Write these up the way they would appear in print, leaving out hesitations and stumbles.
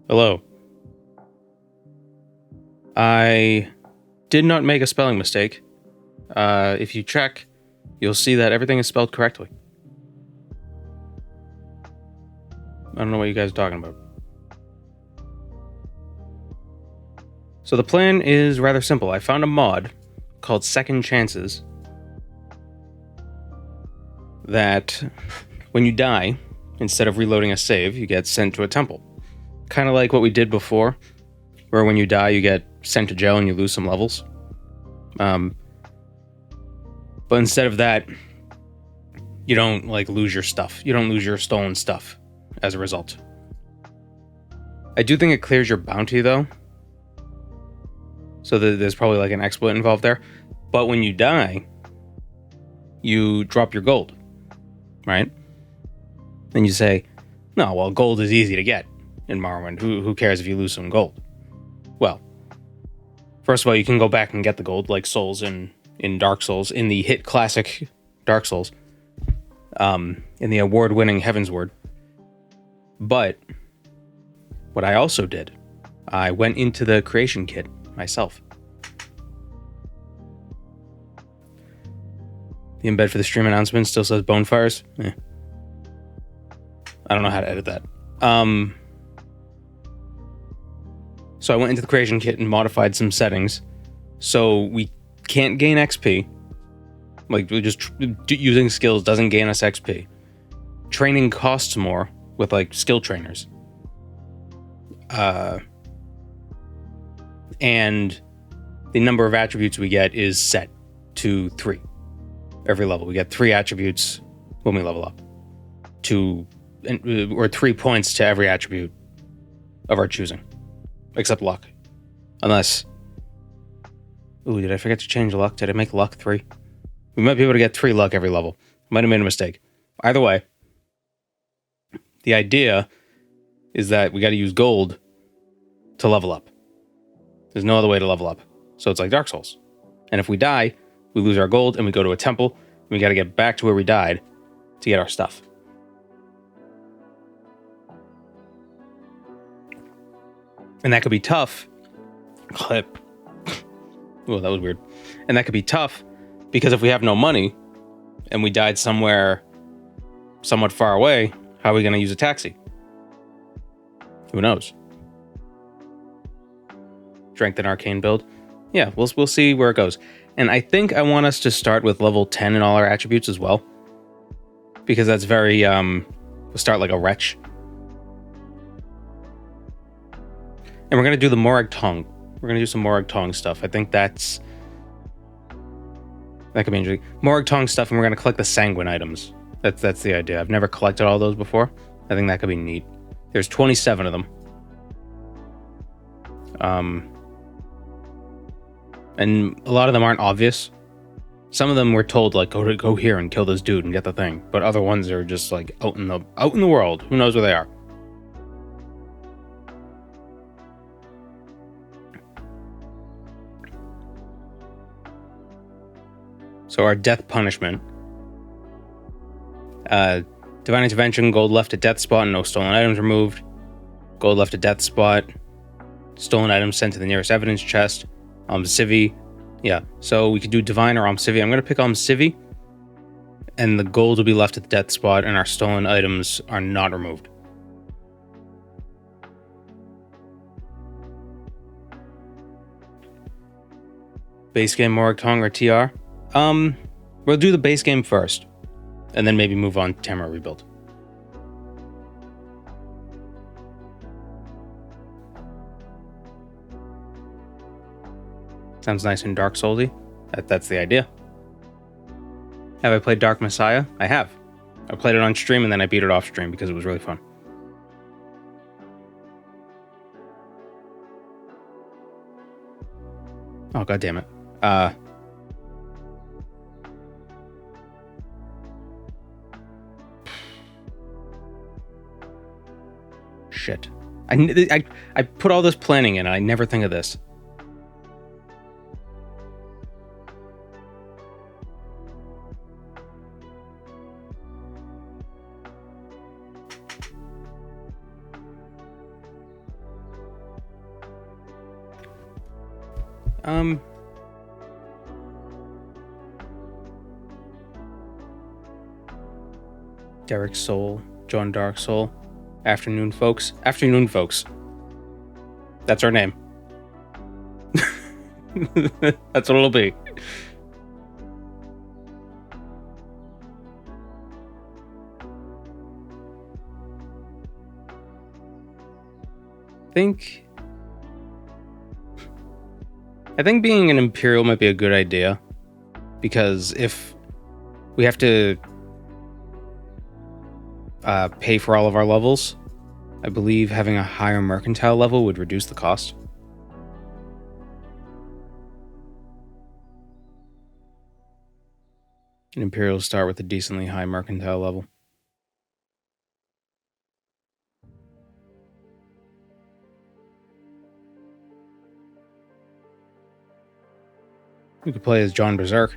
Hello. I did not make a spelling mistake. If you check, you'll see that everything is spelled correctly. I don't know what you guys are talking about. So the plan is rather simple. I found a mod called Second Chances that when you die, instead of reloading a save, you get sent to a temple. Kind of like what we did before, where when you die, you get sent to jail and you lose some levels. But instead of that, you don't lose your stuff. You don't lose your stolen stuff as a result. I do think it clears your bounty though. So there's probably an exploit involved there. But when you die, you drop your gold, right? And you say, no, well, gold is easy to get in Morrowind. Who cares if you lose some gold? Well, first of all, you can go back and get the gold like Souls in Dark Souls, in the hit classic Dark Souls, in the award-winning Heavensward. But what I also did, I went into the creation kit myself. The embed for the stream announcement still says bonfires. I don't know how to edit that. So I went into the creation kit and modified some settings. So we can't gain XP. We just using skills doesn't gain us XP. Training costs more with skill trainers. And the number of attributes we get is set to 3 every level. We get 3 attributes when we level up, or 3 points to every attribute of our choosing, except luck. Unless, did I forget to change luck? Did I make luck 3? We might be able to get 3 luck every level. Might have made a mistake. Either way, the idea is that we got to use gold to level up. There's no other way to level up. So it's like Dark Souls. And if we die, we lose our gold and we go to a temple and we got to get back to where we died to get our stuff. And that could be tough. Clip. Oh, that was weird. And that could be tough because if we have no money and we died somewhere somewhat far away, how are we going to use a taxi? Who knows? Strength and arcane build. Yeah, we'll see where it goes. And I think I want us to start with level 10 in all our attributes as well. Because that's very, we'll start like a wretch. And we're going to do the Morag Tong. We're going to do some Morag Tong stuff. I think that could be interesting. Morag Tong stuff, and we're going to collect the sanguine items. That's the idea. I've never collected all those before. I think that could be neat. There's 27 of them. And a lot of them aren't obvious. Some of them we're told go here and kill this dude and get the thing, but other ones are just out in the world. Who knows where they are? So our death punishment. Divine intervention, gold left at death spot, no stolen items removed. Gold left at death spot. Stolen items sent to the nearest evidence chest. Almsivi. Yeah, so we could do divine or Almsivi. I'm going to pick Almsivi. And the gold will be left at the death spot, and our stolen items are not removed. Base game Morag Tong or TR? We'll do the base game first. And then maybe move on to Tamara Rebuild. Sounds nice and Dark Soulsy. That's the idea. Have I played Dark Messiah? I have. I played it on stream and then I beat it off stream because it was really fun. Oh, god damn it. Shit. I put all this planning in and I never think of this. Um. Derek Soul, John Dark Soul, Afternoon Folks. Afternoon Folks. That's our name. That's what it'll be. I think being an Imperial might be a good idea, because if we have to pay for all of our levels, I believe having a higher mercantile level would reduce the cost. An Imperial start with a decently high mercantile level. We could play as John Berserk.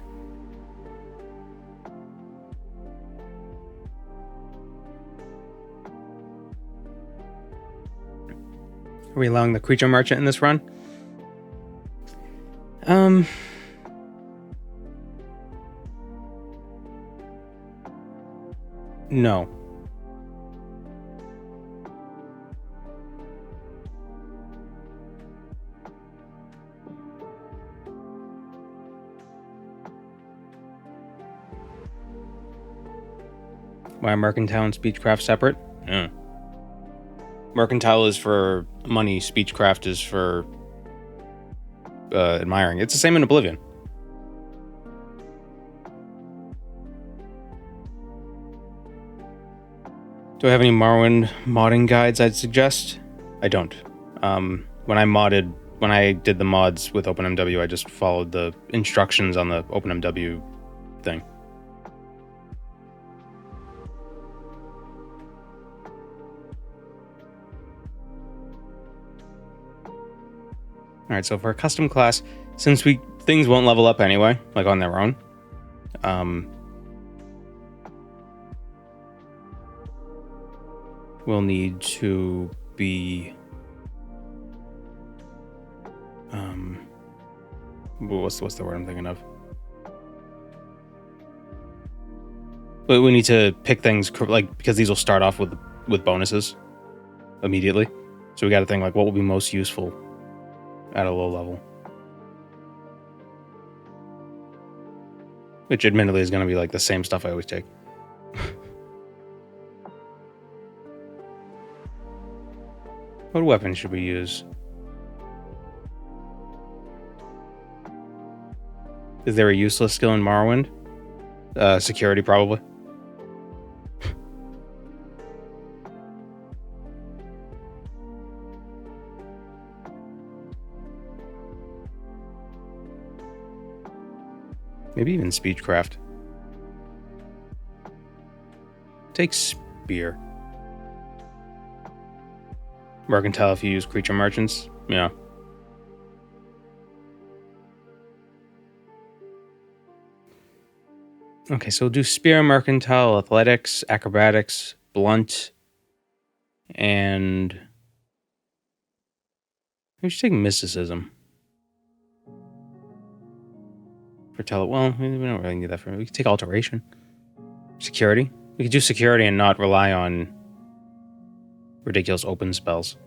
Are we allowing the creature merchant in this run? No. Why are Mercantile and Speechcraft separate? Yeah. Mercantile is for money, Speechcraft is for admiring. It's the same in Oblivion. Do I have any Morrowind modding guides I'd suggest? I don't. When I did the mods with OpenMW, I just followed the instructions on the OpenMW thing. Alright, so for a custom class, since things won't level up anyway, like on their own, we'll need to be what's the word I'm thinking of? But we need to pick things like, because these will start off with bonuses immediately. So we got to think like what will be most useful at a low level. Which admittedly is going to be like the same stuff I always take. What weapon should we use? Is there a useless skill in Morrowind? Security, probably. Maybe even Speechcraft. Take Spear. Mercantile if you use creature merchants. Yeah. Okay, so we'll do Spear, Mercantile, Athletics, Acrobatics, Blunt, and we should take Mysticism. Well, we don't really need that for. We could take Alteration. Security. We could do Security and not rely on ridiculous open spells.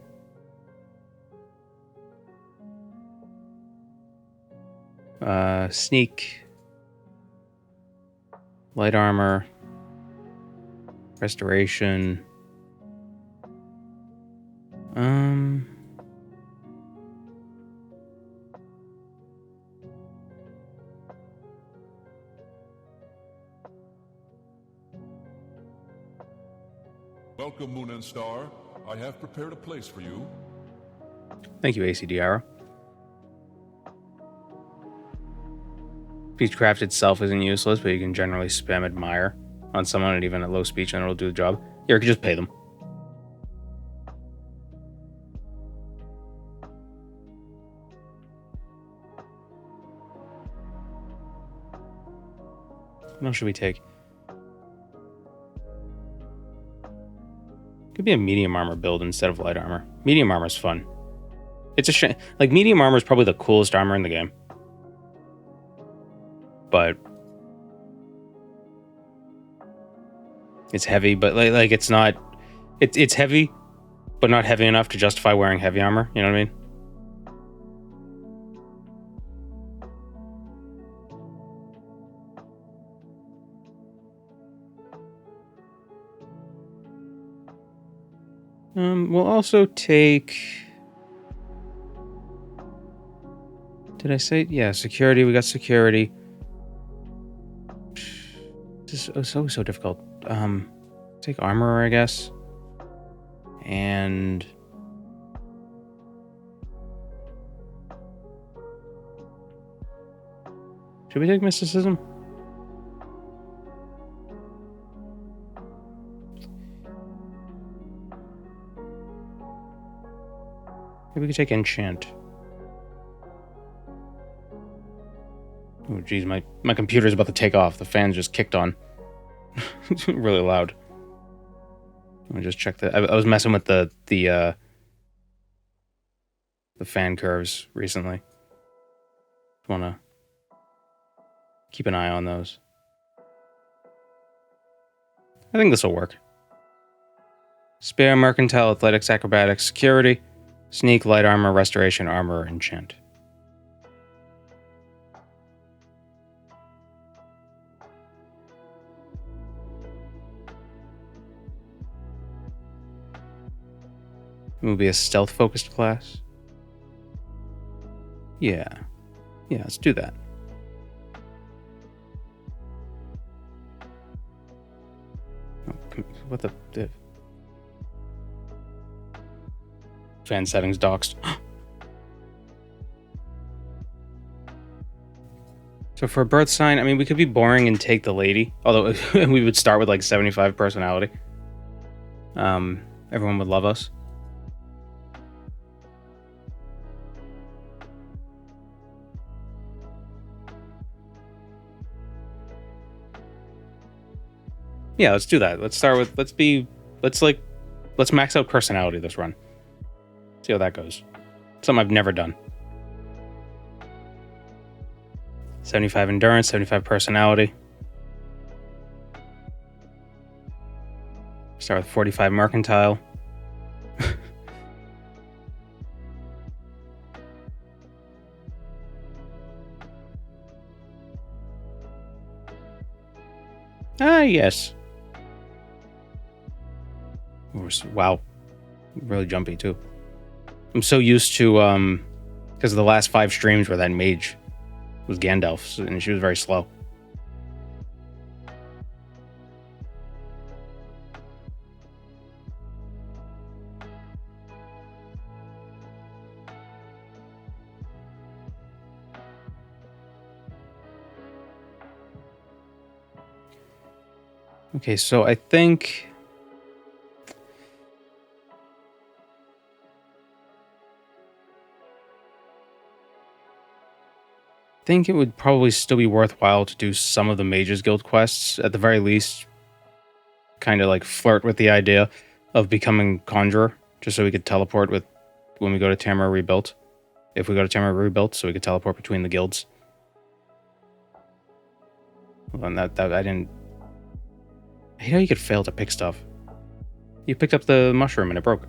Sneak. Light Armor. Restoration. Welcome, Moon and Star. I have prepared a place for you. Thank you, ACDR. Speechcraft itself isn't useless, but you can generally spam Admire on someone, and even at low speech, and it'll do the job. Here, you can just pay them. What else should we take? Could be a medium armor build instead of light armor. Medium armor is fun. It's a shame. Like, medium armor is probably the coolest armor in the game. But it's heavy, but like it's not... It's heavy, but not heavy enough to justify wearing heavy armor. You know what I mean? We'll also take... Did I say? Yeah, security. We got security. This is so difficult. Take armorer, I guess. And... Should we take mysticism? Maybe we could take enchant. Oh, geez, my computer's about to take off. The fan's just kicked on. It's really loud. Let me just check that. I was messing with the fan curves recently. Want to keep an eye on those. I think this will work. Spare, mercantile, athletics, acrobatics, security, sneak, light armor, restoration, armor, enchant. It will be a stealth-focused class. Yeah, let's do that. Oh, what the fan settings doxed. So for a birth sign, I mean, we could be boring and take the lady. Although we would start with like 75 personality. Everyone would love us. Yeah, let's do that. Let's start with, let's max out personality this run. See how that goes. Something I've never done. 75 endurance, 75 personality. Start with 45 mercantile. Yes. Wow. Really jumpy, too. I'm so used to, because of the last 5 streams where that mage was Gandalf, and she was very slow. Okay, so I think... it would probably still be worthwhile to do some of the Mages Guild quests. At the very least, kind of like flirt with the idea of becoming Conjurer, just so we could teleport with when we go to Tamara Rebuilt. If we go to Tamara Rebuilt, so we could teleport between the guilds. Well, and that I didn't... I hate how you could fail to pick stuff. You picked up the mushroom and it broke.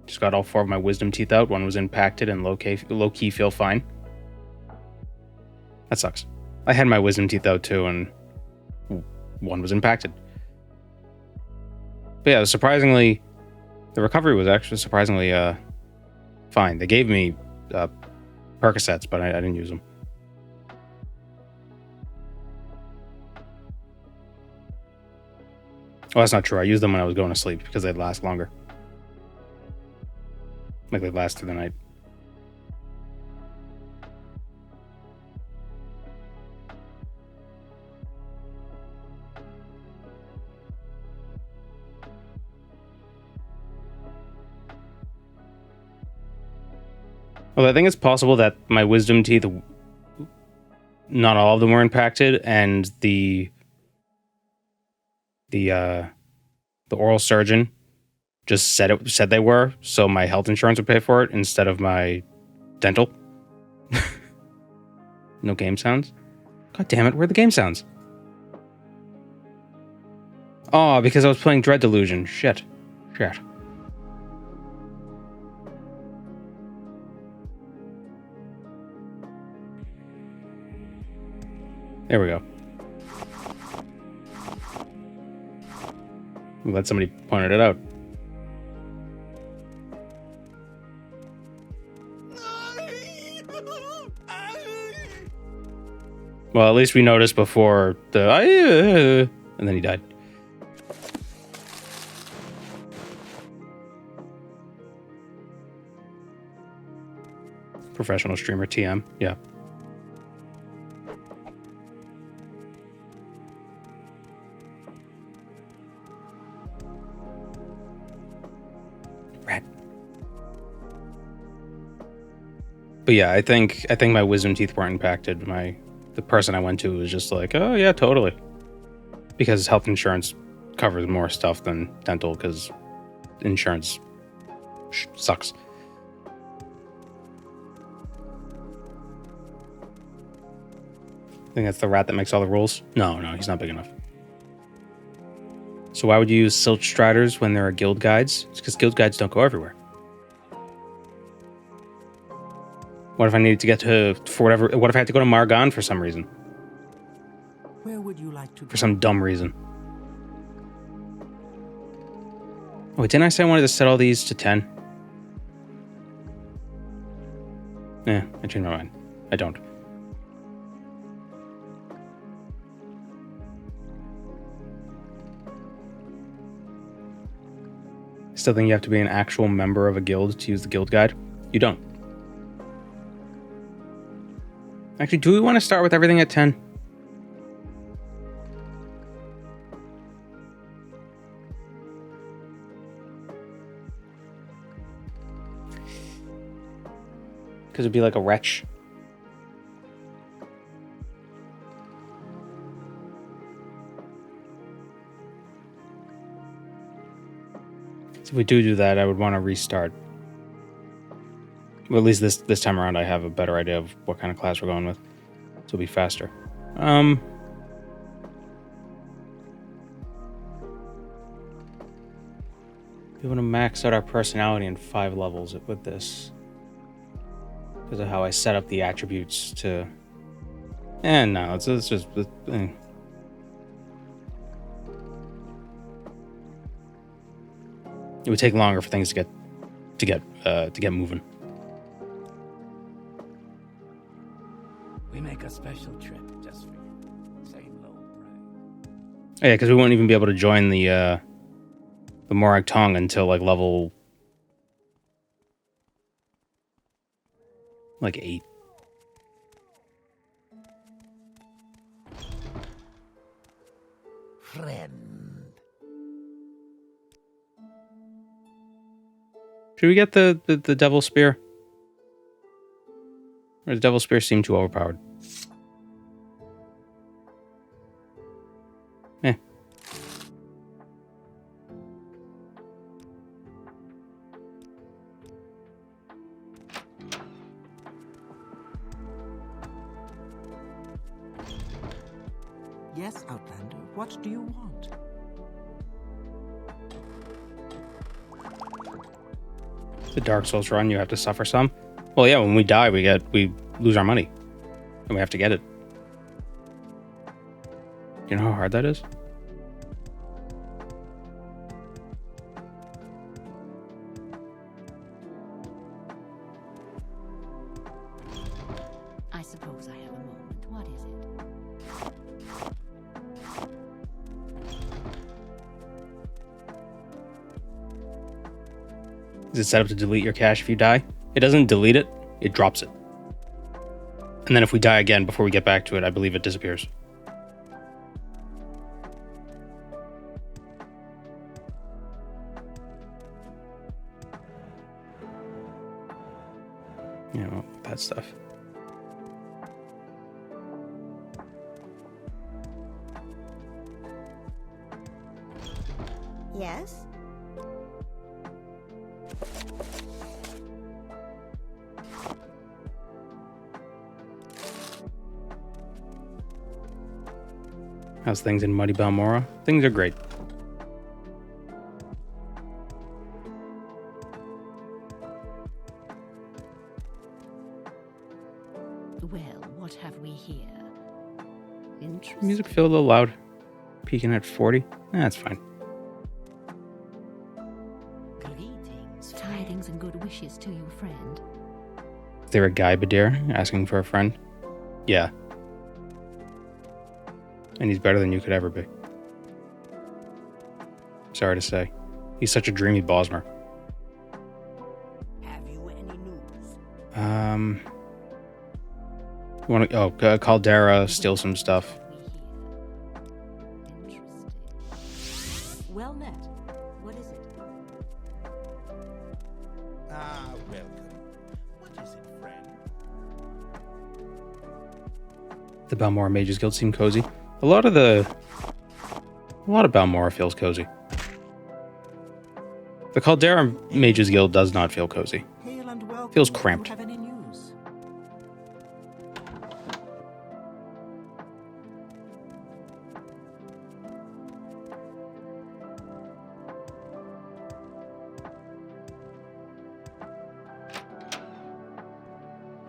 Just got all 4 of my wisdom teeth out. 1 was impacted and low-key feel fine. That sucks. I had my wisdom teeth out too, and 1 was impacted. But yeah, surprisingly, the recovery was actually surprisingly fine. They gave me Percocets, but I didn't use them. Oh, that's not true. I used them when I was going to sleep because they'd last longer. Like they'd last through the night. Well, I think it's possible that my wisdom teeth, not all of them were impacted, and the oral surgeon just said they were, so my health insurance would pay for it instead of my dental. No game sounds. God damn it! Where are the game sounds? Oh, because I was playing Dread Delusion. Shit. There we go. I'm glad somebody pointed it out. Well, at least we noticed before the and then he died. Professional streamer TM, yeah. Rat. But yeah, I think my wisdom teeth weren't impacted. The person I went to was just like, oh yeah, totally. Because health insurance covers more stuff than dental, because insurance sucks. I think that's the rat that makes all the rules. No, he's not big enough. So why would you use Silch Striders when there are guild guides? It's because guild guides don't go everywhere. What if I needed to get to, what if I had to go to Margon for some reason? Where would you like to go? For some dumb reason. Oh, didn't I say I wanted to set all these to 10? Yeah, I changed my mind. I don't. Still think you have to be an actual member of a guild to use the guild guide? You don't. Actually, do we want to start with everything at 10? Because it'd be like a wretch. So if we do that, I would want to restart. Well, at least this time around, I have a better idea of what kind of class we're going with. So it'll be faster. We want to max out our personality in 5 levels with this. Because of how I set up the attributes to... no, it's just... It would take longer for things to get moving. We make a special trip just for you. Same low price. Oh, yeah, because we won't even be able to join the Morag Tong until like level 8. Friend. Should we get the Devil Spear? Or the Devil Spear seemed too overpowered? Eh. Yes, Outlander, what do you want? The Dark Souls run, you have to suffer some. Well, yeah, when we die, we lose our money, and we have to get it. You know how hard that is? I suppose I have a moment. What is it? Is it set up to delete your cache if you die? It doesn't delete it, it drops it. And then if we die again before we get back to it, I believe it disappears. You know, that stuff. Yes? How's things in muddy Balmora? Things are great. Well, what have we here? Interesting. Music feel a little loud. Peaking at 40. That's fine. Greetings. Tidings and good wishes to you, friend. Is there a guy Badir asking for a friend? Yeah. And he's better than you could ever be. Sorry to say. He's such a dreamy Bosmer. Have you any news? You want to? Oh, Caldera, steal some stuff. We hear. Interesting. Well met. What is it? Ah, welcome. What is it, friend? The Balmora Mages Guild seem cozy. A lot of Balmora feels cozy. The Caldera Mages Guild does not feel cozy. Hail and welcome. Feels Do you cramped. have any news?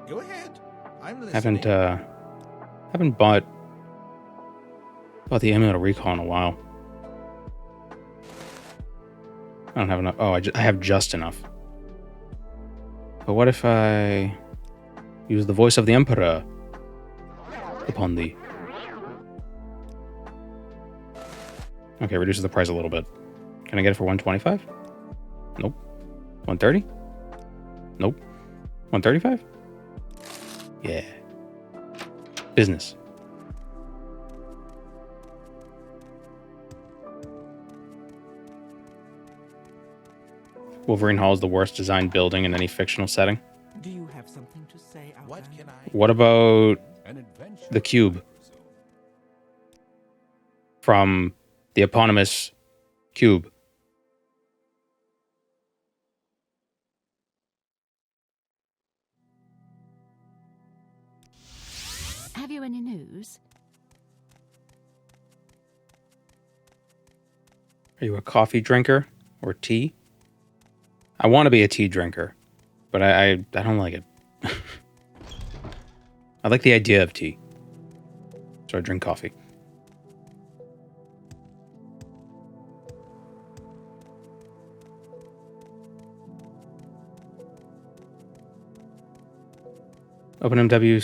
Go ahead. I'm listening. Haven't bought the Amulet of Recall in a while. I don't have enough. Oh, I have just enough. But what if I use the voice of the Emperor upon thee? Okay, reduces the price a little bit. Can I get it for 125? Nope. 130? Nope. 135? Yeah. Business. Wolverine Hall is the worst designed building in any fictional setting. Do you have something to say? What can I? What about An adventure. the cube from the eponymous cube? Have you any news? Are you a coffee drinker or tea? I want to be a tea drinker, but I don't like it. I like the idea of tea, so I drink coffee. Does OpenMW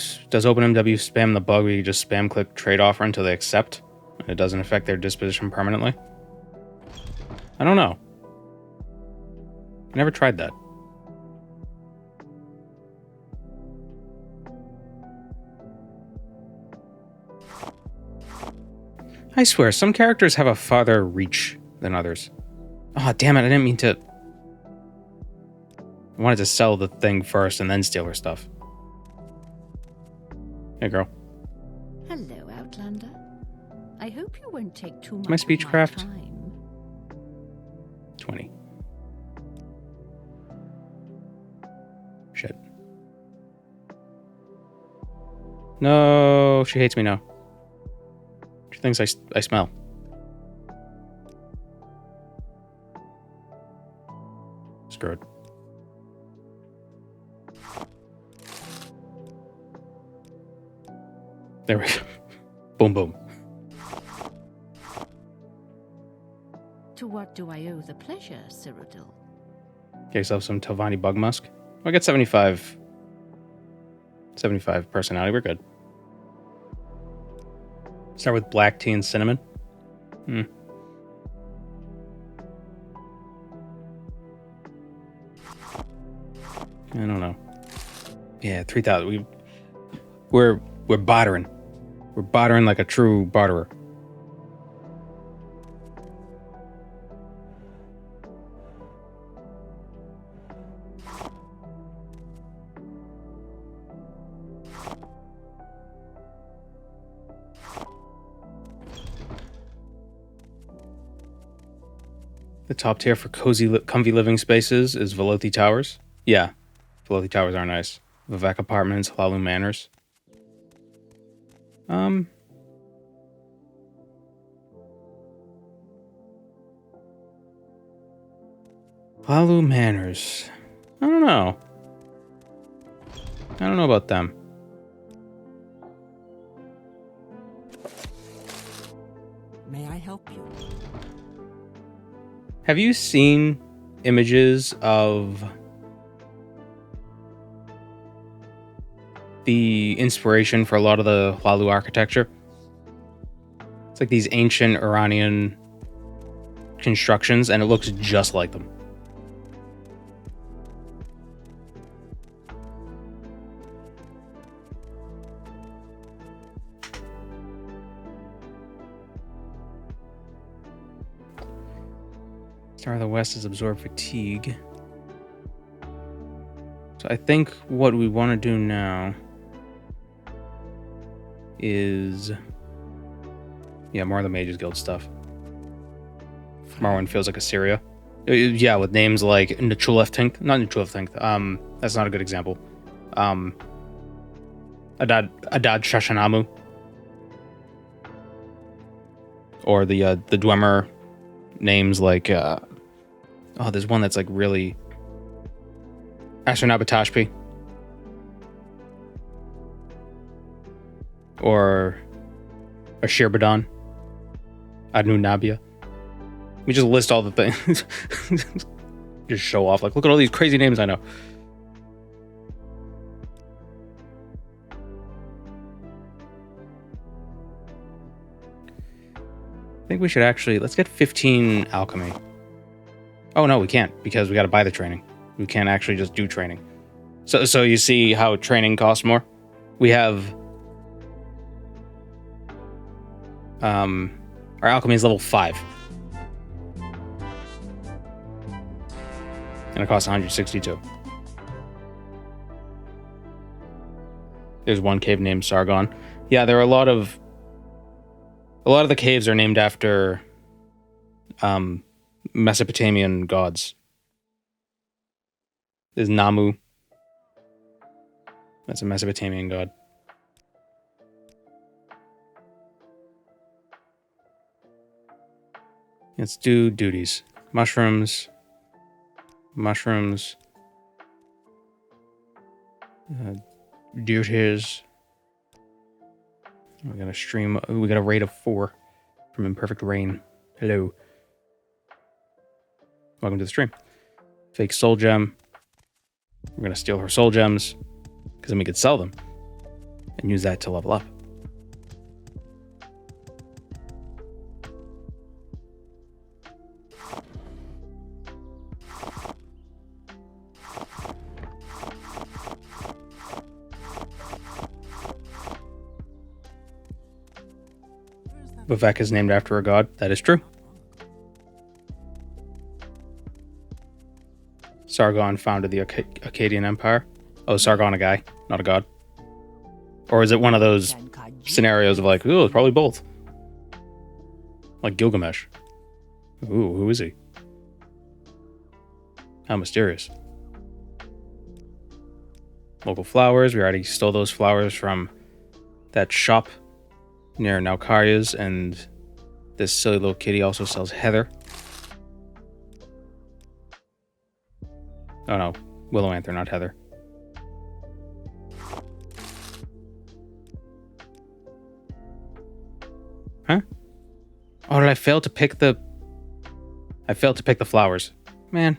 spam the bug where you just spam click trade offer until they accept and it doesn't affect their disposition permanently? I don't know. I never tried that. I swear, some characters have a farther reach than others. Oh, damn it, I didn't mean to... I wanted to sell the thing first and then steal her stuff. Hey, girl. Hello, Outlander. I hope you won't take too much My of speechcraft? time. 20. Shit. No, she hates me now. She thinks I smell. Screwed. There we go. Boom, boom. To what do I owe the pleasure, Cyrodiil? Get yourself some Telvanni Bug Musk. I got 75 personality. We're good. Start with black tea and cinnamon. I don't know. Yeah, 3,000. We're bartering. We're bartering like a true barterer. The top tier for cozy, comfy living spaces is Velothi Towers. Yeah, Velothi Towers are nice. Vivek Apartments, Halalu Manors. Hlalu Manors. I don't know. I don't know about them. May I help you? Have you seen images of the inspiration for a lot of the Hlalu architecture? It's like these ancient Iranian constructions, and it looks just like them. Star of the West has absorbed fatigue. So I think what we want to do now is... yeah, more of the Mages Guild stuff. Morrowind feels like Assyria. Yeah, with names like Nchuleftinth. Not Nchuleftinth. That's not a good example. Adad Shashanamu. Or the Dwemer names like... oh, there's one that's like really... Ashurnabatashpi. Or Ashirbadan. Adnunabia. We just list all the things. Just show off. Like, look at all these crazy names I know. I think we should actually... let's get 15 alchemy. Oh, no, we can't, because we got to buy the training. We can't actually just do training. So you see how training costs more? We have... our alchemy is level 5. And it costs 162. There's one cave named Sargon. Yeah, there are a lot of the caves are named after Mesopotamian gods. There's Namu. That's a Mesopotamian god. Let's do duties. Mushrooms. Duties. We got a stream. We got a rate of 4 from Imperfect Rain. Hello. Welcome to the stream. Fake soul gem. We're gonna steal her soul gems because then we could sell them and use that to level up. Vivek is named after a god. That is true. Sargon founded the Akkadian Empire. Oh, Sargon a guy, not a god? Or is it one of those scenarios of like, ooh, it's probably both? Like Gilgamesh. Ooh, who is he? How mysterious. Local flowers. We already stole those flowers from that shop near Naukarya's, and this silly little kitty also sells heather. Oh no, willow anther, not heather. Huh? Oh, did I fail to pick the... I failed to pick the flowers. Man.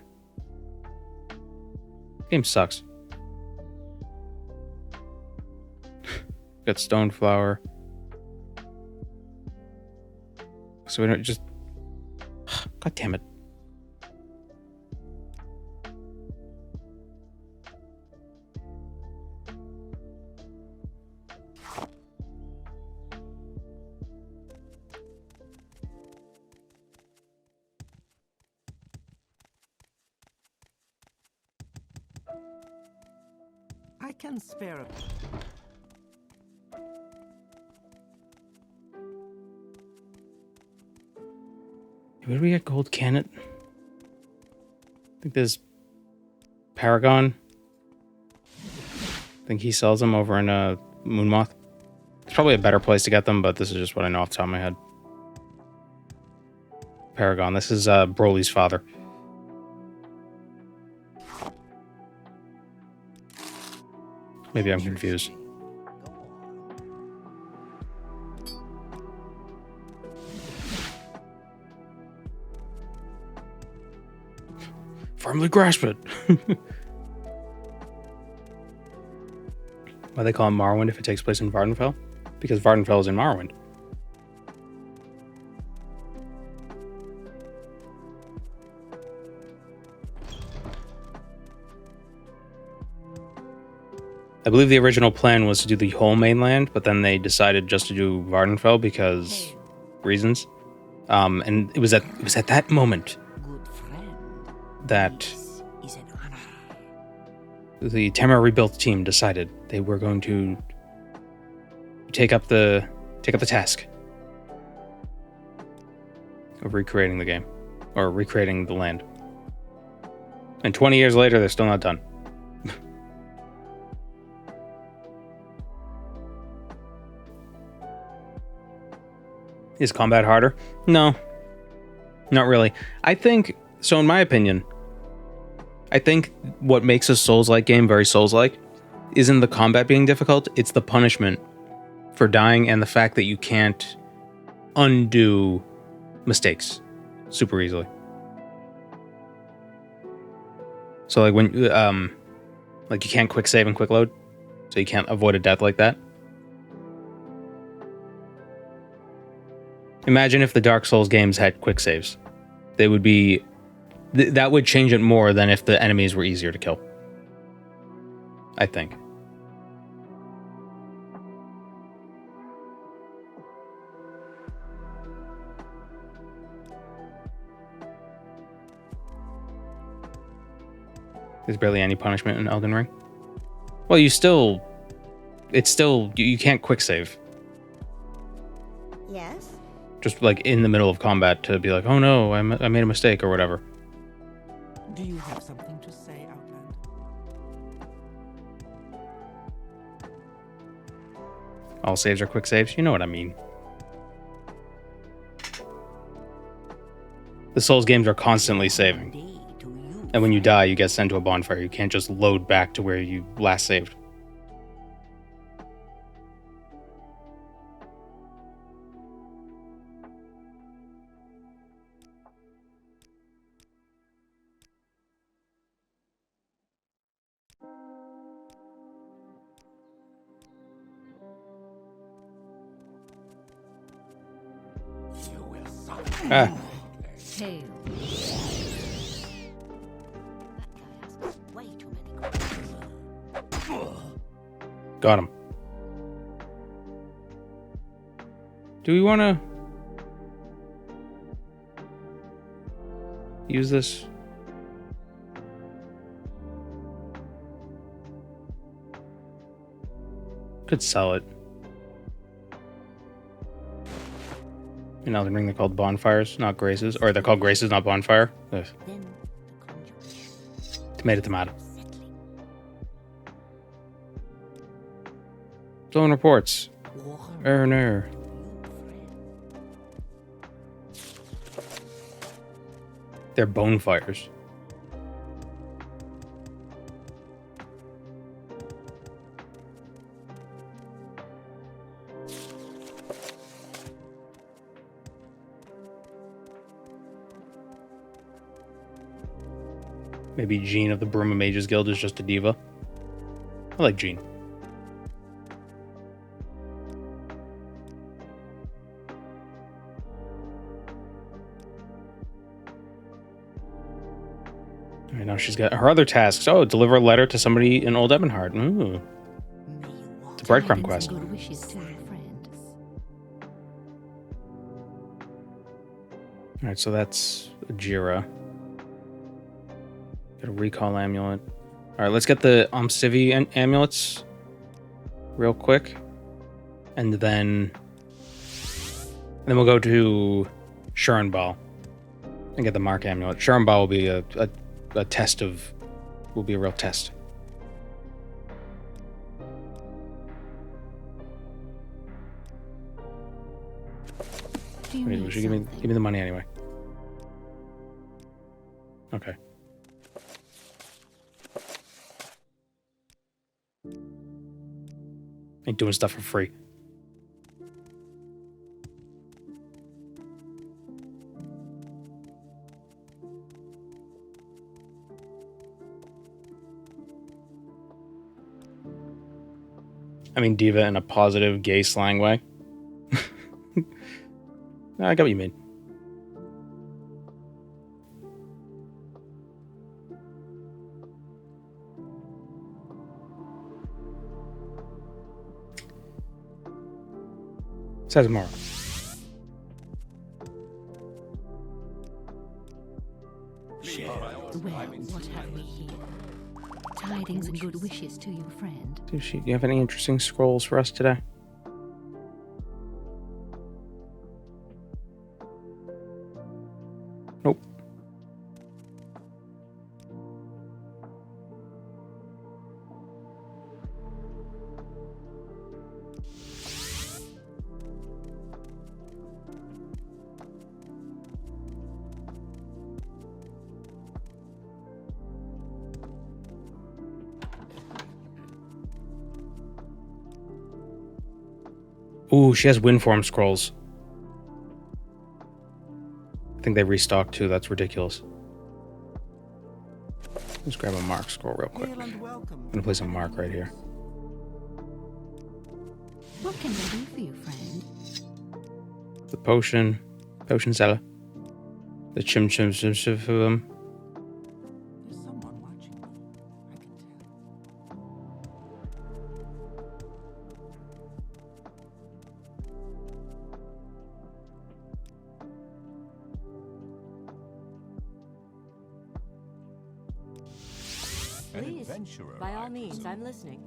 Game sucks. Got stone flower. So we don't just... God damn it. I can spare a... Where do we get gold cannon? I think there's Paragon. I think he sells them over in Moonmoth. It's probably a better place to get them, but this is just what I know off the top of my head. Paragon. This is Broly's father. Maybe I'm confused. Firmly grasp it. Why they call it Morrowind if it takes place in Vardenfell? Because Vardenfell is in Morrowind. I believe the original plan was to do the whole mainland, but then they decided just to do Vardenfell because reasons. And it was at that moment Good friend. that This is an honor. the Tamara Rebuilt team decided they were going to take up the task of recreating the game, or recreating the land. And 20 years later, they're still not done. Is combat harder? No, not really. I think, so in my opinion, I think what makes a Souls-like game very Souls-like isn't the combat being difficult, it's the punishment for dying and the fact that you can't undo mistakes super easily. So like when like you can't quick save and quick load, so you can't avoid a death like that. Imagine if the Dark Souls games had quick saves. They would be that would change it more than if the enemies were easier to kill, I think. There's barely any punishment in Elden Ring. Well, you can't quick save. Yes? Just like in the middle of combat to be like, oh no, I made a mistake or whatever. Do you have something to say, Outland? All saves are quick saves. You know what I mean. The Souls games are constantly saving. Day to you. And when you die, you get sent to a bonfire. You can't just load back to where you last saved. You will suffer. Ah, Hail. That guy asks way too many questions. got him. Do we want to use this? Could sell it. In Elden Ring, they're called bonfires, not graces. Or they're called graces, not bonfire. Ugh. Then the conjuration. Tomato, tomato. Settling. Zone reports. Warm. Erner. They're bonfires. Maybe Jean of the Bruma Mages Guild is just a diva. I like Jean. Right now she's got her other tasks. Oh, deliver a letter to somebody in Old Ebonheart. Ooh, May you walk it's a breadcrumb Guidance quest. and good wishes to my friends. All right, so that's Jira. Get a recall amulet. All right, let's get the Almsivi amulets real quick, and then we'll go to Shurenbal and get the Mark amulet. Shurenbal will be a test of, will be a real test. Do you Wait, need she give me something? the money anyway. Okay. Ain't doing stuff for free. I mean, diva in a positive gay slang way. I got what you mean. Says more. Well, what have we here? Tidings and good wishes to you, friend. Do you have any interesting scrolls for us today? Nope. Ooh, she has Windform scrolls. I think they restocked too. That's ridiculous. Let's grab a Mark scroll real quick. I'm gonna place a Mark right here. What can I do for you, friend? The potion seller. The chim. There's someone watching me. I can tell. An Please, adventurer, by all I means, presume. I'm listening.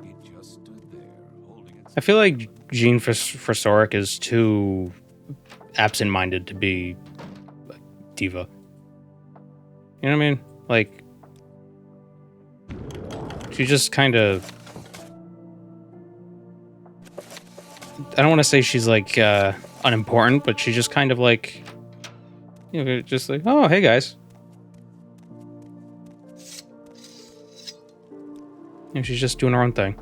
He just stood there, holding it. I feel like Jean Fosoric is too absent-minded to be like, diva. You know what I mean? Like, she just kind of... I don't want to say she's like unimportant, but she's just kind of like, you know, just like, oh, hey guys. You know, she's just doing her own thing.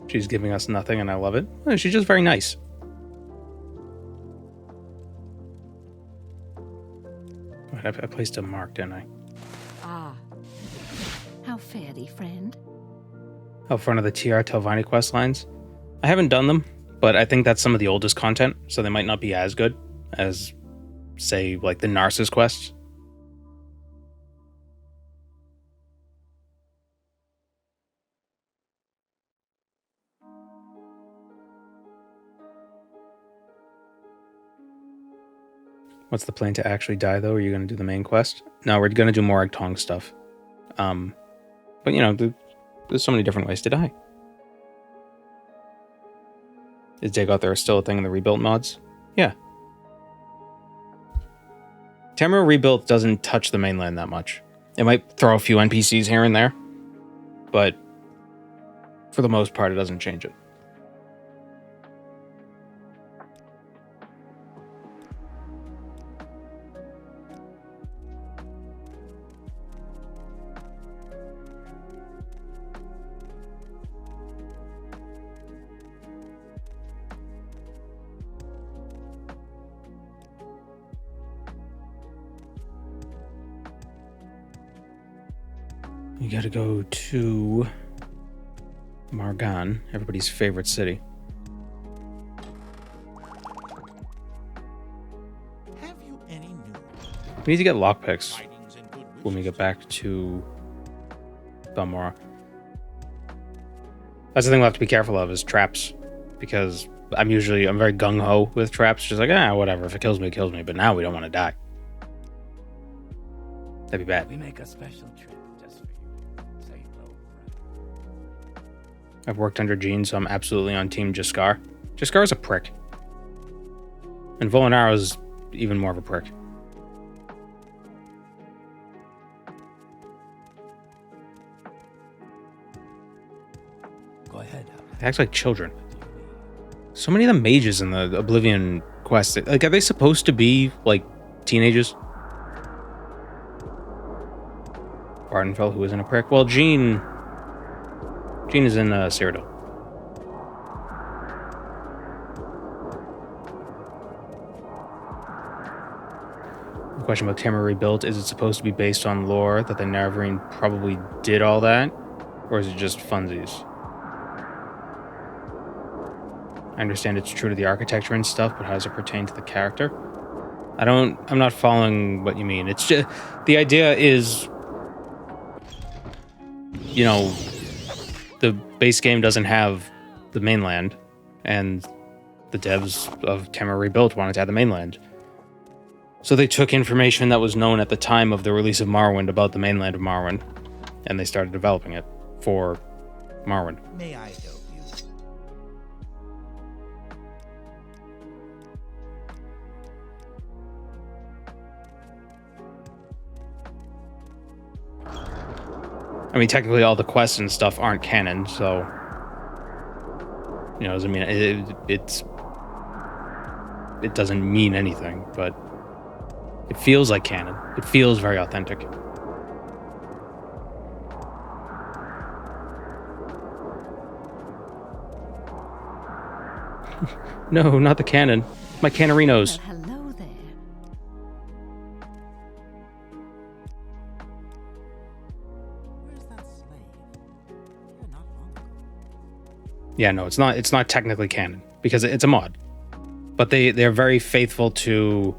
She's giving us nothing, and I love it. She's just very nice. I placed a mark, didn't I? Ah, How fare thee, friend? Out front of the TR Telvanni quest lines. I haven't done them, but I think that's some of the oldest content, so they might not be as good as, say, like the Narcissus quests. What's the plan to actually die, though? Are you going to do the main quest? No, we're going to do Morag Tong stuff. But, you know, there's so many different ways to die. Is Dig Out There still a thing in the rebuilt mods? Yeah. Tamriel Rebuilt doesn't touch the mainland that much. It might throw a few NPCs here and there, but for the most part, it doesn't change it. You gotta go to Margan, everybody's favorite city. Have you any news? We need to get lockpicks Tidings and good when we wishes? get back to Balmora. That's the thing we'll have to be careful of is traps, because I'm very gung-ho with traps. Just like, whatever. If it kills me, it kills me. But now we don't want to die. That'd be bad. We make a special trip just for you. Say hello, friend. I've worked under Jean, so I'm absolutely on Team Jaskar. Jaskar's a prick. And Volanaro's even more of a prick. Go ahead. They act like children. What do you need? So many of the mages in the Oblivion quest, like, are they supposed to be, like, teenagers? Bardenfell, who isn't a prick. Well, Jean is in Cyrodiil. The question about Tamara rebuilt, is it supposed to be based on lore that the Navarine probably did all that? Or is it just funsies? I understand it's true to the architecture and stuff, but how does it pertain to the character? I'm not following what you mean. It's just, the idea is, you know, the base game doesn't have the mainland, and the devs of Tamara Rebuilt wanted to have the mainland. So they took information that was known at the time of the release of Morrowind about the mainland of Morrowind, and they started developing it for Morrowind. May I help you? I mean, technically all the quests and stuff aren't canon, so, you know, I mean, it doesn't mean anything, but it feels like canon. It feels very authentic. No, not the cannon. My canarinos. Well, hello there. Where's that slave? Here not long ago. Yeah, no, it's not technically canon because it's a mod. But they're very faithful to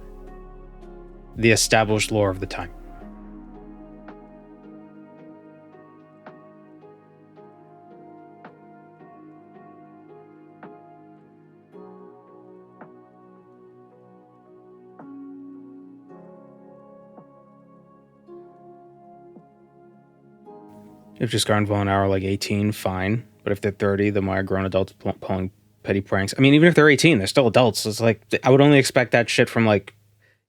the established lore of the time. If just Garnval and are like 18, fine. But if they're 30, then why are grown adults pulling petty pranks? I mean, even if they're 18, they're still adults. It's like, I would only expect that shit from like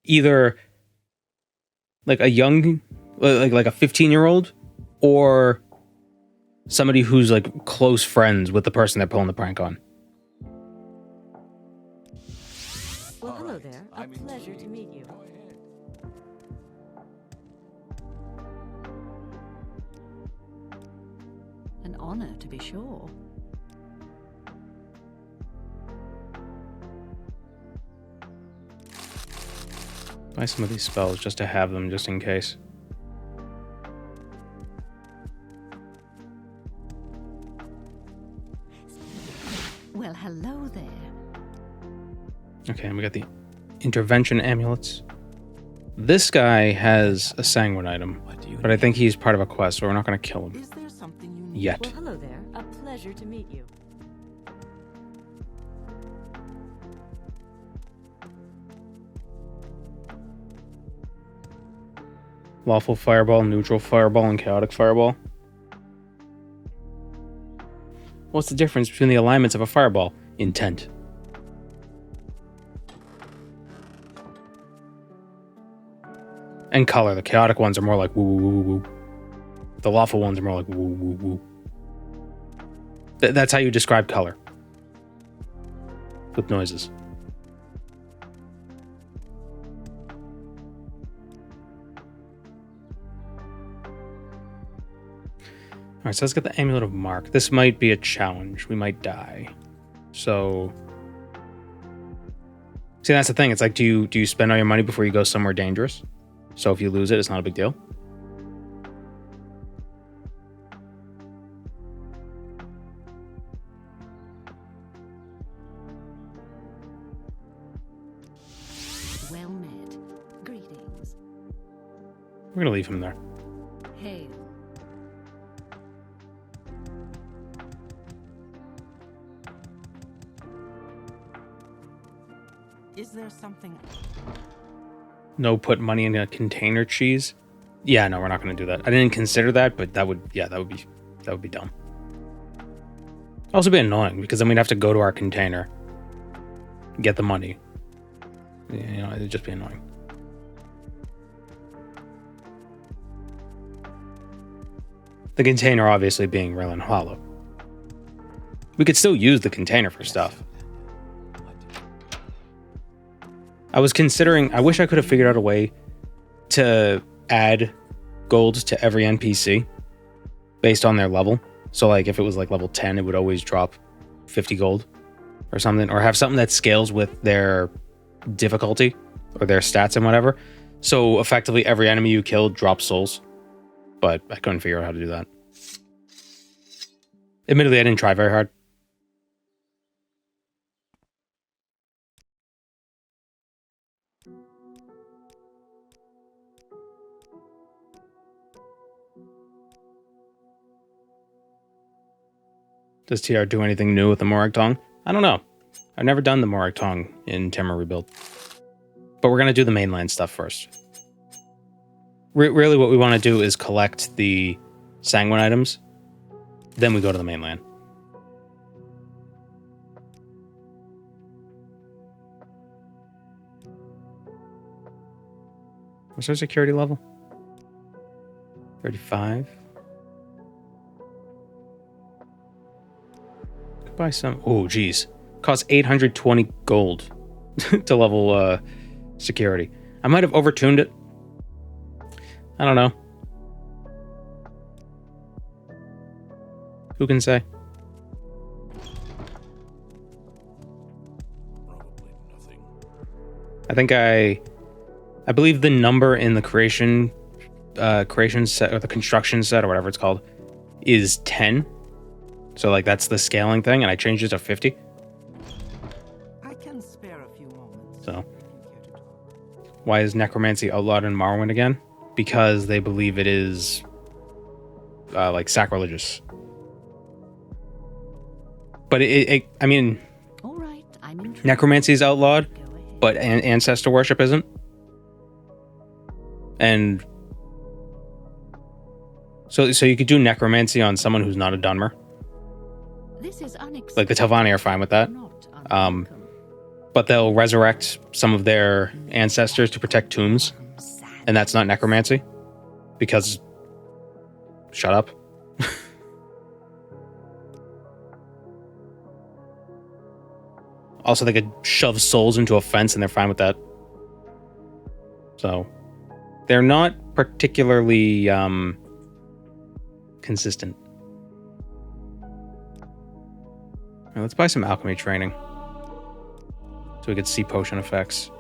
either like a young, like a 15-year-old, or somebody who's like close friends with the person they're pulling the prank on. Well, hello there. A pleasure to meet you. An honor, to be sure. Buy some of these spells just to have them, just in case. Well, hello there. Okay, and we got the intervention amulets. This guy has a sanguine item, What do you but I think he's part of a quest, so we're not going to kill him Is there something you need? yet. Well, hello there. A pleasure to meet you. Lawful fireball, neutral fireball, and chaotic fireball. What's the difference between the alignments of a fireball? Intent. And color. The chaotic ones are more like woo woo woo woo. The lawful ones are more like woo woo woo. That's how you describe color. With noises. Alright, so let's get the Amulet of Mark. This might be a challenge. We might die. So... See, that's the thing. It's like, do you spend all your money before you go somewhere dangerous? So if you lose it, it's not a big deal. Well met. Greetings. We're gonna leave him there. Hail. Is there something? No, put money in a container cheese. Yeah, no, we're not gonna do that. I didn't consider that, but that would be dumb. Also be annoying because then we'd have to go to our container, get the money. You know, it'd just be annoying. The container obviously being Relin Hollow. We could still use the container for stuff. I was considering, I wish I could have figured out a way to add gold to every NPC based on their level. So like if it was like level 10, it would always drop 50 gold or something, or have something that scales with their difficulty or their stats and whatever. So effectively every enemy you kill drops souls, but I couldn't figure out how to do that. Admittedly, I didn't try very hard. Does TR do anything new with the Morag Tong? I don't know. I've never done the Morag Tong in Timor Rebuild. But we're going to do the mainland stuff first. Really what we want to do is collect the Sanguine items. Then we go to the mainland. What's our security level? 35. Could buy some. Oh, geez. Costs 820 gold to level security. I might have overtuned it. I don't know. Who can say? Probably nothing. I think I believe the number in the creation set or the construction set or whatever it's called is 10. So like that's the scaling thing, and I changed it to 50. I can spare a few moments. So why is necromancy outlawed in Morrowind again? Because they believe it is like sacrilegious. But I mean, All right, I'm intrigued. necromancy is outlawed, Go ahead. but ancestor worship isn't. And so you could do necromancy on someone who's not a Dunmer. This is unacceptable. Like the Telvanni are fine with that. Not Um, But they'll resurrect some of their ancestors to protect tombs, and that's not necromancy. Because shut up. Also, they could shove souls into a fence and they're fine with that. So they're not particularly consistent. Now, let's buy some alchemy training so we could see potion effects.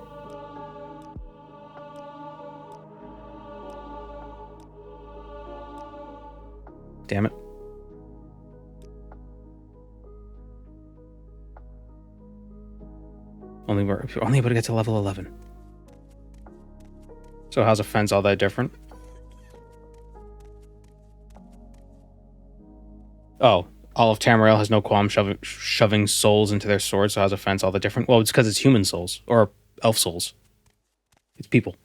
Damn it. We're only able to get to level 11. So how's a fence all that different? Oh, all of Tamriel has no qualm shoving souls into their swords, so how's a fence all that different? Well, it's because it's human souls, or elf souls. It's people.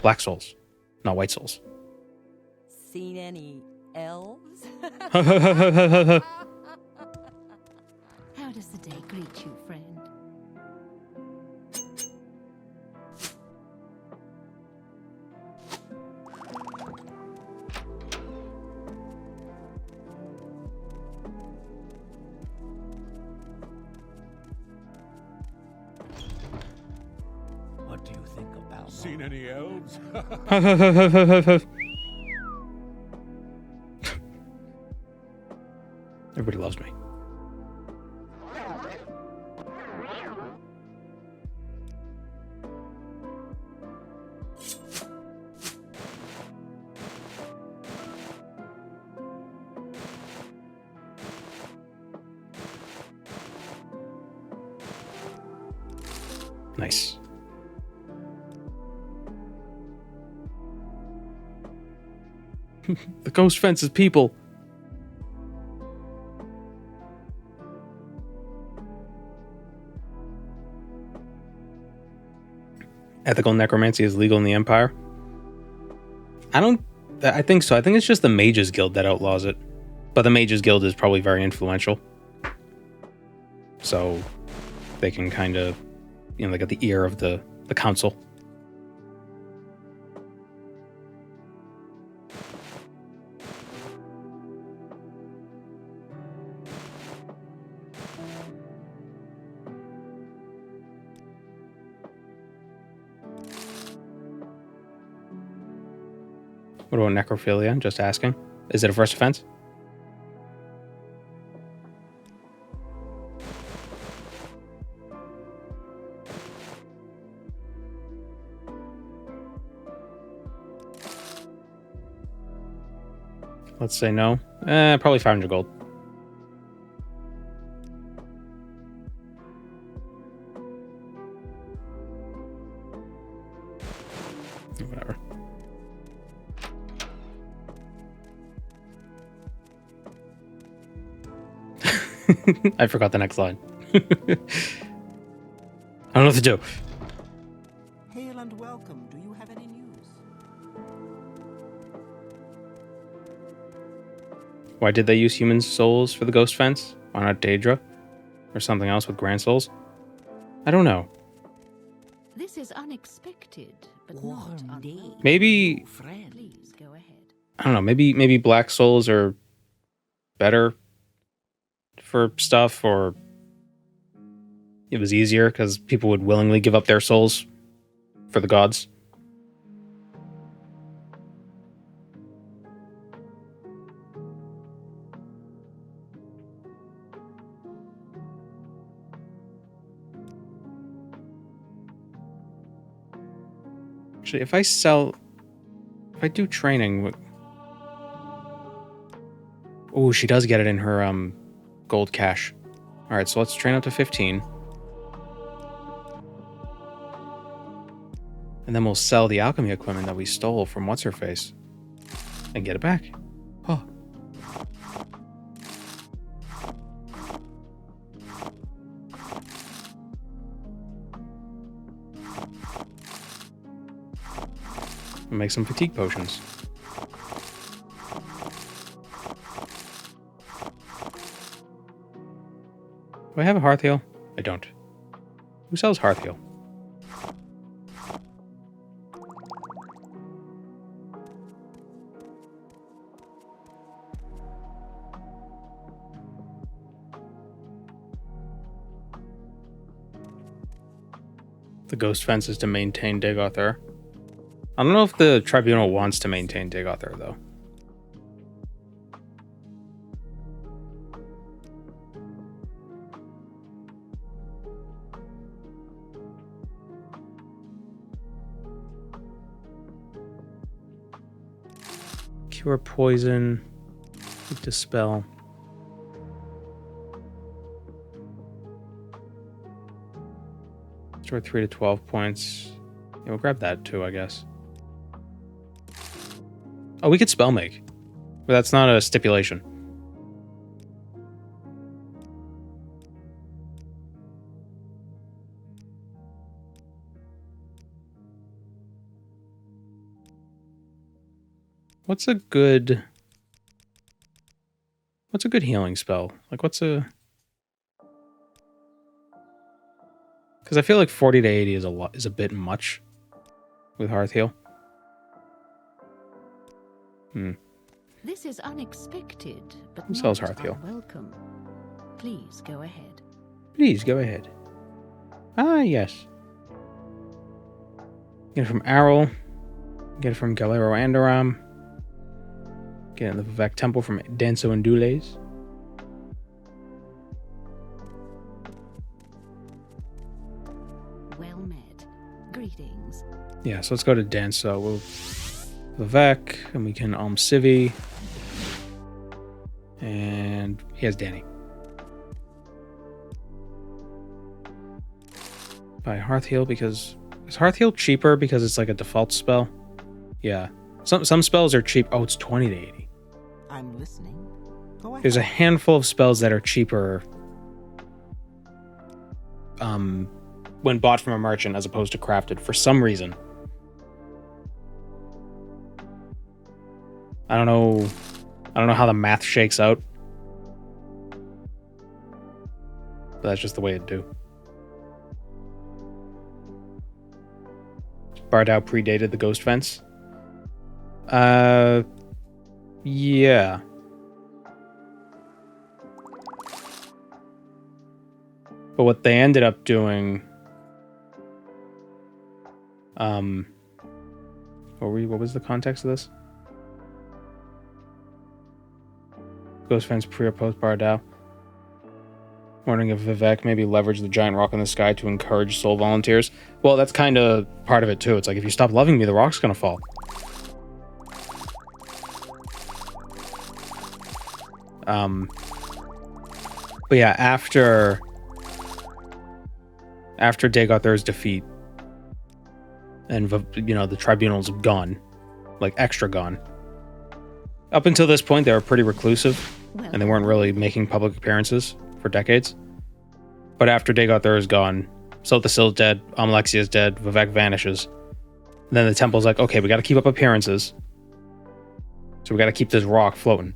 Black souls, not white souls. Seen any elves? How does the day greet you, friend? What do you think of Balmora? Seen any elves? Everybody loves me. Nice. The ghost fence is people. Ethical necromancy is legal in the Empire. I think so. I think it's just the Mages Guild that outlaws it. But the Mages Guild is probably very influential. So they can kind of, they got the ear of the council. What about necrophilia? Just asking. Is it a first offense? Let's say no. Probably 500 gold. Whatever. I forgot the next line. I don't know what to do. Hail and welcome. Do you have any news? Why did they use human souls for the ghost fence? Why not Daedra? Or something else with grand souls? I don't know. This is unexpected, but not unwelcome. Maybe, Please go ahead. I don't know, maybe black souls are better for stuff, or it was easier because people would willingly give up their souls for the gods. Actually, if I do training, oh, she does get it in her gold cache. All right, so let's train up to 15. And then we'll sell the alchemy equipment that we stole from What's-Her-Face and get it back. Oh. And make some fatigue potions. Do I have a hearth heal? I don't. Who sells hearth heal? The ghost fence is to maintain Dagothar. I don't know if the tribunal wants to maintain Dagothar, though. Cure poison. Dispel. Restore 3 to 12 points. Yeah, we'll grab that too, I guess. Oh, we could spell make. But that's not a stipulation. What's a good healing spell? Like, what's a... Because I feel like 40 to 80 is a bit much with Hearth Heal. This is unexpected, but Who sells not Hearth Heal? unwelcome. Please go ahead. Please, go ahead. Ah, yes. Get it from Arrel. Get it from Galero Andoram. Get it in the Vivek Temple from Danso and Dules. Well met. Greetings. Yeah, so let's go to Danso. We'll Vivek, and we can Almsivi. And he has Danny. Buy Hearth Heal because... Is Hearth Heal cheaper because it's like a default spell? Yeah. Some spells are cheap. Oh, it's 20 to 80. I'm listening. Go ahead. There's a handful of spells that are cheaper when bought from a merchant as opposed to crafted for some reason. I don't know how the math shakes out. But that's just the way it do. Bardau predated the Ghost Fence. Yeah. But what they ended up doing, what was the context of this? Ghost fence pre or post Bardal. Wondering if Vivek maybe leveraged the giant rock in the sky to encourage soul volunteers. Well, that's kind of part of it too. It's like, if you stop loving me, the rock's gonna fall. But yeah, after Dagothir's defeat, and the tribunal's gone, like extra gone. Up until this point, they were pretty reclusive, and they weren't really making public appearances for decades. But after Dagothir is gone, Silthasil's dead, Amalexia is dead, Vivek vanishes. And then the temple's like, okay, we got to keep up appearances, so we got to keep this rock floating.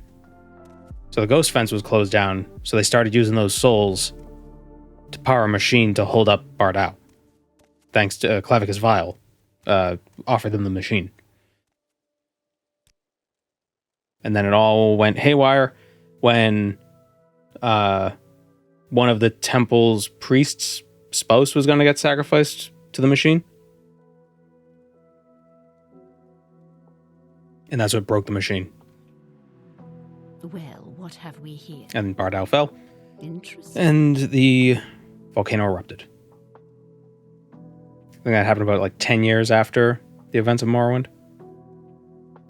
So the ghost fence was closed down, so they started using those souls to power a machine to hold up Bardal. Thanks to Clavicus Vile, offered them the machine. And then it all went haywire when one of the temple's priest's spouse was going to get sacrificed to the machine. And that's what broke the machine. Well, what have we here? And Bardal fell. Interesting. And the volcano erupted. I think that happened about like 10 years after the events of Morrowind.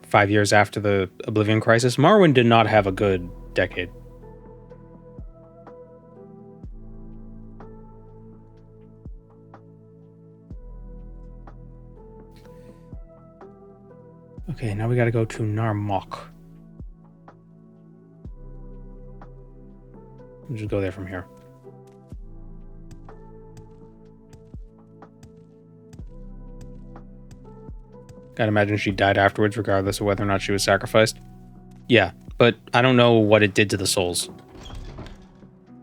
5 years after the Oblivion Crisis. Morrowind did not have a good decade. Okay, now we gotta go to Narmok. We'll just go there from here. Gotta imagine she died afterwards, regardless of whether or not she was sacrificed. Yeah, but I don't know what it did to the souls.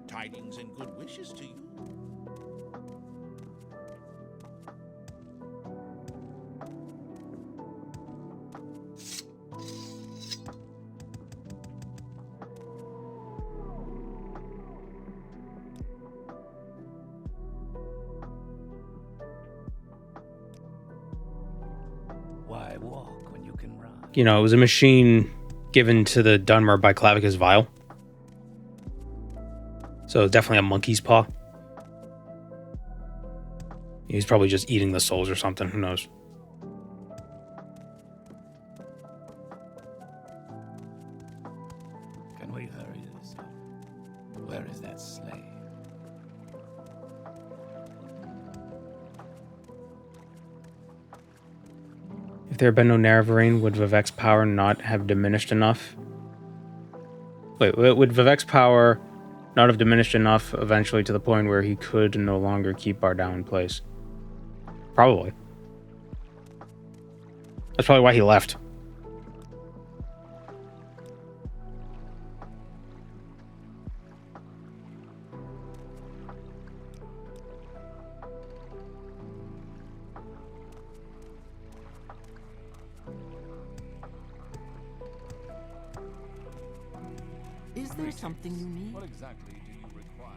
Tidings and good wishes to you. Why walk when you can run? You know, it was a machine given to the Dunmer by Clavicus Vile. So definitely a monkey's paw. He's probably just eating the souls or something, who knows. Can we hurry this up? Where is that slave? If there had been no Nerevarine, would Vivek's power not have diminished enough? Wait, would Vivek's power not have diminished enough eventually to the point where he could no longer keep Bardal in place? Probably. That's probably why he left. Is there something you need? What exactly do you require?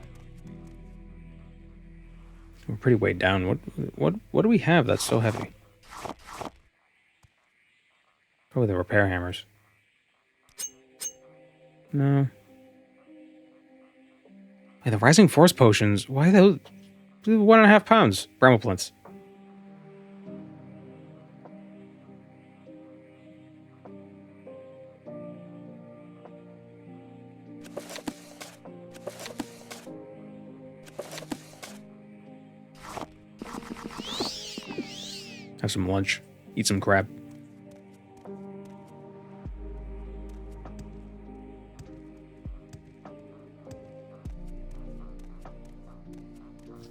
We're pretty weighed down. What do we have that's so heavy? Oh, the repair hammers. No. Hey, the rising force potions. Why those? 1.5 pounds. Bremoplints. Have some lunch. Eat some crab.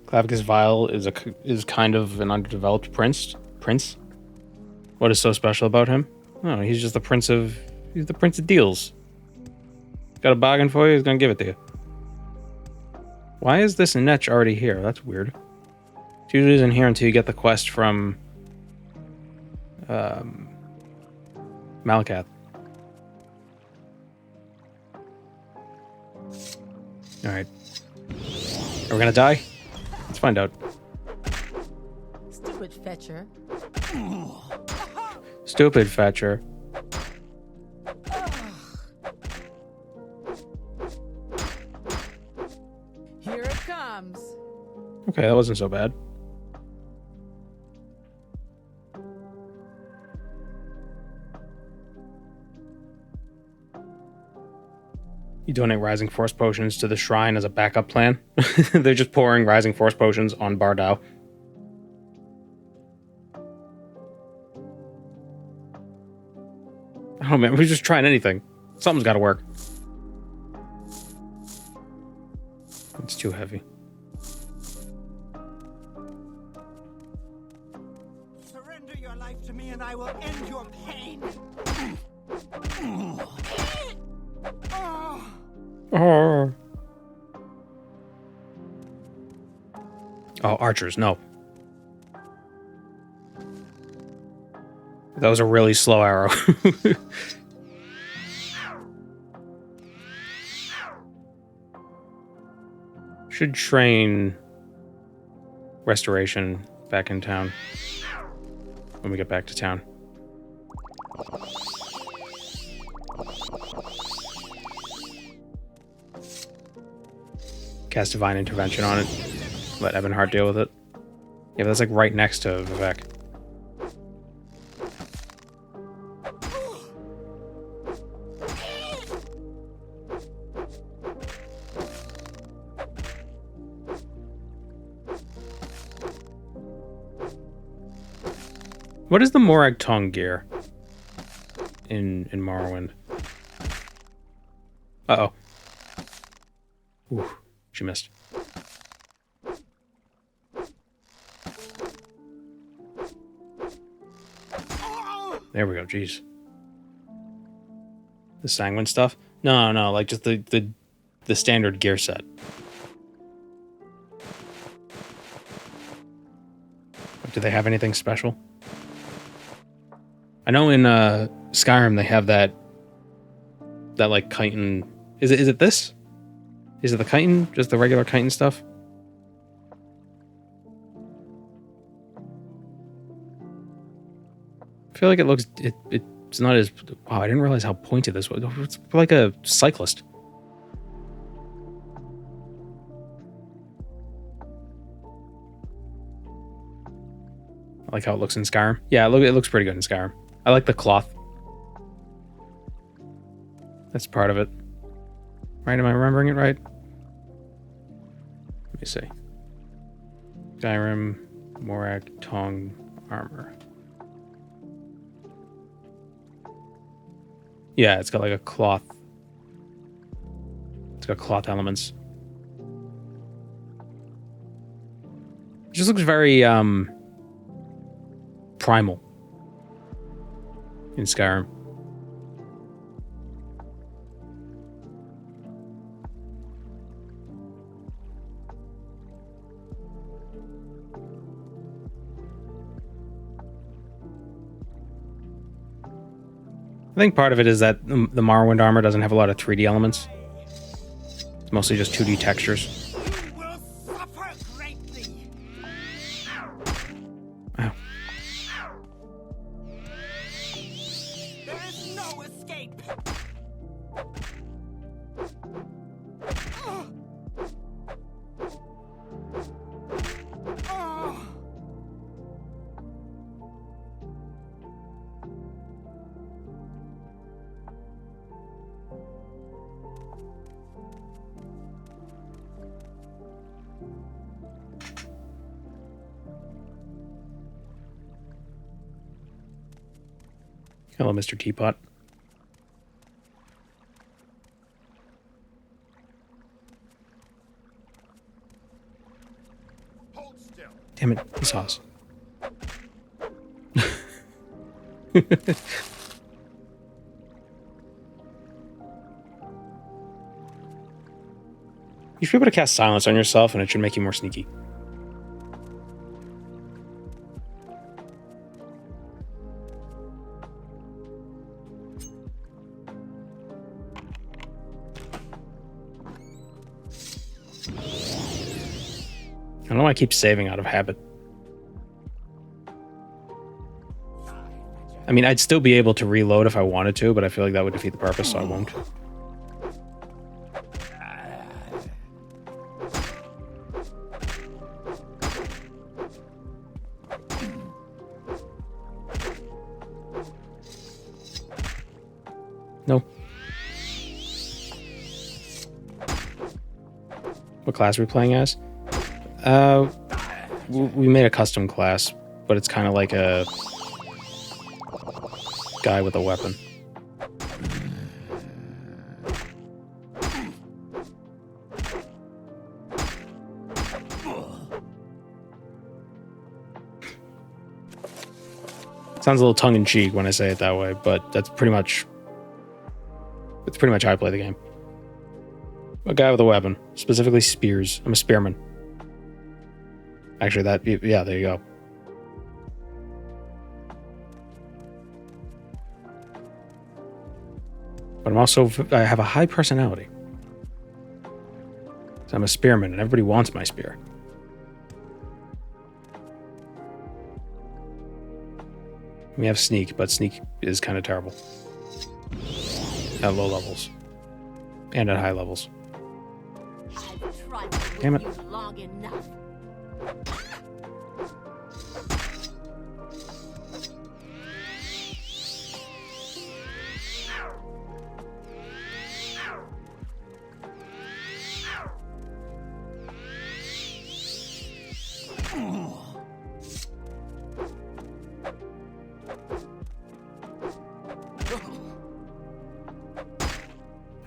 Clavicus Vile is kind of an underdeveloped prince. What is so special about him? Oh, he's the prince of deals. Got a bargain for you, he's gonna give it to you. Why is this Netch already here? That's weird. It usually isn't here until you get the quest from Malakath. Alright. Are we gonna die? Let's find out. Stupid fetcher. Stupid fetcher. arms. Okay, that wasn't so bad. You donate Rising Force potions to the shrine as a backup plan. They're just pouring Rising Force potions on Bardao. Oh man, we're just trying anything. Something's got to work. It's too heavy. Surrender your life to me and I will end your pain. Oh. Oh, archers, no. That was a really slow arrow. Should train restoration back in town when we get back to town. Cast Divine Intervention on it. Let Ebonheart deal with it. Yeah, but that's like right next to Vivek. What is the Morag Tong gear in Morrowind? Uh-oh. Ooh, she missed. There we go, jeez. The sanguine stuff? No, like just the standard gear set. Do they have anything special? I know in Skyrim they have that like chitin. Is it this? Is it the chitin? Just the regular chitin stuff? I feel like it looks it's not as wow, I didn't realize how pointed this was. It's like a cyclist. I like how it looks in Skyrim. Yeah, it looks pretty good in Skyrim. I like the cloth. That's part of it. Right? Am I remembering it right? Let me see. Skyrim, Morag Tong armor. Yeah, it's got like a cloth. It's got cloth elements. It just looks very primal in Skyrim. I think part of it is that the Morrowind armor doesn't have a lot of 3D elements. It's mostly just 2D textures. You will suffer greatly. Wow. There is no escape. Hello, Mr. Teapot. Hold still. Damn it, he saw us. You should be able to cast silence on yourself and it should make you more sneaky. I don't know why I keep saving out of habit. I mean, I'd still be able to reload if I wanted to, but I feel like that would defeat the purpose, so I won't. What class are we playing as? We made a custom class, but it's kind of like a guy with a weapon. Sounds a little tongue-in-cheek when I say it that way, but that's pretty much how I play the game. A guy with a weapon, specifically spears. I'm a spearman. Actually, yeah, there you go. But I have a high personality. So I'm a spearman, and everybody wants my spear. We have sneak, but sneak is kind of terrible. At low levels. And at high levels. I've tried to Damn it. you long enough.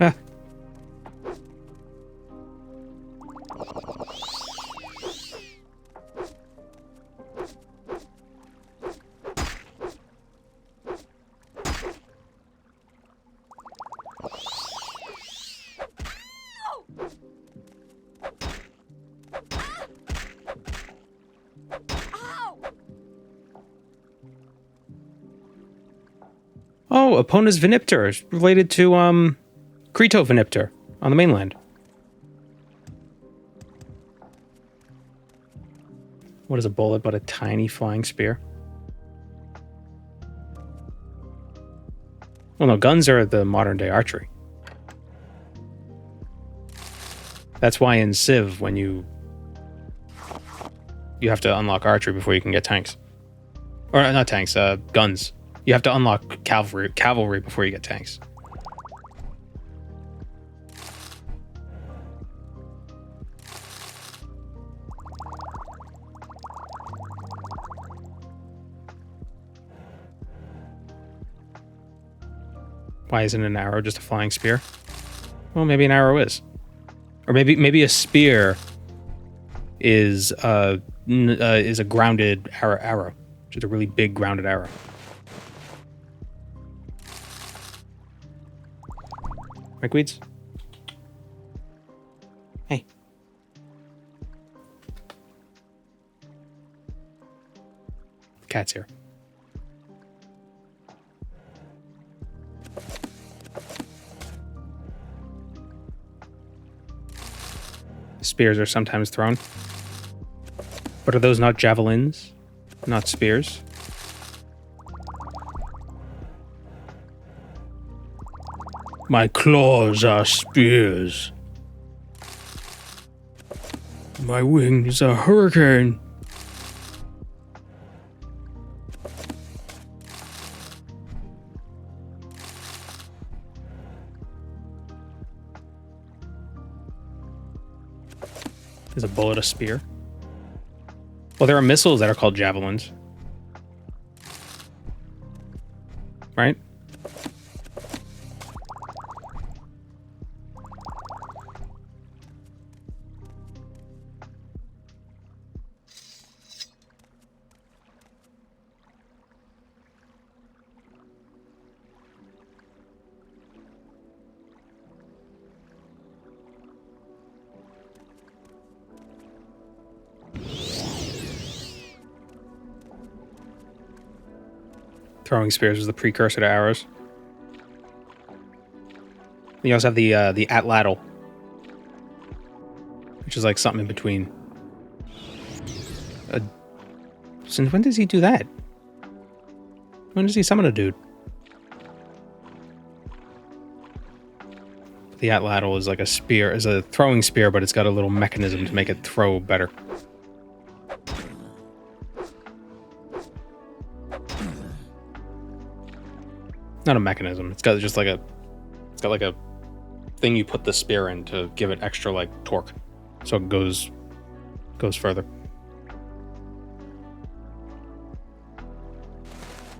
Ah. Oh, Epona's Vinipter is related to Crito Vinipter on the mainland. What is a bullet but a tiny flying spear? Well, no, guns are the modern day archery. That's why in Civ, when you have to unlock archery before you can get tanks. Or not tanks, guns. You have to unlock cavalry before you get tanks. Why isn't an arrow just a flying spear? Well, maybe an arrow is. Or maybe a spear is a grounded arrow. Just a really big grounded arrow. Weeds? Hey. The cat's here. Spears are sometimes thrown. But are those not javelins? Not spears? My claws are spears. My wings are hurricane. Is a bullet a spear? Well, there are missiles that are called javelins. Right? Throwing spears is the precursor to arrows. You also have the atlatl, which is like something in between. Since when does he do that? When does he summon a dude? The atlatl is like a spear, is a throwing spear, but it's got a little mechanism to make it throw better. Not a mechanism. It's got like a thing you put the spear in to give it extra like torque. so it goes further.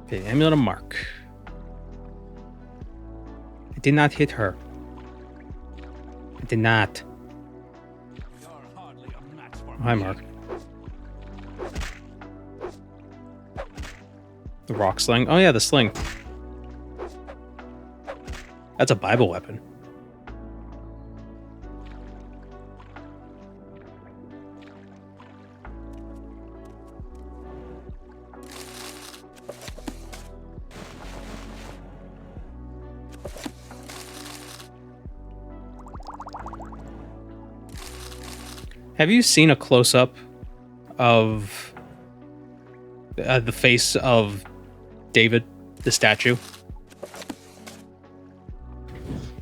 Okay, amulet of mark. I did not hit her. I did not. You're hardly a match for Hi, me. Mark. The rock sling. Oh yeah, the sling. That's a Bible weapon. Have you seen a close-up of the face of David, the statue?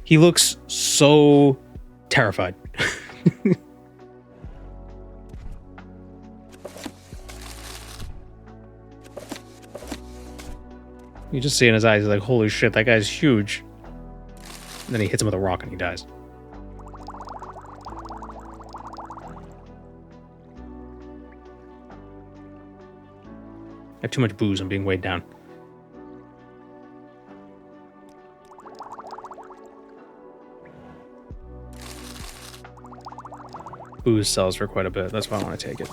He looks so terrified. You just see in his eyes, he's like, holy shit, that guy's huge. And then he hits him with a rock and he dies. I have too much booze. I'm being weighed down. Booze sells for quite a bit. That's why I want to take it.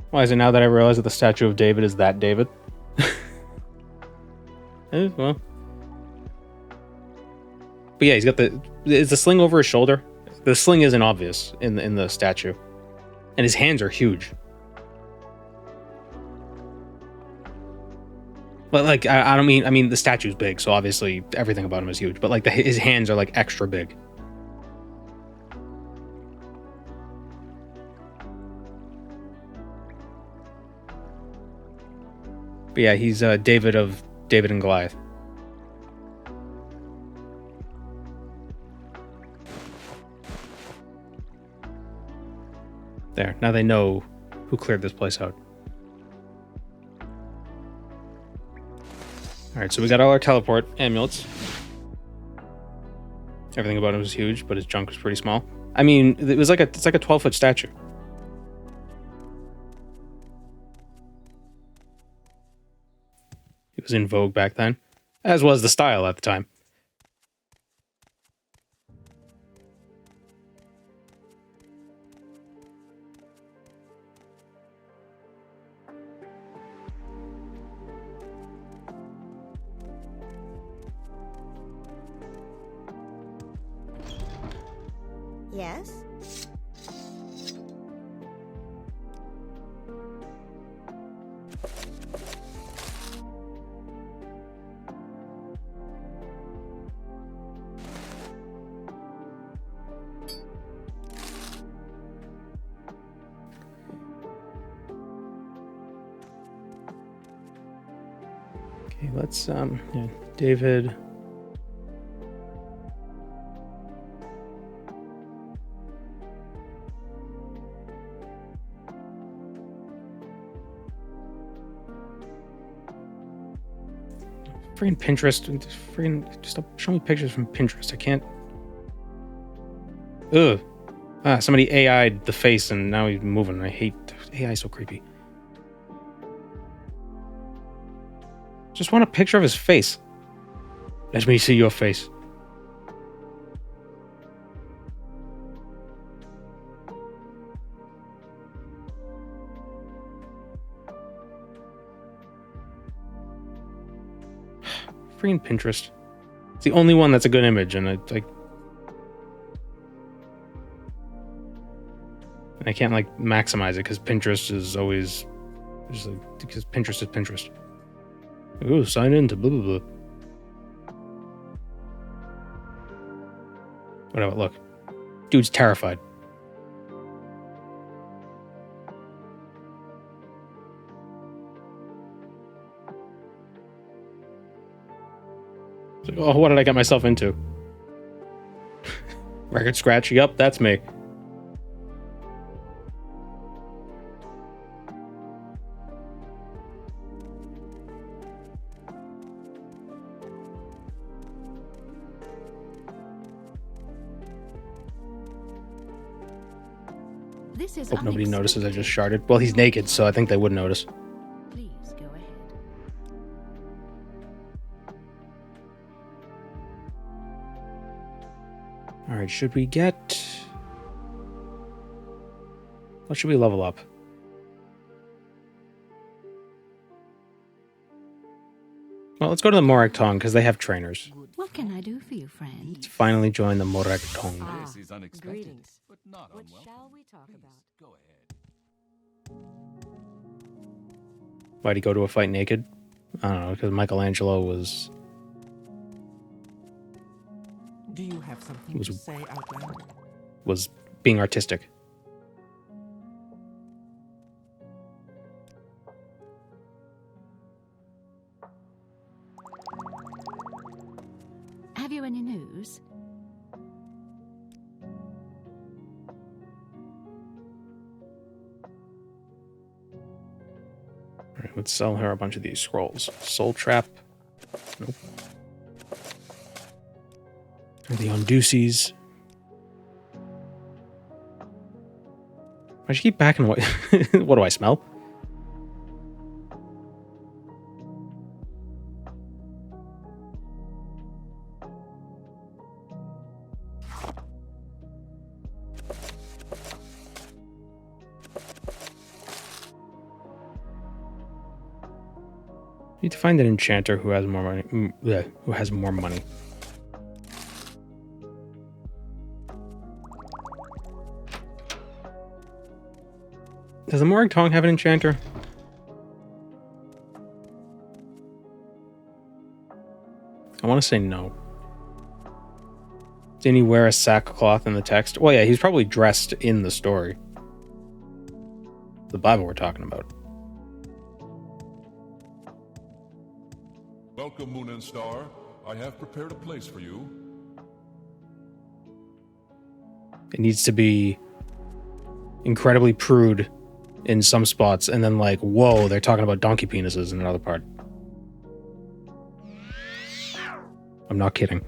Why is it now that I realize that the statue of David is that David? Well. But yeah, he's got is the sling over his shoulder? The sling isn't obvious in the statue. And his hands are huge. But like, I don't mean, I mean the statue's big, so obviously everything about him is huge. But like his hands are like extra big. But yeah, he's David of David and Goliath. There, now they know who cleared this place out. Alright, so we got all our teleport amulets. Everything about him was huge, but his junk was pretty small. I mean, it's like a 12-foot statue. It was in vogue back then, as was the style at the time. Yes? Okay, let's yeah, David. Freaking Pinterest. Just show me pictures from Pinterest. I can't. Ugh. Somebody AI'd the face and now he's moving. I hate AI, so creepy. Just want a picture of his face. Let me see your face. Freaking Pinterest. It's the only one that's a good image, and I can't like maximize it because Pinterest is always just like, because Pinterest is Pinterest. Ooh, sign in to blah blah blah. Whatever. Look, dude's terrified. It's like, oh, what did I get myself into? Record scratch. Yup, that's me. This is Hope nobody notices I just unexpected. sharded. Well, he's naked, so I think they would notice. Please go ahead. Alright, should we get... What should we level up? Well, let's go to the Morag Tong, because they have trainers. What can I do for you, friend? Let's finally join the Morag Tong. This is unexpected, Greetings. but not What unwelcome. shall we talk about? Go ahead. Why'd he go to a fight naked? I don't know, because Michelangelo was... Do you have something Was- to say, Outlander? was being artistic. Have you any news? Alright, let's sell her a bunch of these scrolls. Soul Trap. Nope. The Unduces. I should keep backing away. What do I smell? Need to find an enchanter who has more money. Who has more money. Does the Morag Tong have an enchanter? I want to say no. Didn't he wear a sackcloth in the text? Well, yeah, he's probably dressed in the story. The Bible we're talking about. Welcome, Moon and Star. I have prepared a place for you. It needs to be incredibly prude in some spots, and then like, whoa, they're talking about donkey penises in another part. I'm not kidding.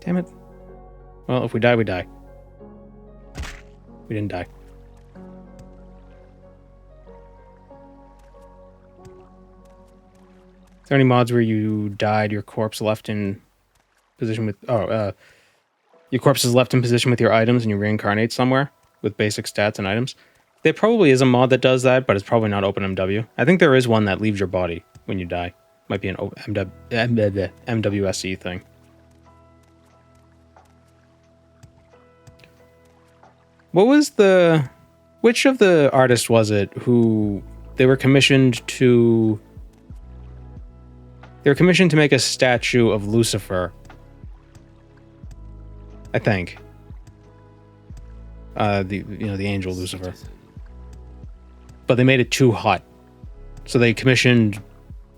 Damn it. Well, if we die, we die. We didn't die. Is there any mods where you died, your corpse left in position with... your corpse is left in position with your items and you reincarnate somewhere with basic stats and items? There probably is a mod that does that, but it's probably not OpenMW. I think there is one that leaves your body when you die. Might be an MWSE thing. What was the... Which of the artists was it who... They were commissioned to... They were commissioned to make a statue of Lucifer. I think. The angel Lucifer. But they made it too hot. So they commissioned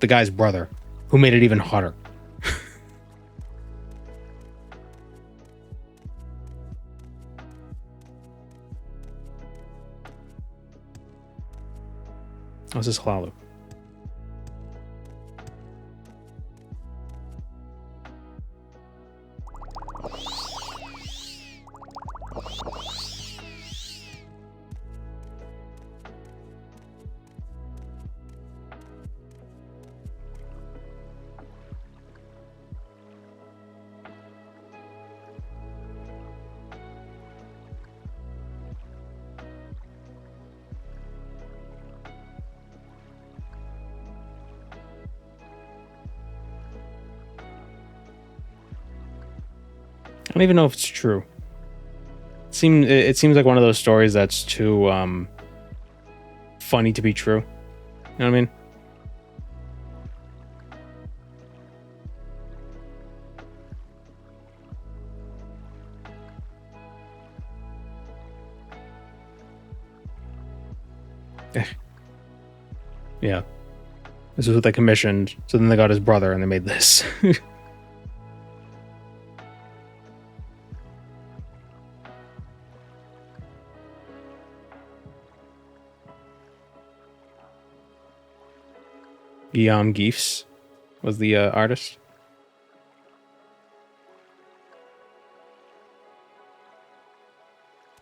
the guy's brother, who made it even hotter. How's this Hlalu? I don't even know if it's true. It seems like one of those stories that's too funny to be true. You know what I mean? Yeah. This is what they commissioned. So then they got his brother and they made this. Guillaume Geefs was the artist.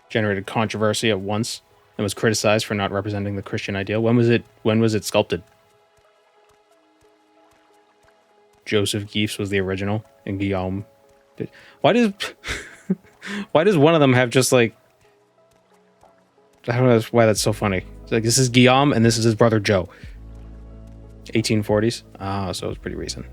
Generated controversy at once and was criticized for not representing the Christian ideal. When was it sculpted? Joseph Geefs was the original, and Guillaume did. Why does one of them have just like, I don't know why that's so funny. It's like, this is Guillaume and this is his brother Joe. 1840s. Ah, so it's pretty recent.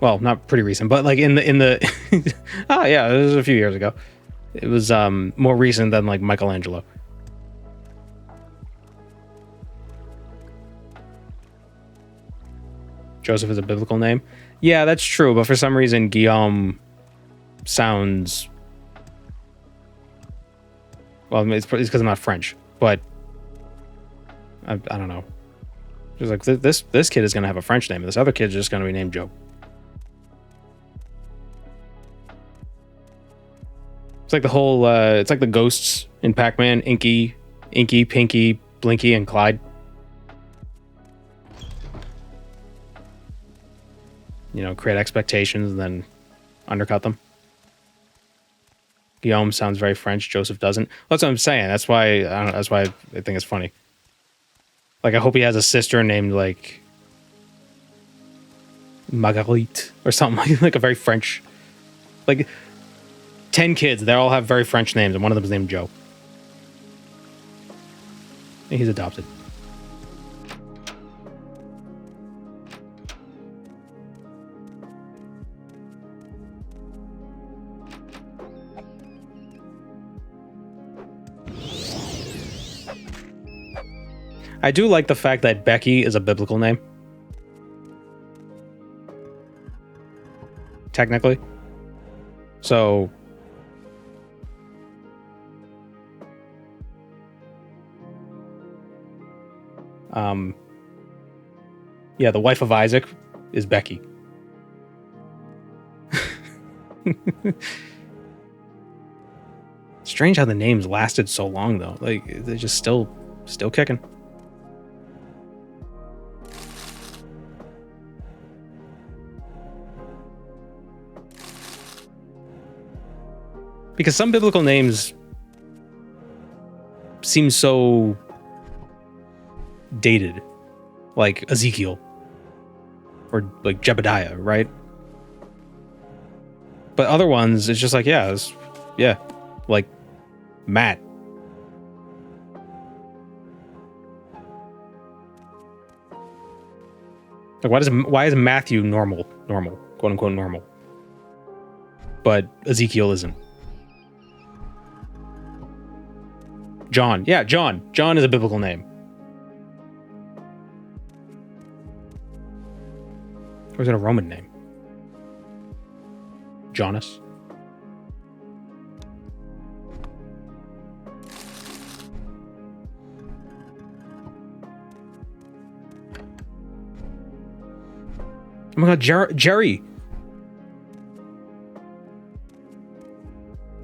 Well, not pretty recent, but like in the oh yeah, it was a few years ago. It was more recent than like Michelangelo. Joseph is a biblical name. Yeah, that's true, but for some reason Guillaume sounds, well, it's because I'm not French, but I don't know. Just like this kid is gonna have a French name, and this other kid is just gonna be named Joe. It's like the whole, it's like the ghosts in Pac-Man, Inky, Pinky, Blinky, and Clyde. You know, create expectations and then undercut them. Guillaume sounds very French. Joseph doesn't. That's what I'm saying. That's why, I don't know, that's why I think it's funny. Like, I hope he has a sister named, like, Marguerite or something like a very French, like 10 kids, they all have very French names, and one of them is named Joe. And he's adopted. I do like the fact that Becky is a biblical name. Technically. So yeah, the wife of Isaac is Becky. Strange how the names lasted so long though. Like, they're just still kicking. Because some biblical names seem so dated, like Ezekiel or like Jebediah, right? But other ones, it's just like, yeah, like Matt. Like, why is Matthew normal, quote unquote normal, but Ezekiel isn't? John. Yeah, John. John is a biblical name. Or is it a Roman name? Jonas. Oh my god, Jerry.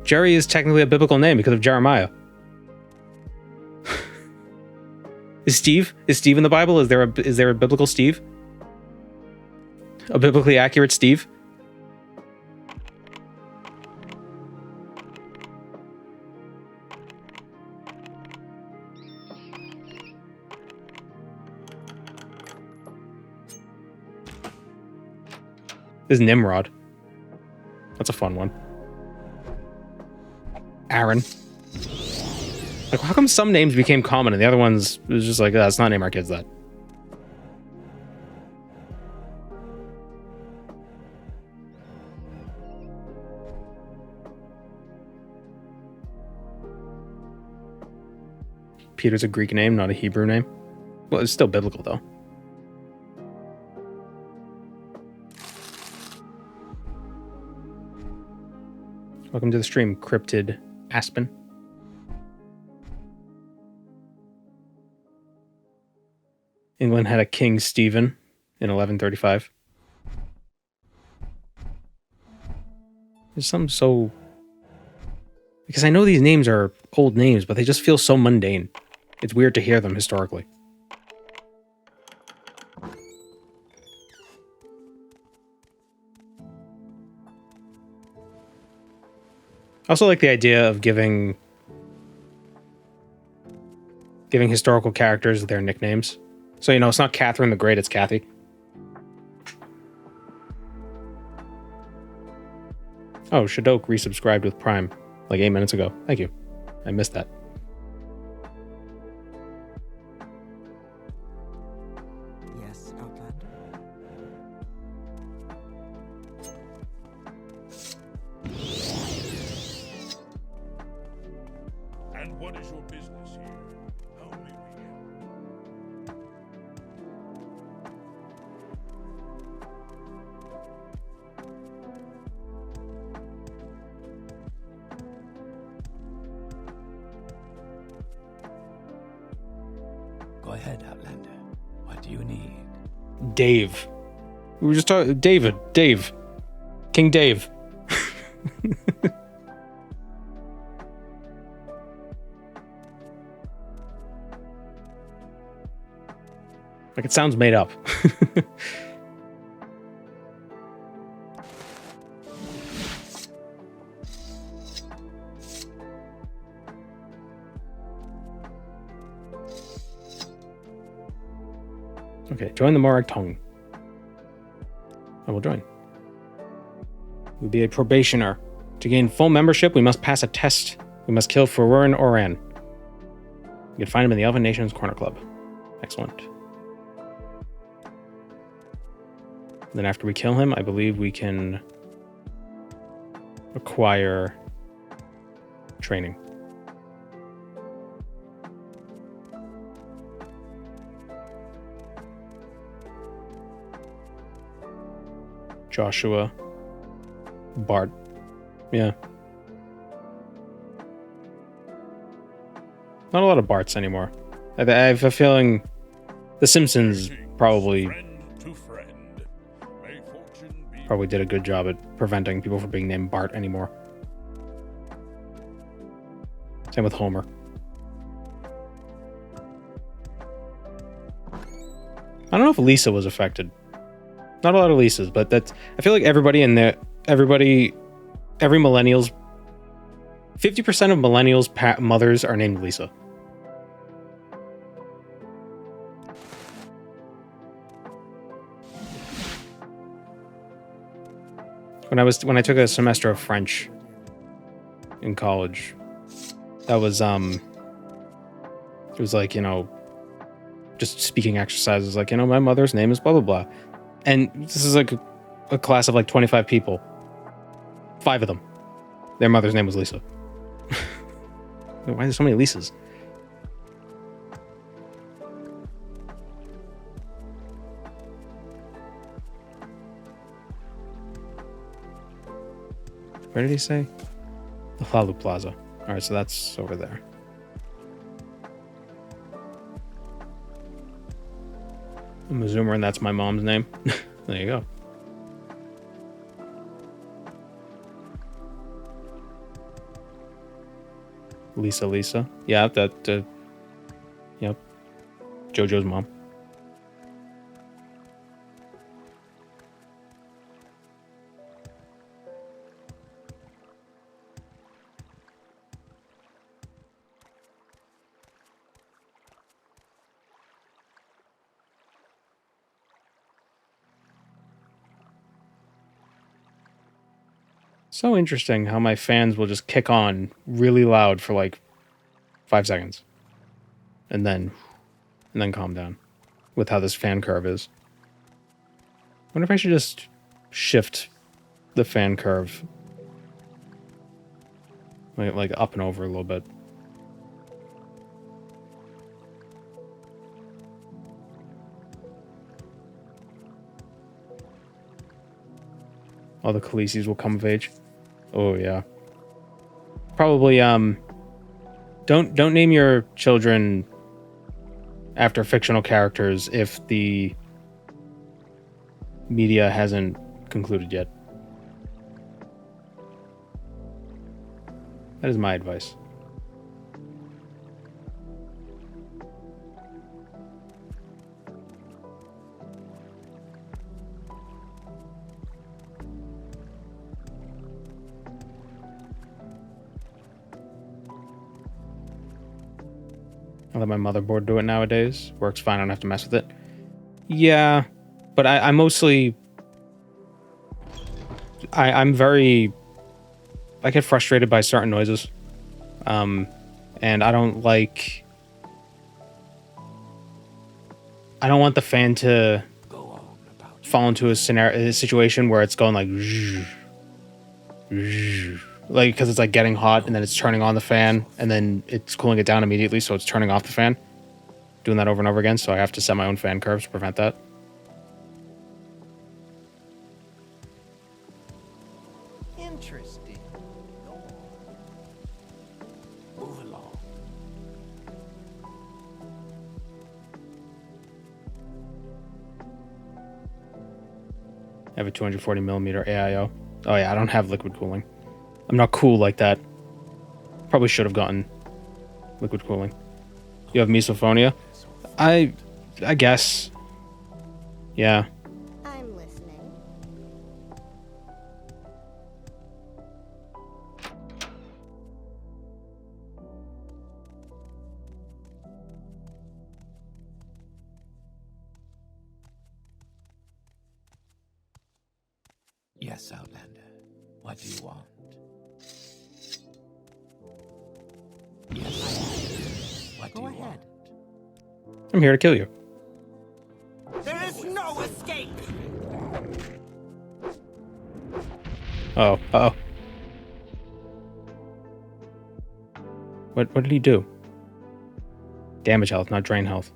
Jerry is technically a biblical name because of Jeremiah. Is Steve in the Bible? Is there a biblical Steve? A biblically accurate Steve? This is Nimrod. That's a fun one. Aaron. Like, how come some names became common and the other ones, it was just like, let's not name our kids that. Peter's a Greek name, not a Hebrew name. Well, it's still biblical, though. Welcome to the stream, Cryptid Aspen. England had a King Stephen in 1135. There's something so... Because I know these names are old names, but they just feel so mundane. It's weird to hear them historically. I also like the idea of giving historical characters their nicknames. So, it's not Catherine the Great, it's Kathy. Oh, Shadok resubscribed with Prime like 8 minutes ago. Thank you. I missed that. Yes, Outlander? And what is your business here? How may we help? Go ahead, Outlander. What do you need? Dave. We were just talking... Dave. King Dave. Like, it sounds made up. Okay, join the Morag Tong. I will join. We'll be a probationer. To gain full membership, we must pass a test. We must kill Furun Oran. You can find him in the Elven Nations Corner Club. Excellent. Then after we kill him, I believe we can acquire training. Joshua. Bart. Yeah. Not a lot of Barts anymore. I have a feeling The Simpsons probably did a good job at preventing people from being named Bart anymore. Same with Homer. I don't know if Lisa was affected. Not a lot of Lisas, but I feel like every millennials, 50% of millennials' mothers are named Lisa. When I took a semester of French in college, that was it was like, just speaking exercises, like, my mother's name is blah blah blah. And this is like a class of like 25 people. 5 of them, their mother's name was Lisa. Why are there so many Lisas? Where did he say? The Lalu Plaza. Alright, so that's over there. I'm a zoomer, and that's my mom's name. There you go. Lisa. Yeah, yep. Jojo's mom. So interesting how my fans will just kick on really loud for like 5 seconds. And then calm down with how this fan curve is. I wonder if I should just shift the fan curve like up and over a little bit. All the Khaleesi's will come of age. Oh yeah. Probably don't name your children after fictional characters if the media hasn't concluded yet. That is my advice. I let my motherboard do it nowadays. Works fine, I don't have to mess with it. Yeah, but I mostly... I'm very... I get frustrated by certain noises. And I don't like... I don't want the fan to fall into a situation where it's going like... Like, because it's like getting hot and then it's turning on the fan and then it's cooling it down immediately, so it's turning off the fan. Doing that over and over again, so I have to set my own fan curves to prevent that. Interesting. Move along. I have a 240mm AIO. Oh yeah, I don't have liquid cooling. I'm not cool like that. Probably should have gotten liquid cooling. You have misophonia? I guess. Yeah. I'm listening. Yes, Outlander. What do you want? Yes. What do Go you ahead. want? I'm here to kill you. There is no escape! Oh, uh-oh. What did he do? Damage health, not drain health.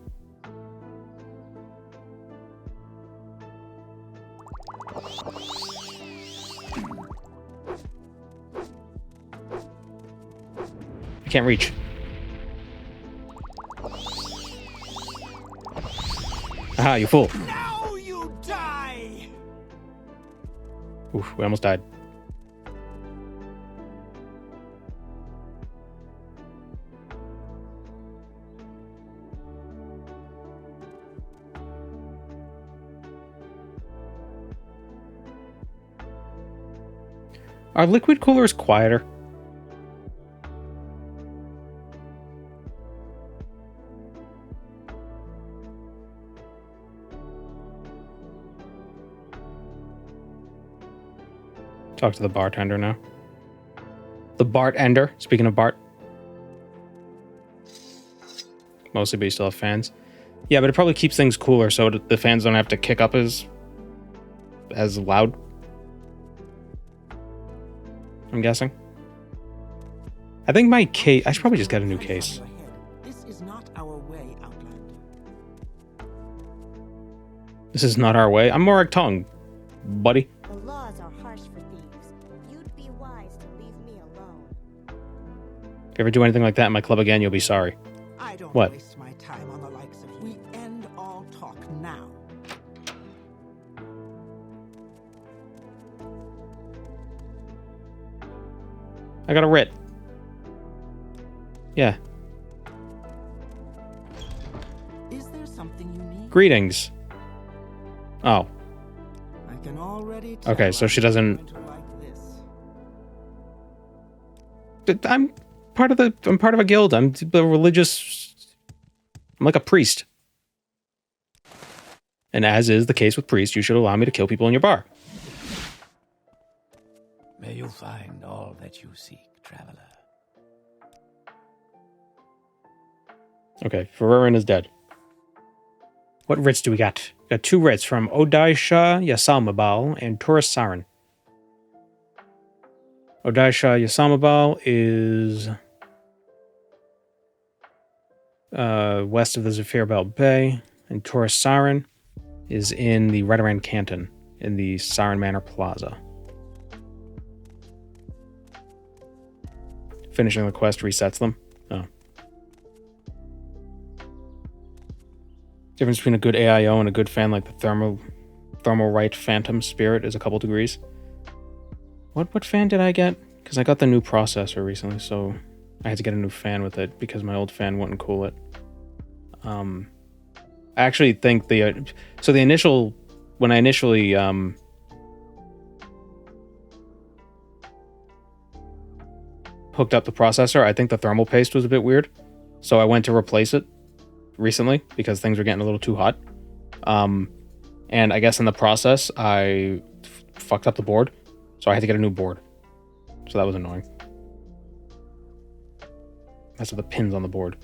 I can't reach. Aha, you fool. Now you die! Oof, we almost died. Are liquid coolers quieter? Talk to the bartender now. The bartender. Speaking of Bart. Mostly, but you still have fans. Yeah, but it probably keeps things cooler, so the fans don't have to kick up as loud. I'm guessing. I think my case... I should probably just get a new case. This is not our way, Outlander. This is not our way. I'm Morag Tong, buddy. The laws are harsh for thieves. You'd be wise to leave me alone. If you ever do anything like that in my club again, you'll be sorry. I don't What? waste my time on the likes of you. We end all talk now. I got a writ. Yeah. Is there something you need? Greetings. Oh. I can already tell Okay, so she doesn't... I'm going to like this. I'm part of a guild. I'm a religious... I'm like a priest. And as is the case with priests, you should allow me to kill people in your bar. May you find all that you seek, traveler. Okay, Ferrerin is dead. What writs do we got? We got 2 writs from Odaisha Yasamabal and Taurus Sarin. Odaisha Yasamabal is west of the Zephyr Belt Bay, and Taurus Sarin is in the Redoran Canton, in the Sarin Manor Plaza. Finishing the quest resets them. Oh. Difference between a good AIO and a good fan like the Thermal Right Phantom Spirit is a couple degrees. What fan did I get? Because I got the new processor recently, so I had to get a new fan with it because my old fan wouldn't cool it. I actually think the initial, when I initially hooked up the processor, I think the thermal paste was a bit weird, so I went to replace it recently because things were getting a little too hot. And I guess in the process I fucked up the board, so I had to get a new board. So that was annoying. Messed with the pins on the board.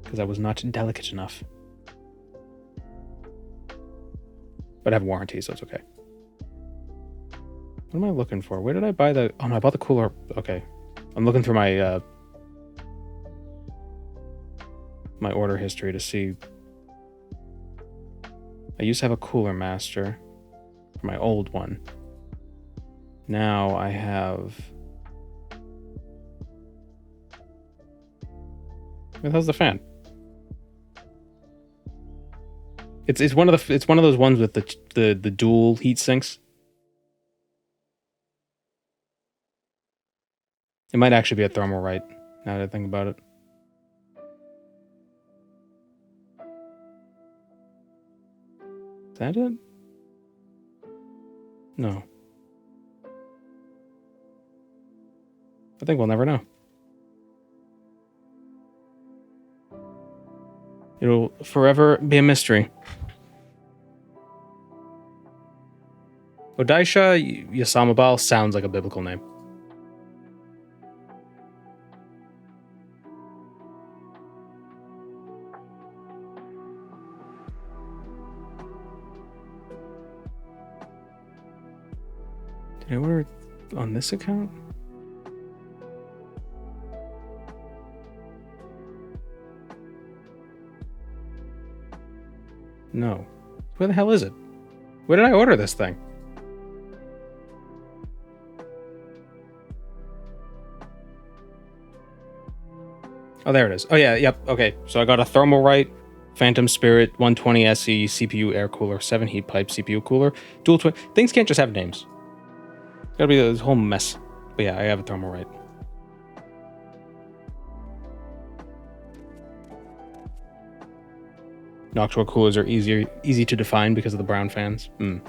Because I was not delicate enough. But I have warranty, so it's okay. What am I looking for? Where did I buy the... Oh, no, I bought the cooler. Okay. I'm looking through my my order history to see... I used to have a Cooler Master for my old one. Now I have... Where the hell's the fan? It's one of those ones with the dual heat sinks. It might actually be a Thermalright, now that I think about it. Is that it? No. I think we'll never know. It'll forever be a mystery. Odaisha Yasamabal sounds like a biblical name. Did I order on this account? No. Where the hell is it? Where did I order this thing? Oh, there it is. Oh, yeah, yep, okay. So I got a Thermalright, Phantom Spirit, 120 SE, CPU air cooler, 7 heat pipe, CPU cooler, dual twin. Things can't just have names. It's gotta be this whole mess. But yeah, I have a Thermalright. Noctua coolers are easy to define because of the brown fans. Okay,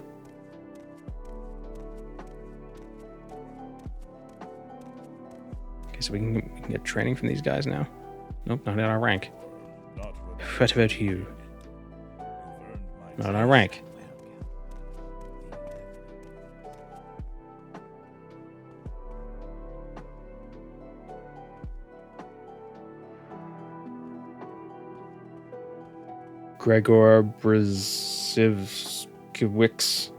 so we can get training from these guys now. Nope, not in our rank. What about you? Not in our rank. Gregor Brzezkiewicz.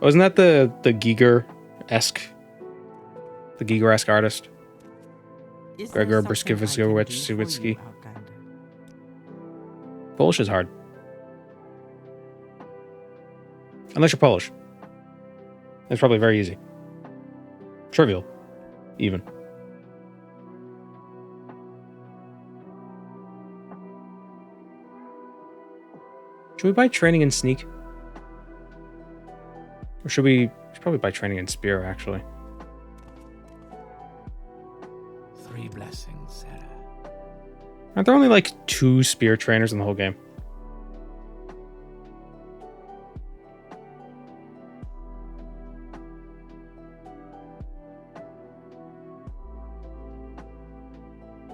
Oh, isn't that the Giger-esque? The Giger-esque artist? Gregor Brzezkiewicz. Polish is hard. Unless you're Polish. It's probably very easy. Trivial, even. Should we buy training and sneak? Or should we probably buy training and spear, actually? 3 blessings, Sarah. Aren't there only like 2 spear trainers in the whole game?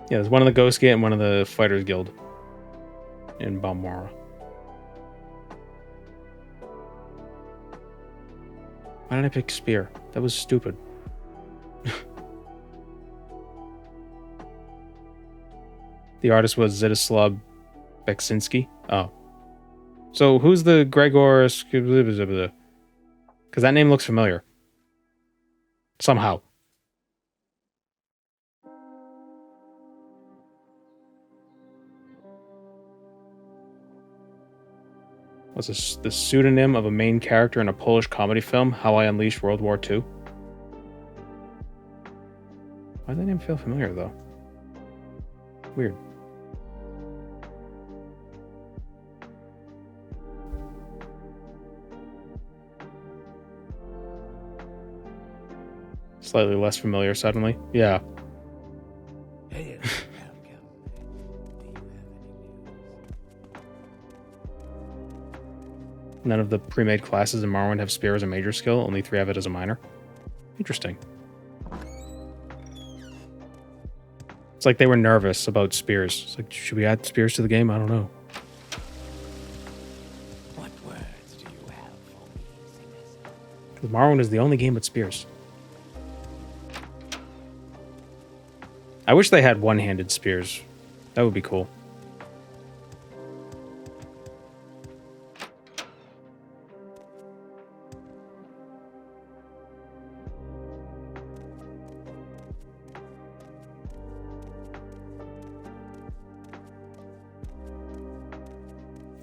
Yeah, there's one in the Ghost Gate and one in the Fighters Guild in Balmora. Why did I pick spear? That was stupid. The artist was Zdislav Beksinski. Oh. So who's the Gregor... Because that name looks familiar. Somehow. Was this the pseudonym of a main character in a Polish comedy film, How I Unleashed World War II? Why does that name feel familiar, though? Weird. Slightly less familiar suddenly. Yeah. Hey, welcome. Do you have any news? None of the pre-made classes in Morrowind have spear as a major skill. Only 3 have it as a minor. Interesting. It's like they were nervous about spears. It's like, should we add spears to the game? I don't know. What words do you have for me, Sickness? Because Morrowind is the only game with spears. I wish they had one-handed spears. That would be cool.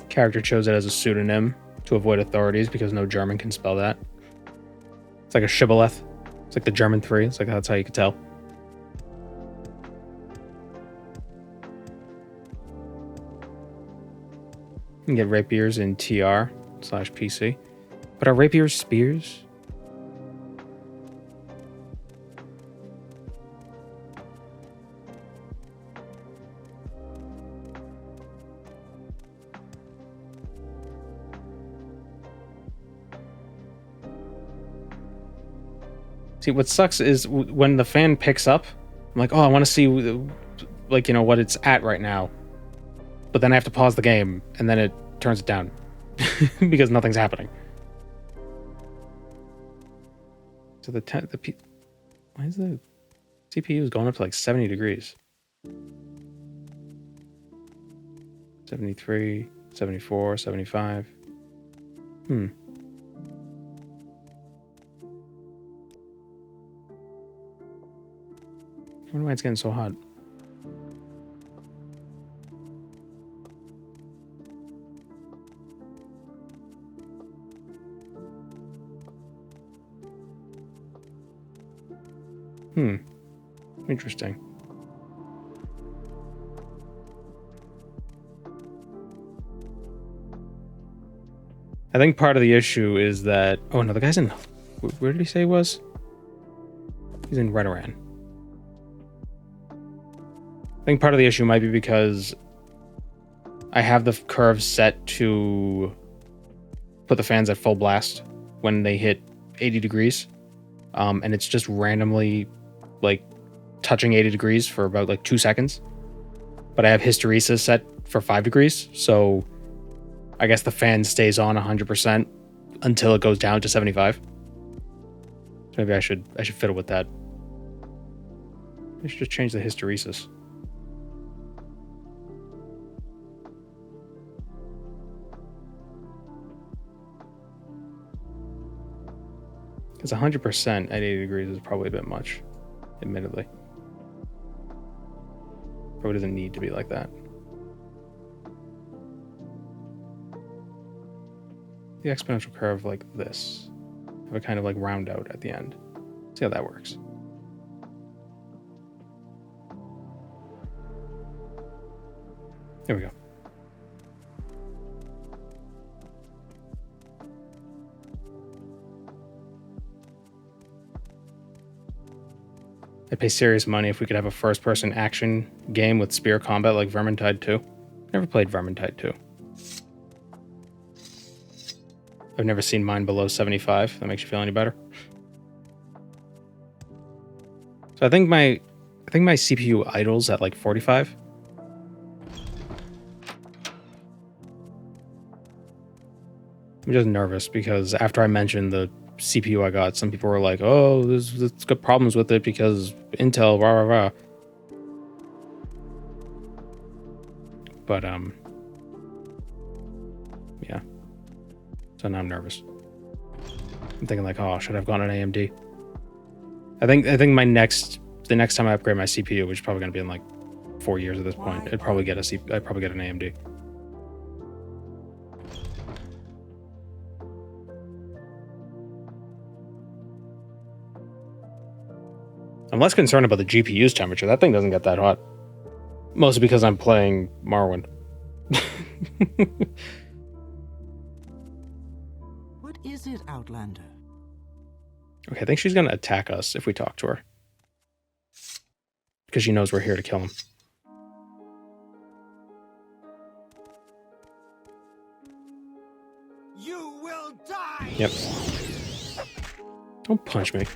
Character chose it as a pseudonym to avoid authorities because no German can spell that. It's like a shibboleth. It's like the German 3. It's like that's how you could tell. You can get rapiers in TR/PC. But are rapiers spears? See, what sucks is when the fan picks up, I'm like, oh, I want to see, like, you know, what it's at right now. But then I have to pause the game, and then it turns it down. Because nothing's happening. So why is the CPU is going up to like 70 degrees? 73, 74, 75. I wonder why it's getting so hot. Interesting. I think part of the issue is that... Oh, no, the guy's in... Where did he say he was? He's in Redoran. I think part of the issue might be because I have the curve set to put the fans at full blast when they hit 80 degrees. And it's just randomly, like, touching 80 degrees for about, like, 2 seconds. But I have hysteresis set for 5 degrees, so I guess the fan stays on 100% until it goes down to 75. So maybe I should fiddle with that. I should just change the hysteresis. Because 100% at 80 degrees is probably a bit much, admittedly. Probably doesn't need to be like that. The exponential curve like this. Have it kind of like round out at the end. See how that works. There we go. I'd pay serious money if we could have a first-person action game with spear combat like Vermintide 2. Never played Vermintide 2. I've never seen mine below 75. That makes you feel any better. So I think my CPU idles at like 45. I'm just nervous because after I mentioned the CPU I got, some people were like, oh, it's got problems with it because Intel, rah, rah, rah. But, yeah. So now I'm nervous. I'm thinking like, oh, should I have gone an AMD? I think the next time I upgrade my CPU, which is probably going to be in like 4 years at this point, I'd probably get an AMD. I'm less concerned about the GPU's temperature. That thing doesn't get that hot. Mostly because I'm playing Morrowind. What is it, Outlander? Okay, I think she's going to attack us if we talk to her. Because she knows we're here to kill him. You will die! Yep. Don't punch me.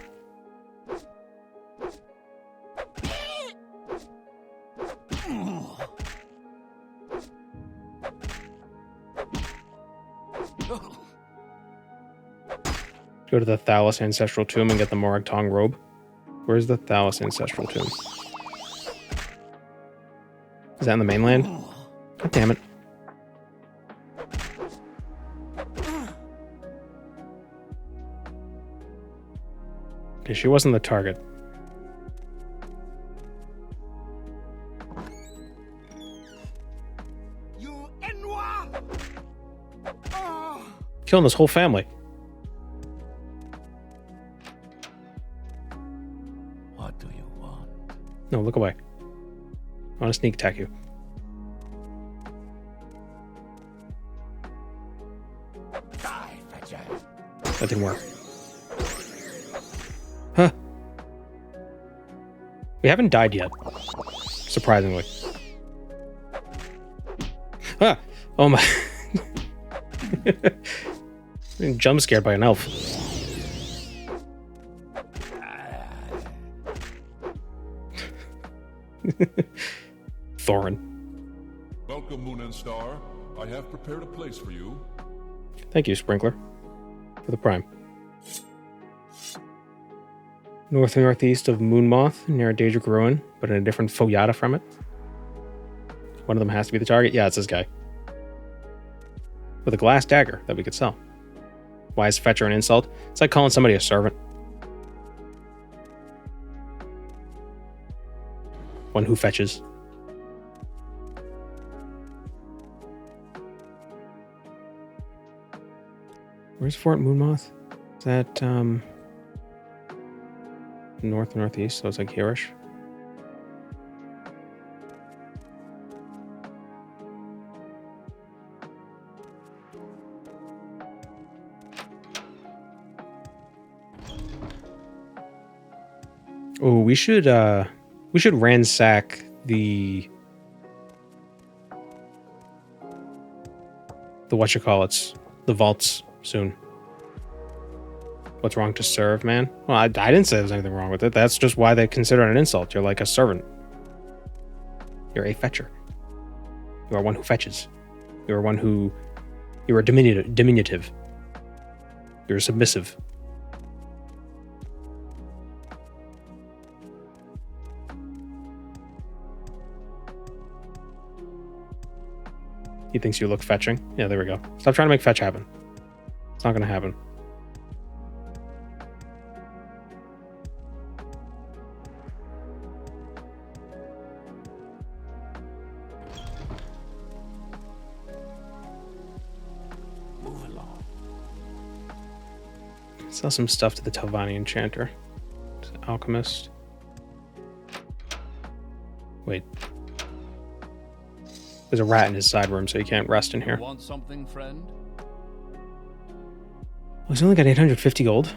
Go to the Thalos Ancestral Tomb and get the Morag Tong robe. Where's the Thalos Ancestral Tomb? Is that in the mainland? God damn it. Okay, she wasn't the target. You Enwa! Killing this whole family. What do you want? No, look away. I want to sneak attack you. Die, Fetcher. That didn't work. Huh. We haven't died yet. Surprisingly. Ah! Oh my. Being jump scared by an elf. Thorin. Welcome, Moon and Star. I have prepared a place for you. Thank you, Sprinkler, for the prime. North and northeast of Moonmoth, near a Daedric ruin, but in a different Foyata from it. One of them has to be the target. Yeah, it's this guy. With a glass dagger that we could sell. Why is Fetcher an insult? It's like calling somebody a servant. One who fetches. Where's Fort Moonmoth? Is that, north and northeast, so it's like here-ish. Oh, we should ransack the whatchamacallits, the vaults soon. What's wrong to serve, man? Well, I didn't say there's anything wrong with it. That's just why they consider it an insult. You're like a servant. You're a fetcher. You are one who fetches. You're one who... You're a diminutive. You're submissive. He thinks you look fetching. Yeah, there we go. Stop trying to make fetch happen. It's not going to happen. Move along. Sell some stuff to the Telvanni Enchanter. To the Alchemist. Wait. There's a rat in his side room, so you can't rest in here. Want something, friend? Well, he's only got 850 gold.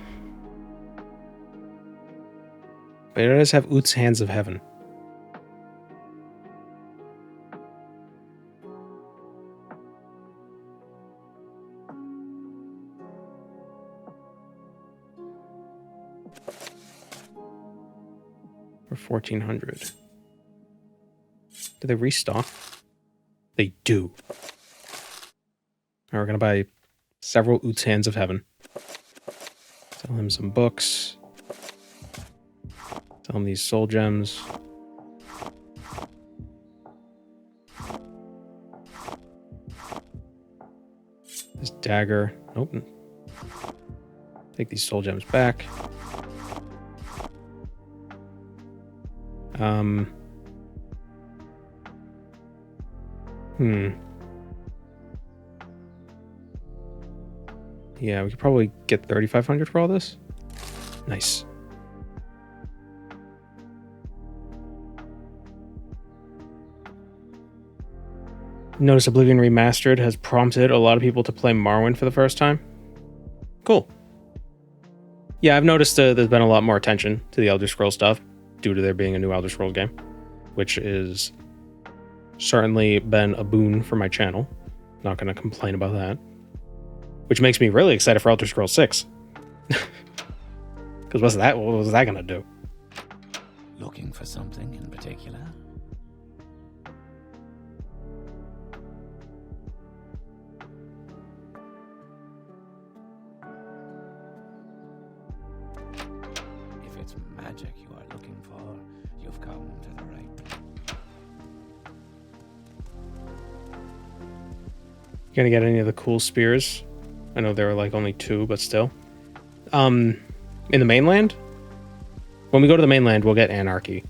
But he does have Ut's Hands of Heaven. For 1400. Do they restock? They do. Now we're going to buy several Ut's Hands of Heaven. Sell him some books. Sell him these soul gems. This dagger. Nope. Take these soul gems back. Yeah, we could probably get 3,500 for all this. Nice. Notice Oblivion Remastered has prompted a lot of people to play Morrowind for the first time. Cool. Yeah, I've noticed there's been a lot more attention to the Elder Scrolls stuff due to there being a new Elder Scrolls game, which is certainly been a boon for my channel. Not going to complain about that. Which makes me really excited for Elder Scrolls 6. Because what was that going to do? Looking for something in particular? If it's magic you are looking for, you've come to the right place. You gonna get any of the cool spears? I know there are like only 2, but still. In the mainland? When we go to the mainland, we'll get Anarchy.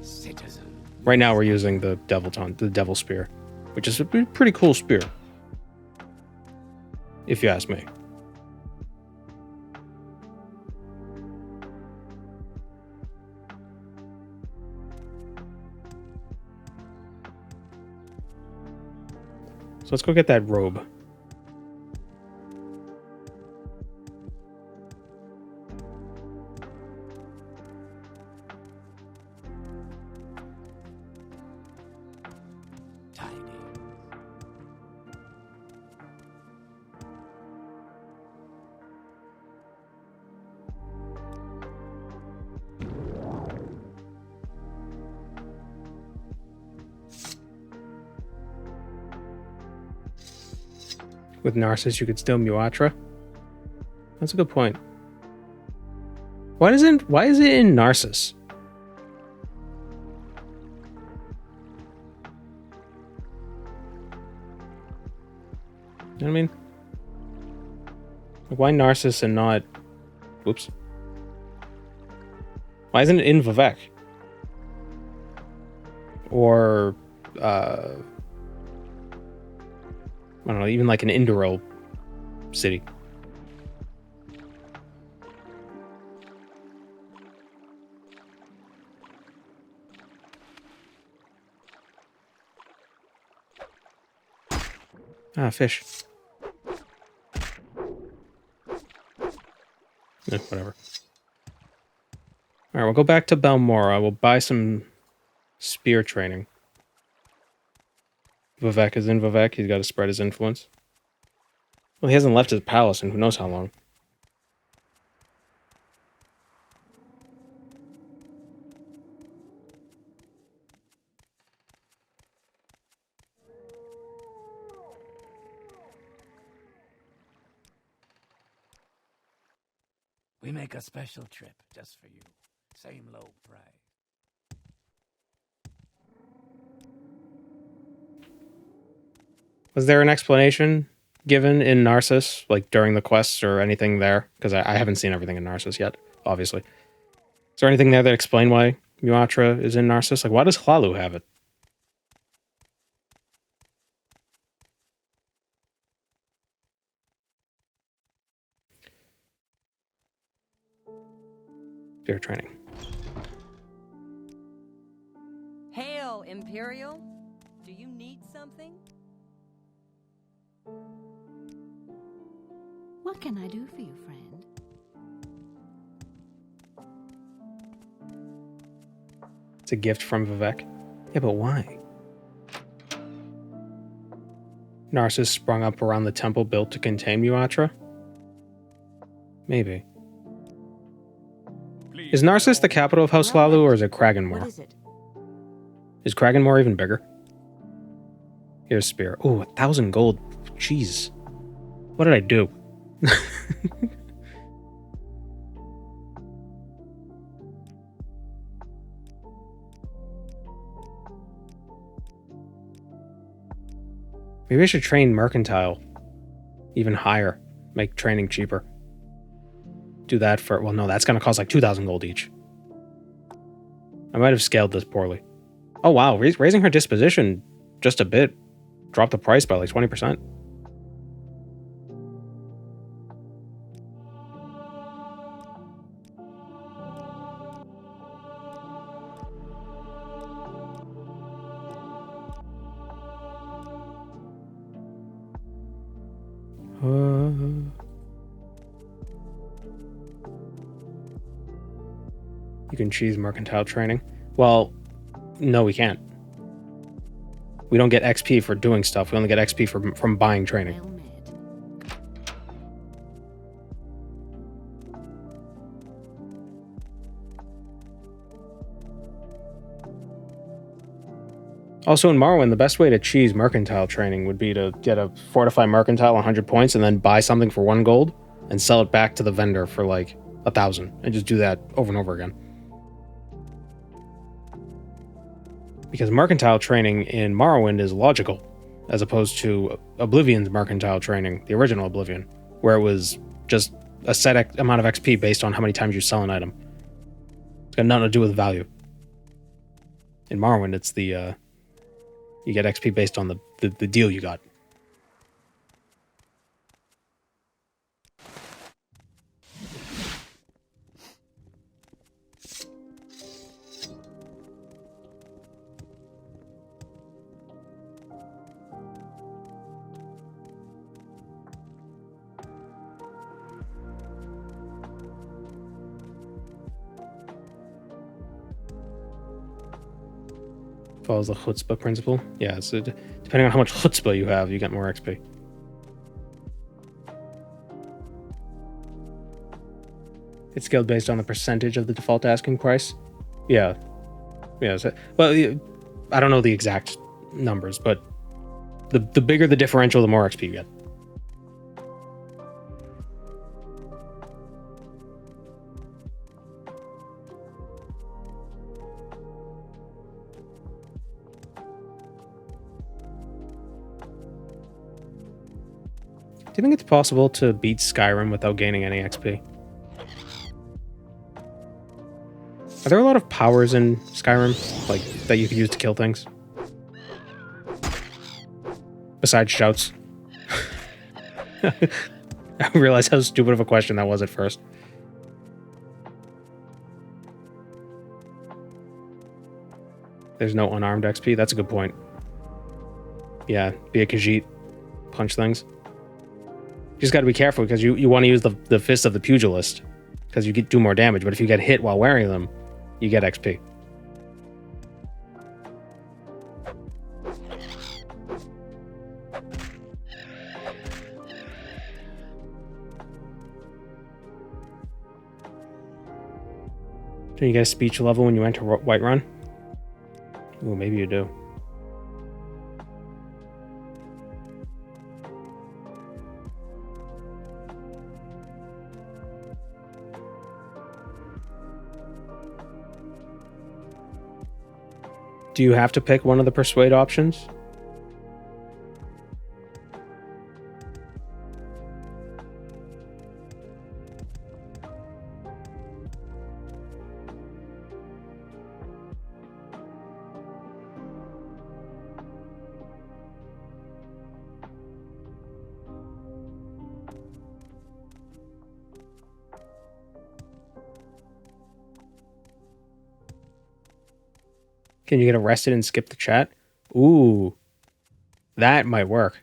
Citizen. Right now we're using the Devil Spear, which is a pretty cool spear. If you ask me. So let's go get that robe. Tidy. With Narcissus, you could steal Muatra. That's a good point. Why is it in Narcissus? You know what I mean? Like, why Narcissus and not... Whoops. Why isn't it in Vivek? Or... I don't know, even like an Indoril city. Ah, fish. Whatever. Alright, we'll go back to Balmora. We'll buy some spear training. Vivek is in Vivek. He's got to spread his influence. Well, he hasn't left his palace in who knows how long. We make a special trip just for you. Same low price. Was there an explanation given in Narcissus, like during the quests or anything there? Because I haven't seen everything in Narcissus yet, obviously. Is there anything there that explain why Muatra is in Narcissus? Like, why does Hlalu have it? Spear training. Hail, Imperial. Do you need something? What can I do for you, friend? It's a gift from Vivek. Yeah, but why? Narcissus sprung up around the temple built to contain Muatra? Maybe. Is Narcissus the capital of House Hlalu, or is it What Kraganmore? is it? Is Kraganmore even bigger? Here's Spear. Oh, 1,000 gold. Jeez. What did I do? Maybe I should train Mercantile even higher. Make training cheaper. Do that for... Well, no, that's going to cost like 2,000 gold each. I might have scaled this poorly. Oh, wow. Raising her disposition just a bit. Dropped the price by like 20%. can cheese mercantile training. Well, no, we can't. We don't get XP for doing stuff. We only get XP from buying training. Well met. Also, in Morrowind, the best way to cheese mercantile training would be to get a fortify mercantile 100 points and then buy something for 1 gold and sell it back to the vendor for like 1,000 and just do that over and over again. Because mercantile training in Morrowind is logical, as opposed to Oblivion's mercantile training, the original Oblivion, where it was just a set amount of XP based on how many times you sell an item. It's got nothing to do with value. In Morrowind, it's the you get XP based on the deal you got. Follows the chutzpah principle. Yeah, so depending on how much chutzpah you have, you get more XP. It's scaled based on the percentage of the default asking price. Yeah. Yeah. So, well, I don't know the exact numbers, but the bigger the differential, the more XP you get. Do you think it's possible to beat Skyrim without gaining any XP? Are there a lot of powers in Skyrim, like, that you could use to kill things? Besides shouts. I realized how stupid of a question that was at first. There's no unarmed XP? That's a good point. Yeah, be a Khajiit. Punch things. You just got to be careful because you want to use the Fist of the Pugilist because you do more damage, but if you get hit while wearing them, you get XP. Do you get a speech level when you enter Whiterun? Ooh, maybe you do. Do you have to pick one of the persuade options? Can you get arrested and skip the chat? Ooh, that might work.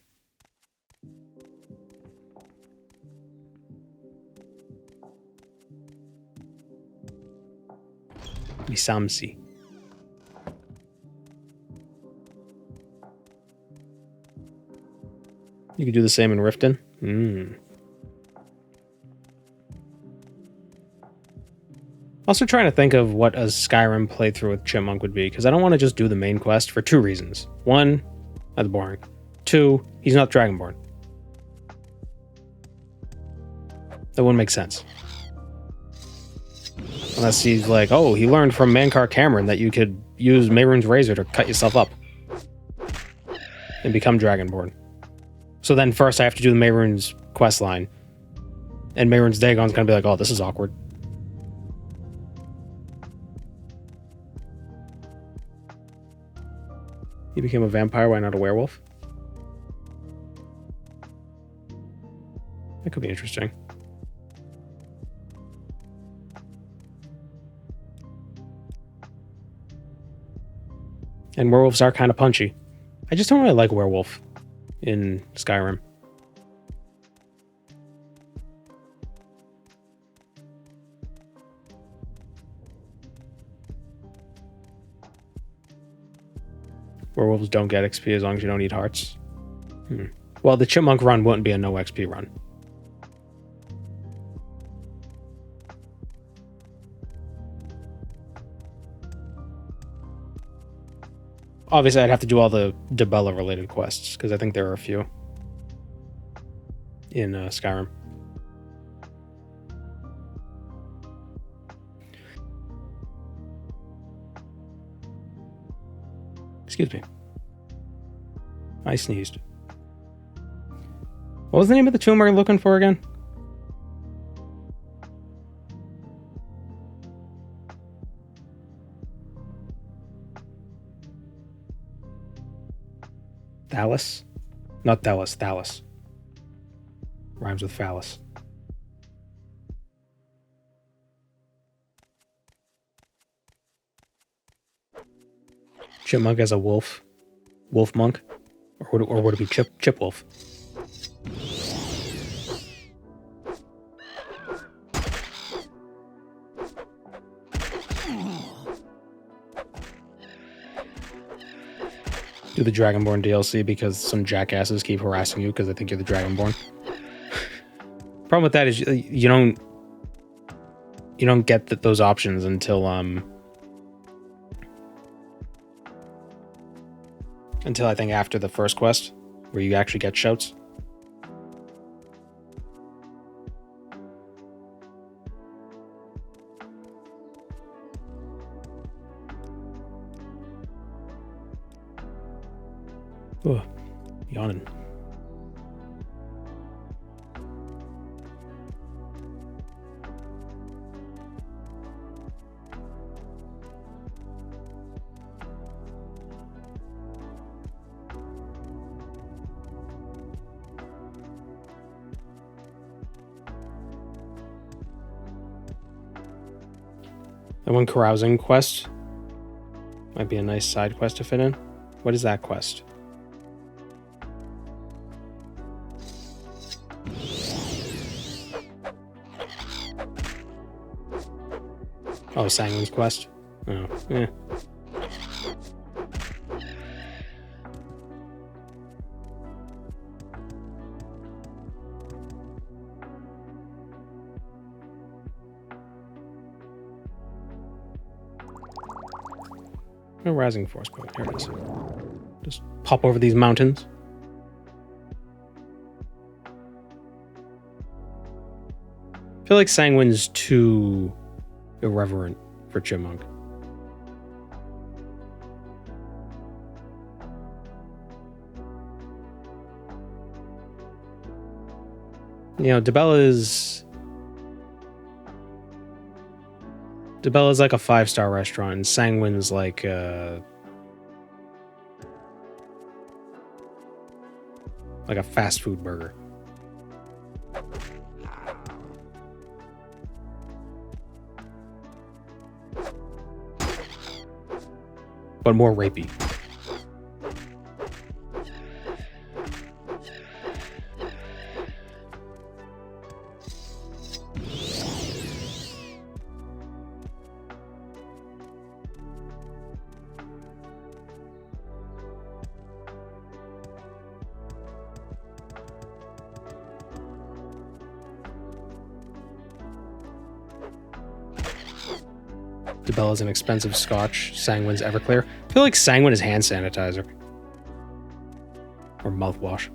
Misamsi. You could do the same in Riften. Also trying to think of what a Skyrim playthrough with Chipmunk would be, because I don't want to just do the main quest for 2 reasons. 1, that's boring. 2, he's not Dragonborn. That wouldn't make sense. Unless he's like, oh, he learned from Mankar Cameron that you could use Mehrunes Razor to cut yourself up and become Dragonborn. So then first I have to do the Mehrunes quest line. And Mehrunes Dagon's gonna be like, oh, this is awkward. He became a vampire, why not a werewolf? That could be interesting. And werewolves are kind of punchy. I just don't really like werewolf in Skyrim. Werewolves don't get XP as long as you don't eat hearts. Well, the Chipmunk run wouldn't be a no XP run. Obviously, I'd have to do all the Dibella related quests, because I think there are a few in Skyrim. Excuse me. I sneezed. What was the name of the tomb we were looking for again? Thalys? Not Thalys, Thalys. Rhymes with phallus. Chipmunk as a wolf. Wolf monk? Or would it be Chip Wolf? Do the Dragonborn DLC because some jackasses keep harassing you because they think you're the Dragonborn. Problem with that is you don't get those options until I think after the first quest, where you actually get shouts. Ugh, yawning. That one carousing quest might be a nice side quest to fit in. What is that quest? Oh, Sanguine's quest? Oh, yeah. No rising force point. Here it is. Just pop over these mountains. I feel like Sanguine's too irreverent for Chipmunk. You know, Dibella's like a 5-star restaurant, and Sanguine's like a fast food burger. But more rapey. Dibella's an expensive scotch. Sanguine's Everclear. I feel like Sanguine is hand sanitizer. Or mouthwash.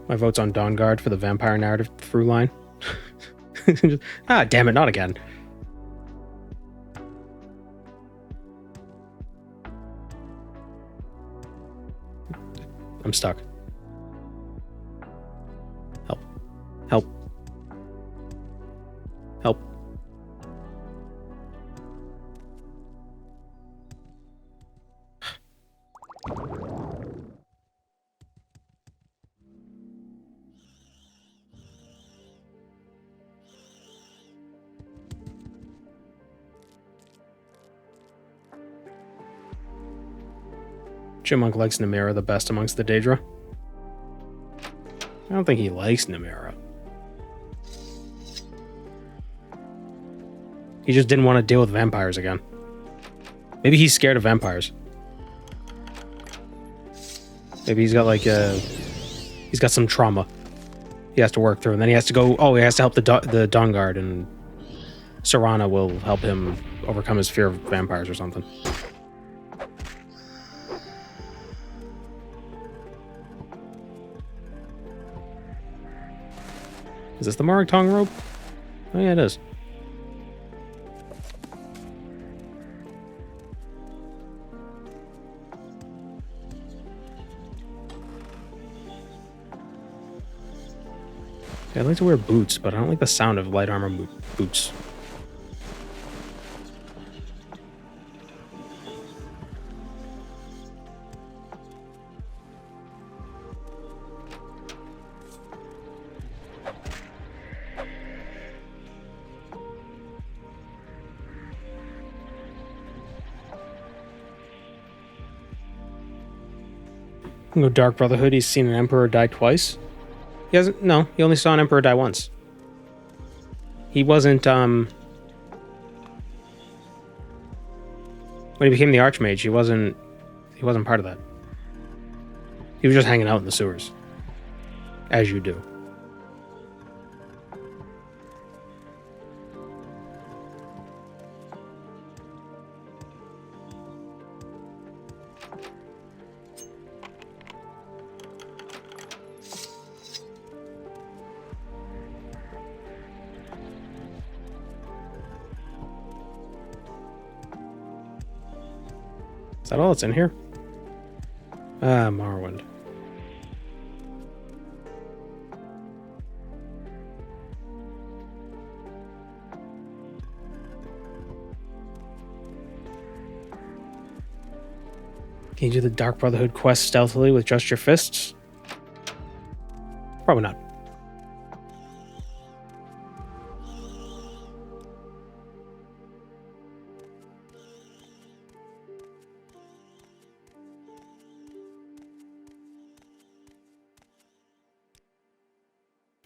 My vote's on Dawnguard for the vampire narrative through line. Ah, damn it, not again. I'm stuck. Help. Help. Chipmunk likes Namera the best amongst the Daedra. I don't think he likes Namera. He just didn't want to deal with vampires again. Maybe he's scared of vampires. Maybe he's got like he's got some trauma he has to work through, and then he has to go. Oh, he has to help the Dawn Guard, and Serana will help him overcome his fear of vampires or something. Is this the Morag Tong rope? Oh yeah, it is. Yeah, I like to wear boots, but I don't like the sound of light armor boots. No Dark Brotherhood, he's seen an Emperor die twice. He hasn't. No, he only saw an Emperor die once. He wasn't. When he became the Archmage, he wasn't part of that. He was just hanging out in the sewers, as you do. Is that all that's in here? Morrowind. Can you do the Dark Brotherhood quest stealthily with just your fists? Probably not.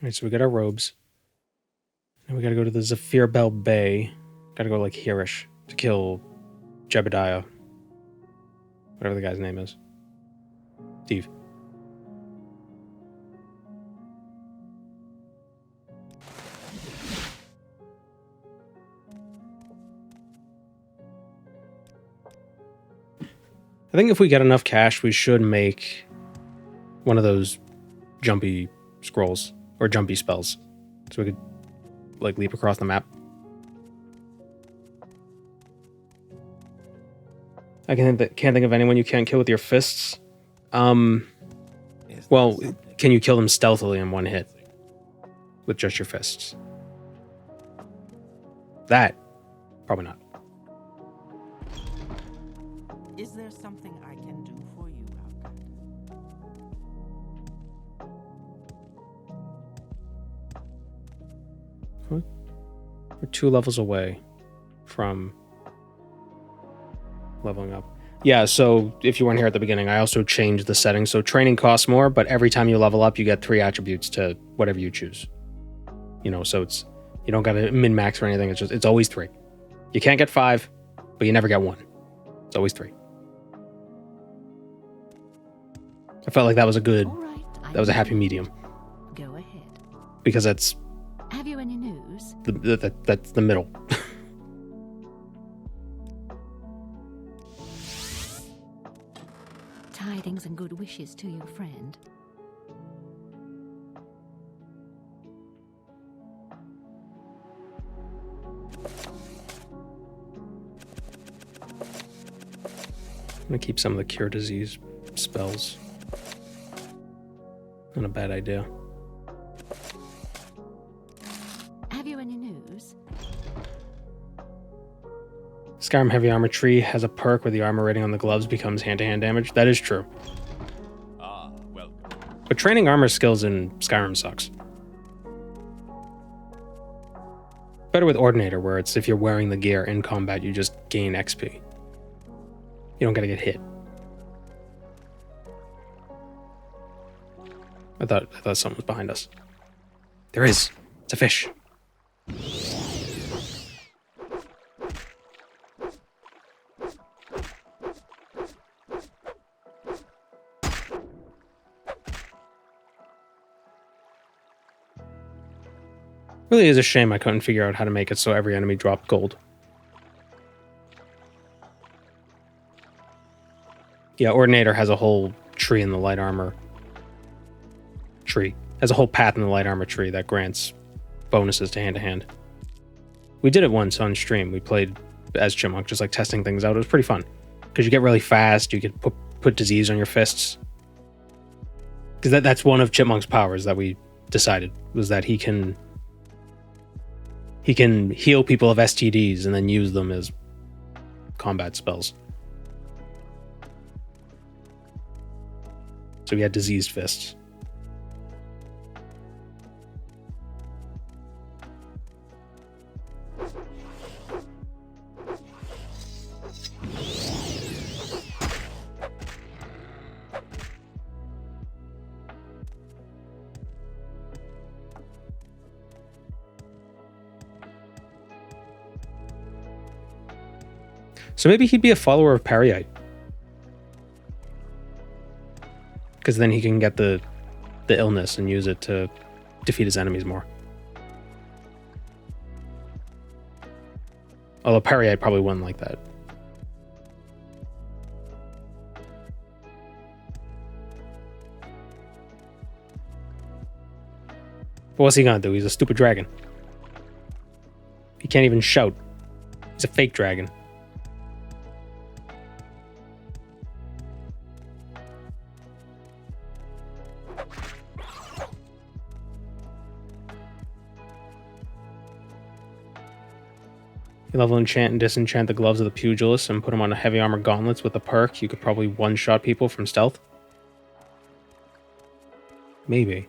Alright, so we got our robes. And we gotta go to the Zephyr Bell Bay. Gotta go like hereish to kill Jebediah. Whatever the guy's name is. Steve. I think if we get enough cash, we should make one of those jumpy scrolls. Or jumpy spells. So we could, like, leap across the map. I can't think of anyone you can't kill with your fists. Well, can you kill them stealthily in one hit? With just your fists? That, probably not. Is there something I can do for you, Outlander? We're 2 levels away from leveling up. Yeah, so if you weren't here at the beginning, I also changed the settings. So training costs more, but every time you level up, you get 3 attributes to whatever you choose. You know, so it's, you don't gotta min-max or anything. It's always 3. You can't get 5, but you never get 1. It's always 3. I felt like that was a good, that was a happy medium. Go ahead. Because that's... Have you any news? That's the middle. Tidings and good wishes to your friend. I'm gonna keep some of the cure disease spells. Not a bad idea. Have you any news? Skyrim Heavy Armor Tree has a perk where the armor rating on the gloves becomes hand-to-hand damage. That is true. Ah, welcome. But training armor skills in Skyrim sucks. Better with Ordinator, where it's if you're wearing the gear in combat, you just gain XP. You don't gotta get hit. I thought someone was behind us. There is. It's a fish. Really is a shame I couldn't figure out how to make it so every enemy dropped gold. Yeah, Ordinator has a whole tree in the light armor tree. Has a whole path in the light armor tree that grants bonuses to hand. We did it once on stream. We played as Chipmunk, just like testing things out. It was pretty fun. Because you get really fast, you could put disease on your fists. Because that's one of Chipmunk's powers that we decided, was that he can heal people of STDs and then use them as combat spells. So he had diseased fists. So maybe he'd be a follower of Periite. Because then he can get the illness and use it to defeat his enemies more. Although Periite probably wouldn't like that. But what's he gonna do? He's a stupid dragon. He can't even shout. He's a fake dragon. You level enchant and disenchant the gloves of the pugilist and put them on a heavy armor gauntlets with a perk. You could probably one-shot people from stealth. Maybe.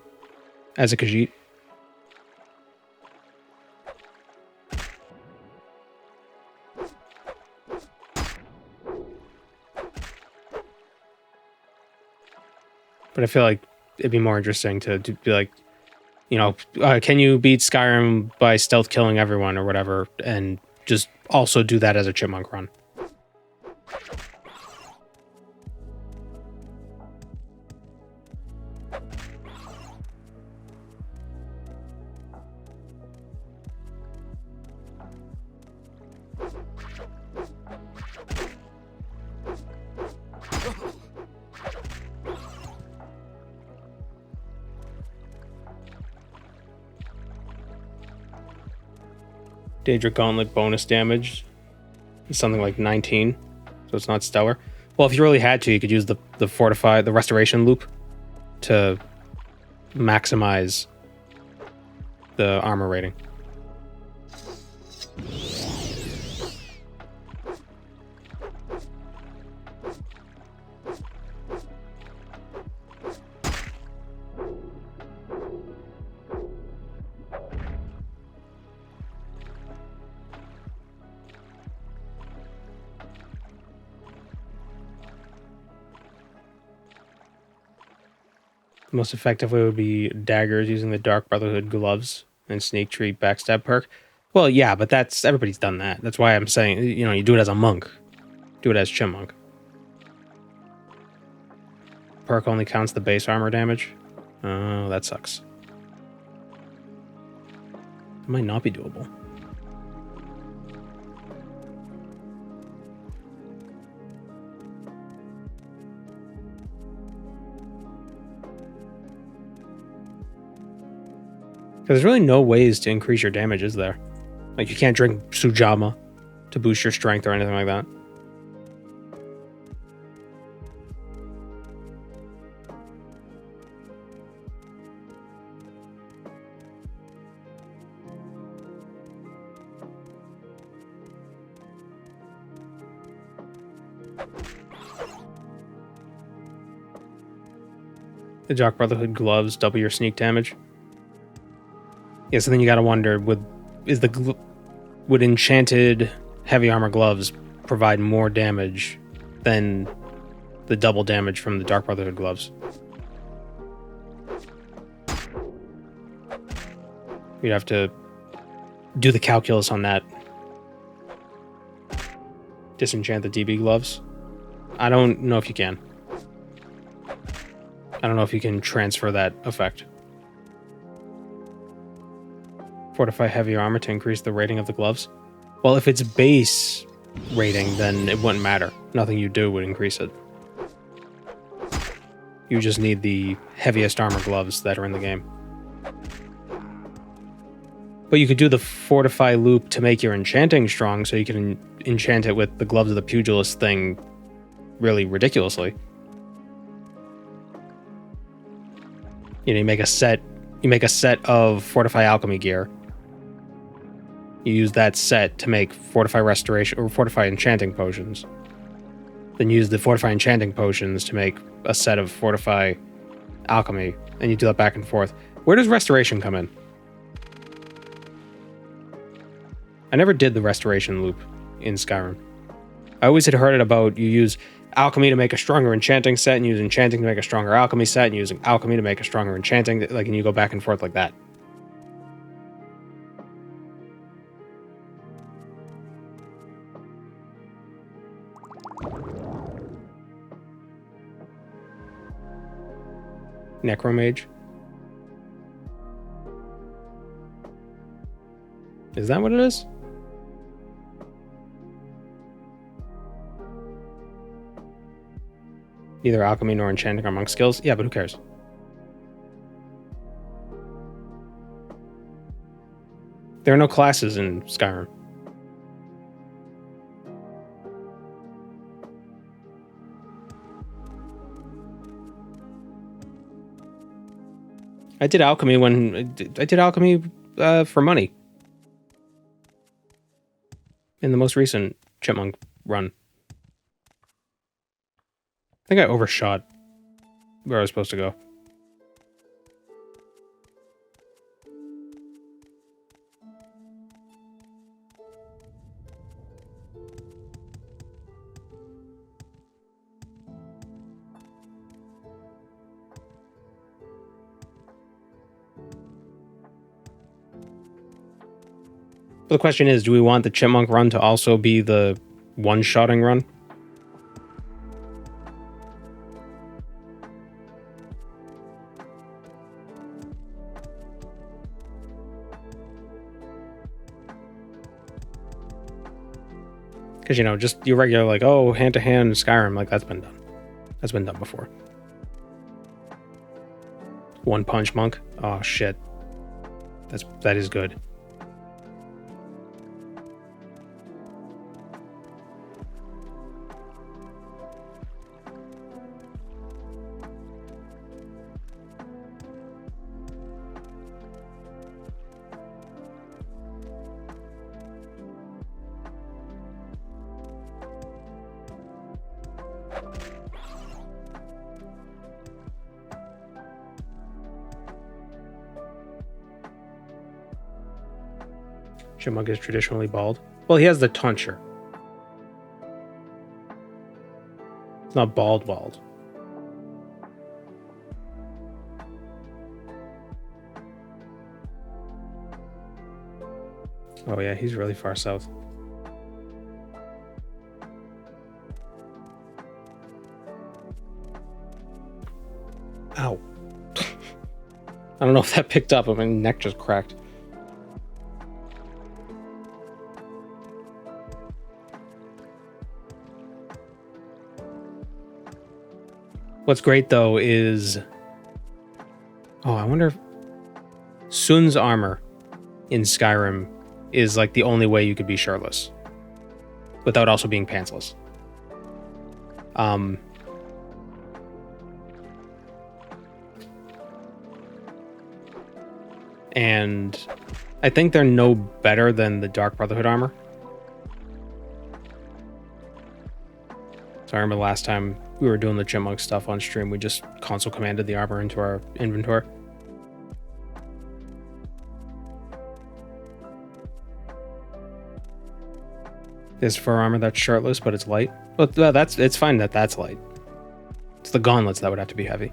As a Khajiit. But I feel like it'd be more interesting to be like, you know, can you beat Skyrim by stealth killing everyone or whatever, and just also do that as a Chipmunk run. Daedra Gauntlet bonus damage is something like 19, so it's not stellar. Well, if you really had to, you could use the restoration loop to maximize the armor rating. The most effective way would be daggers using the Dark Brotherhood gloves and Snake Tree backstab perk. Well, yeah, but everybody's done that. That's why I'm saying, you know, you do it as a monk. Do it as Chipmunk. Perk only counts the base armor damage. Oh, that sucks. It might not be doable. Because there's really no ways to increase your damage, is there? Like, you can't drink Sujama to boost your strength or anything like that. The Dark Brotherhood gloves double your sneak damage. Yeah, so then you gotta wonder, would enchanted heavy armor gloves provide more damage than the double damage from the Dark Brotherhood gloves? You'd have to do the calculus on that. Disenchant the DB gloves. I don't know if you can. I don't know if you can transfer that effect. Fortify heavy armor to increase the rating of the gloves. Well, if it's base rating, then it wouldn't matter. Nothing you do would increase it. You just need the heaviest armor gloves that are in the game. But you could do the fortify loop to make your enchanting strong, so you can enchant it with the gloves of the pugilist thing really ridiculously. You know, you make a set of fortify alchemy gear. You use that set to make fortify restoration or fortify enchanting potions. Then use the fortify enchanting potions to make a set of fortify alchemy, and you do that back and forth. Where does restoration come in? I never did the restoration loop in Skyrim. I always had heard it about you use alchemy to make a stronger enchanting set, and use enchanting to make a stronger alchemy set, and using alchemy to make a stronger enchanting, like, and you go back and forth like that. Necromage. Is that what it is? Neither alchemy nor enchanting are monk skills. Yeah, but who cares? There are no classes in Skyrim. I did alchemy for money in the most recent Chipmunk run. I think I overshot where I was supposed to go. But the question is, do we want the Chipmunk run to also be the one-shotting run? Because, you know, just your regular, like, oh, hand-to-hand Skyrim, like, that's been done. That's been done before. One-punch monk? Oh, shit. That is good. Chipmunk is traditionally bald. Well, he has the tonsure. It's not bald. Oh yeah, he's really far south. Ow. I don't know if that picked up, but my neck just cracked. What's great, though, is... Oh, I wonder if... Sun's armor in Skyrim is, like, the only way you could be shirtless. Without also being pantsless. And I think they're no better than the Dark Brotherhood armor. So I remember last time we were doing the Chipmunk stuff on stream, we just console commanded the armor into our inventory. There's fur armor that's shirtless, but it's light. Well, it's fine that that's light. It's the gauntlets that would have to be heavy.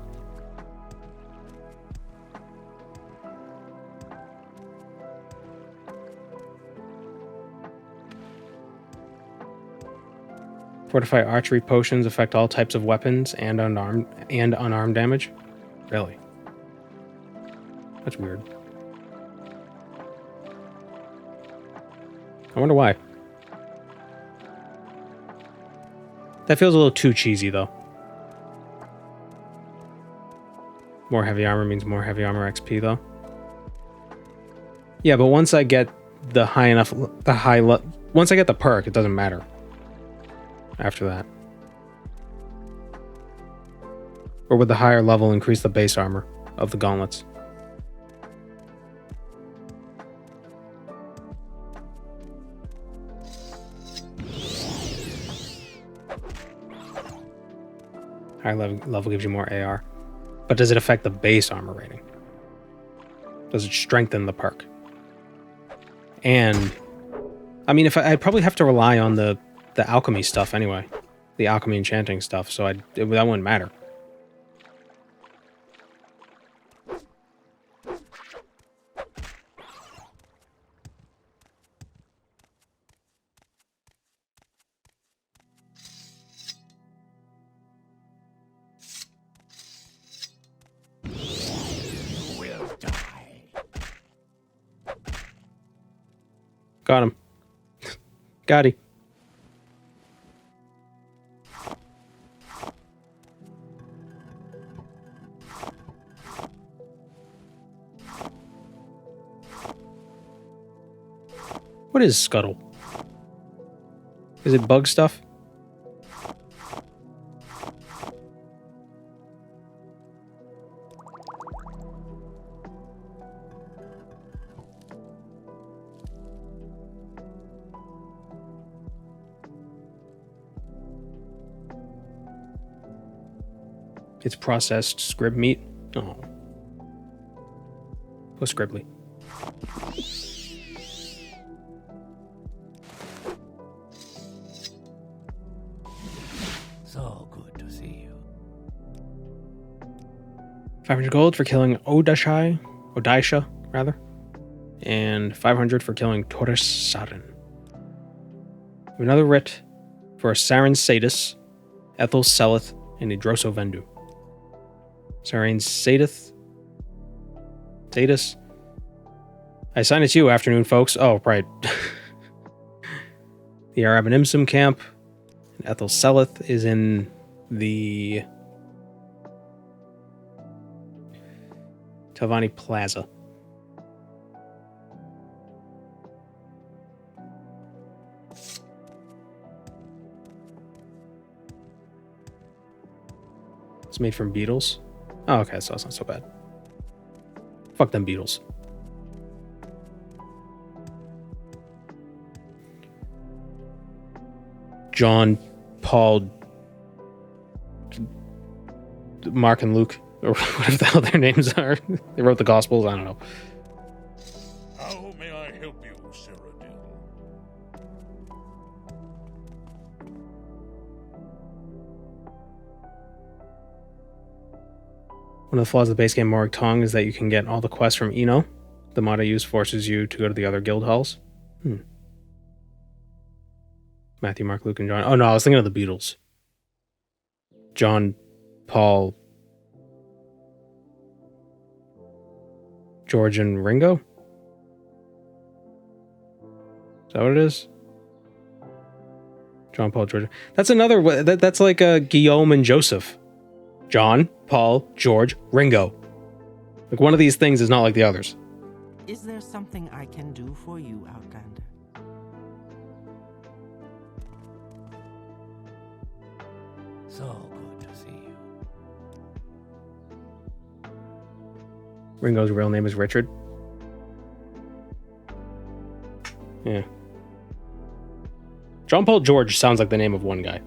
Fortify archery potions affect all types of weapons and unarmed damage. Really? That's weird. I wonder why. That feels a little too cheesy, though. More heavy armor means more heavy armor XP, though. Yeah, but once I get the once I get the perk, it doesn't matter. After that. Or would the higher level increase the base armor of the gauntlets? Higher level gives you more AR. But does it affect the base armor rating? Does it strengthen the perk? And I mean, I'd probably have to rely on the alchemy stuff anyway, the alchemy enchanting stuff. So that wouldn't matter. Got him. Got him. What is scuttle? Is it bug stuff? It's processed scrib meat. Oh. Oh, scribbly. So good to see you. 500 gold for killing Odaisha, rather. And 500 for killing Torres Sarin. Another writ for Sarin Sadis, Ethel Seleth, and Idroso Vendu. Sarin Sadis. I assign it to you, afternoon, folks. Oh, right. The Arab and Imsum camp. And Ethel Seleth is in the Tavani Plaza. It's made from beetles. Oh, okay, so it's not so bad. Fuck them beetles. John, Paul, Mark, and Luke, or whatever the hell their names are. They wrote the Gospels. I don't know. How may I help you, Cyrodiil? One of the flaws of the base game Morag Tong is that you can get all the quests from Eno. The mod I use forces you to go to the other guild halls. Matthew, Mark, Luke, and John. Oh no, I was thinking of the Beatles. John, Paul, George, and Ringo? Is that what it is? John, Paul, George. That's another. That's like Guillaume and Joseph. John, Paul, George, Ringo. Like one of these things is not like the others. Is there something I can do for you, Outlander? So good to see you. Ringo's real name is Richard. Yeah. John Paul George sounds like the name of one guy.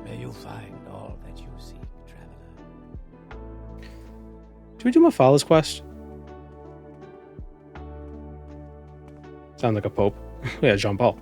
May you find all that you seek, traveler. Did we do Mafala's quest? Sounds like a pope. Yeah, Jean Paul.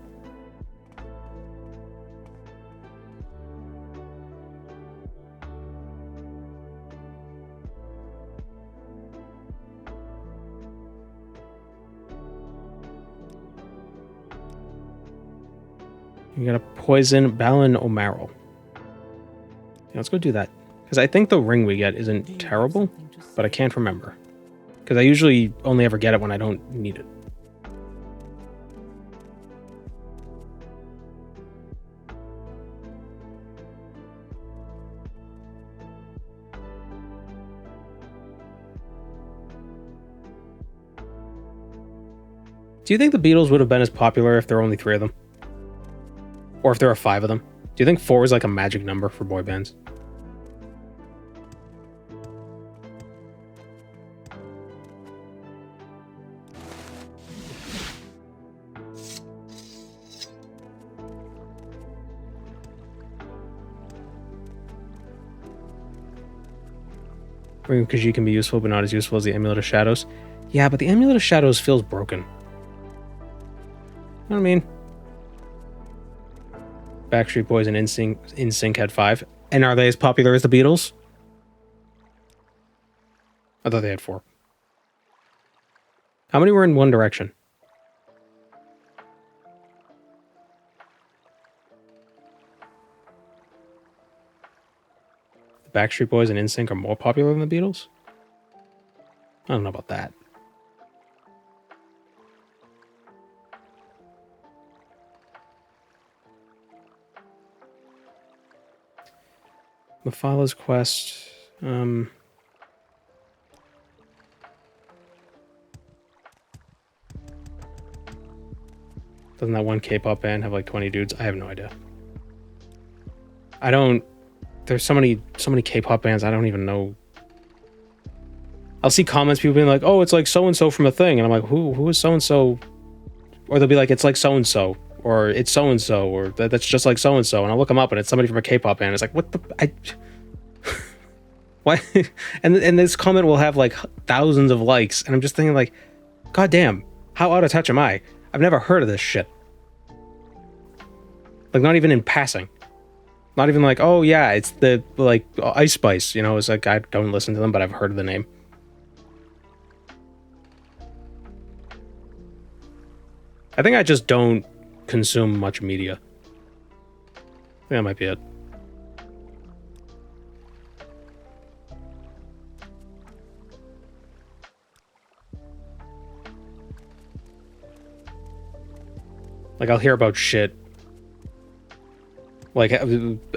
You got a poison Balin O'Marrow. Yeah, let's go do that. Because I think the ring we get isn't terrible, but I can't remember. Because I usually only ever get it when I don't need it. Do you think the Beatles would have been as popular if there were only 3 of them? Or if there are 5 of them? Do you think 4 is like a magic number for boy bands? Because you can be useful, but not as useful as the Amulet of Shadows. Yeah, but the Amulet of Shadows feels broken. You know what I mean? Backstreet Boys and NSYNC had 5. And are they as popular as the Beatles? I thought they had 4. How many were in One Direction? The Backstreet Boys and NSYNC are more popular than the Beatles? I don't know about that. Mephila's Quest. Doesn't that one K-pop band have like 20 dudes? I have no idea. I don't... There's so many K-pop bands, I don't even know. I'll see comments, people being like, oh, it's like so-and-so from a thing. And I'm like, who is so-and-so? Or they'll be like, it's like so-and-so. Or it's so-and-so. Or that's just like so-and-so. And I'll look them up and it's somebody from a K-pop band. It's like, what the... Why? and this comment will have like thousands of likes. And I'm just thinking like, God damn, how out of touch am I? I've never heard of this shit. Like, not even in passing. Not even like, oh yeah, it's the, like, Ice Spice, you know, it's like, I don't listen to them, but I've heard of the name. I think I just don't consume much media. I think that might be it. Like, I'll hear about shit like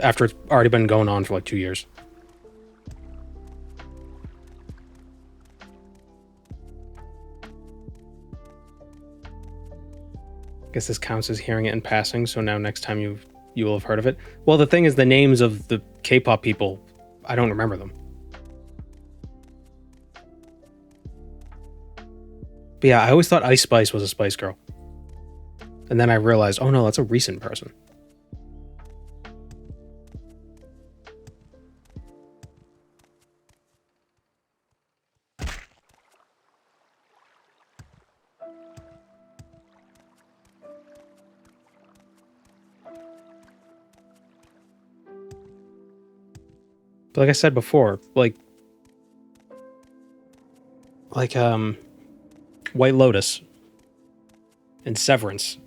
after it's already been going on for like 2 years. I guess this counts as hearing it in passing, so now next time you will have heard of it. Well, the thing is, the names of the K-pop people, I don't remember them. But yeah, I always thought Ice Spice was a Spice Girl. And then I realized, oh no, that's a recent person. But like I said before, like White Lotus and Severance,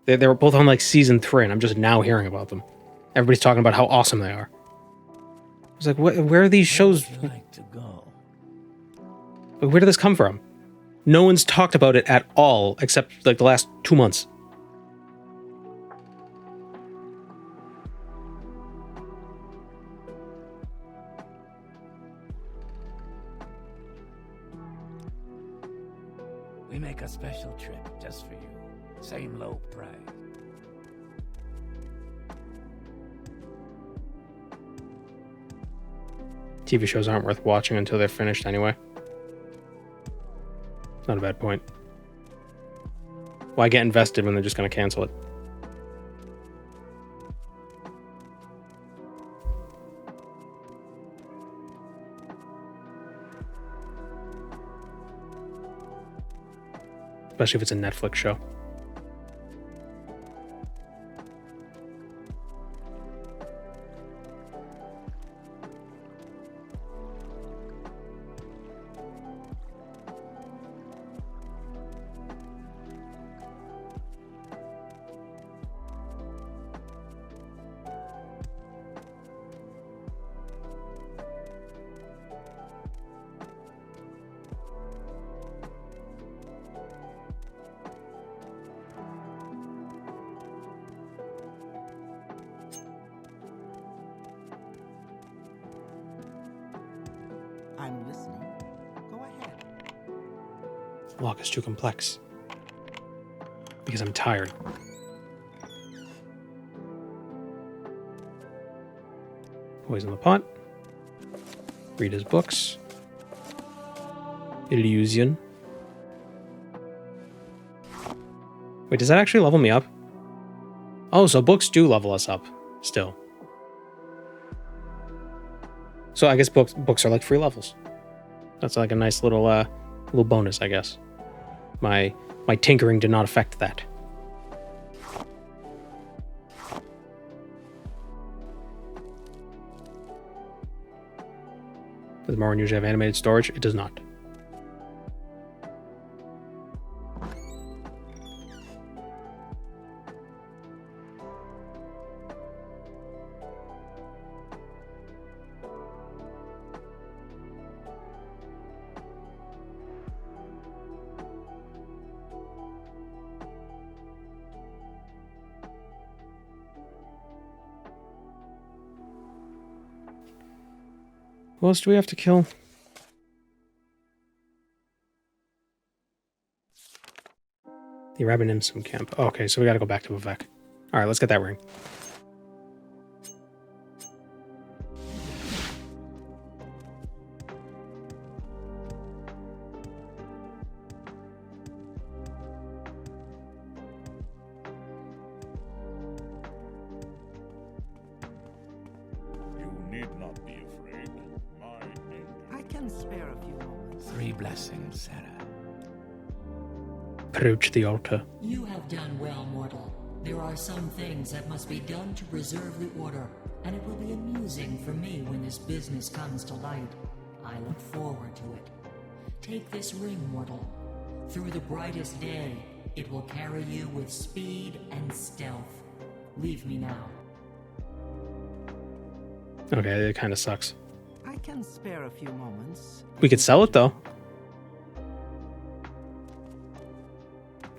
they were both on like season 3, and I'm just now hearing about them. Everybody's talking about how awesome they are. I was like, where are these shows? Where would you like to go? Where did this come from? No one's talked about it at all, except like the last 2 months. We make a special trip just for you. Same low price. TV shows aren't worth watching until they're finished anyway. It's not a bad point. Why get invested when they're just going to cancel it? Especially if it's a Netflix show. The lock is too complex. Because I'm tired. Poison the pot. Read his books. Illusion. Wait, does that actually level me up? Oh, so books do level us up still. So I guess books are like free levels. That's like a nice little little bonus, I guess. My tinkering did not affect that. Does Morrowind usually have animated storage? It does not. Who else do we have to kill? The Rabinimsum camp. Oh, okay, so we gotta go back to Vivek. Alright, let's get that ring. You need not be afraid. My anger. I can spare a few moments. 3 blessings, Sarah. Approach the altar. You have done well, mortal. There are some things that must be done to preserve the order, and it will be amusing for me when this business comes to light. I look forward to it. Take this ring, mortal. Through the brightest day, it will carry you with speed and stealth. Leave me now. Okay, it kind of sucks. I can spare a few moments. We could sell it, though.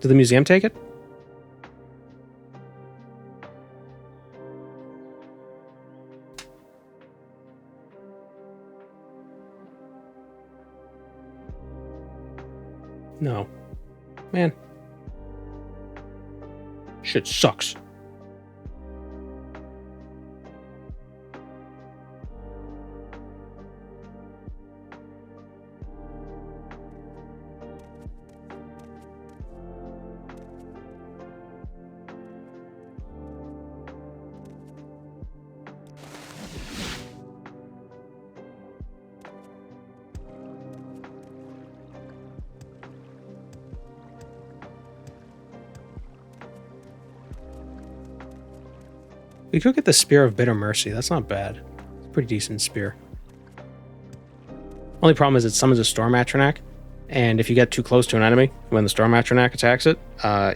Did the museum take it? No. Man. Shit sucks. We could get the Spear of Bitter Mercy. That's not bad. It's a pretty decent spear. Only problem is it summons a Storm Atronak, and if you get too close to an enemy, when the Storm Atronak attacks it,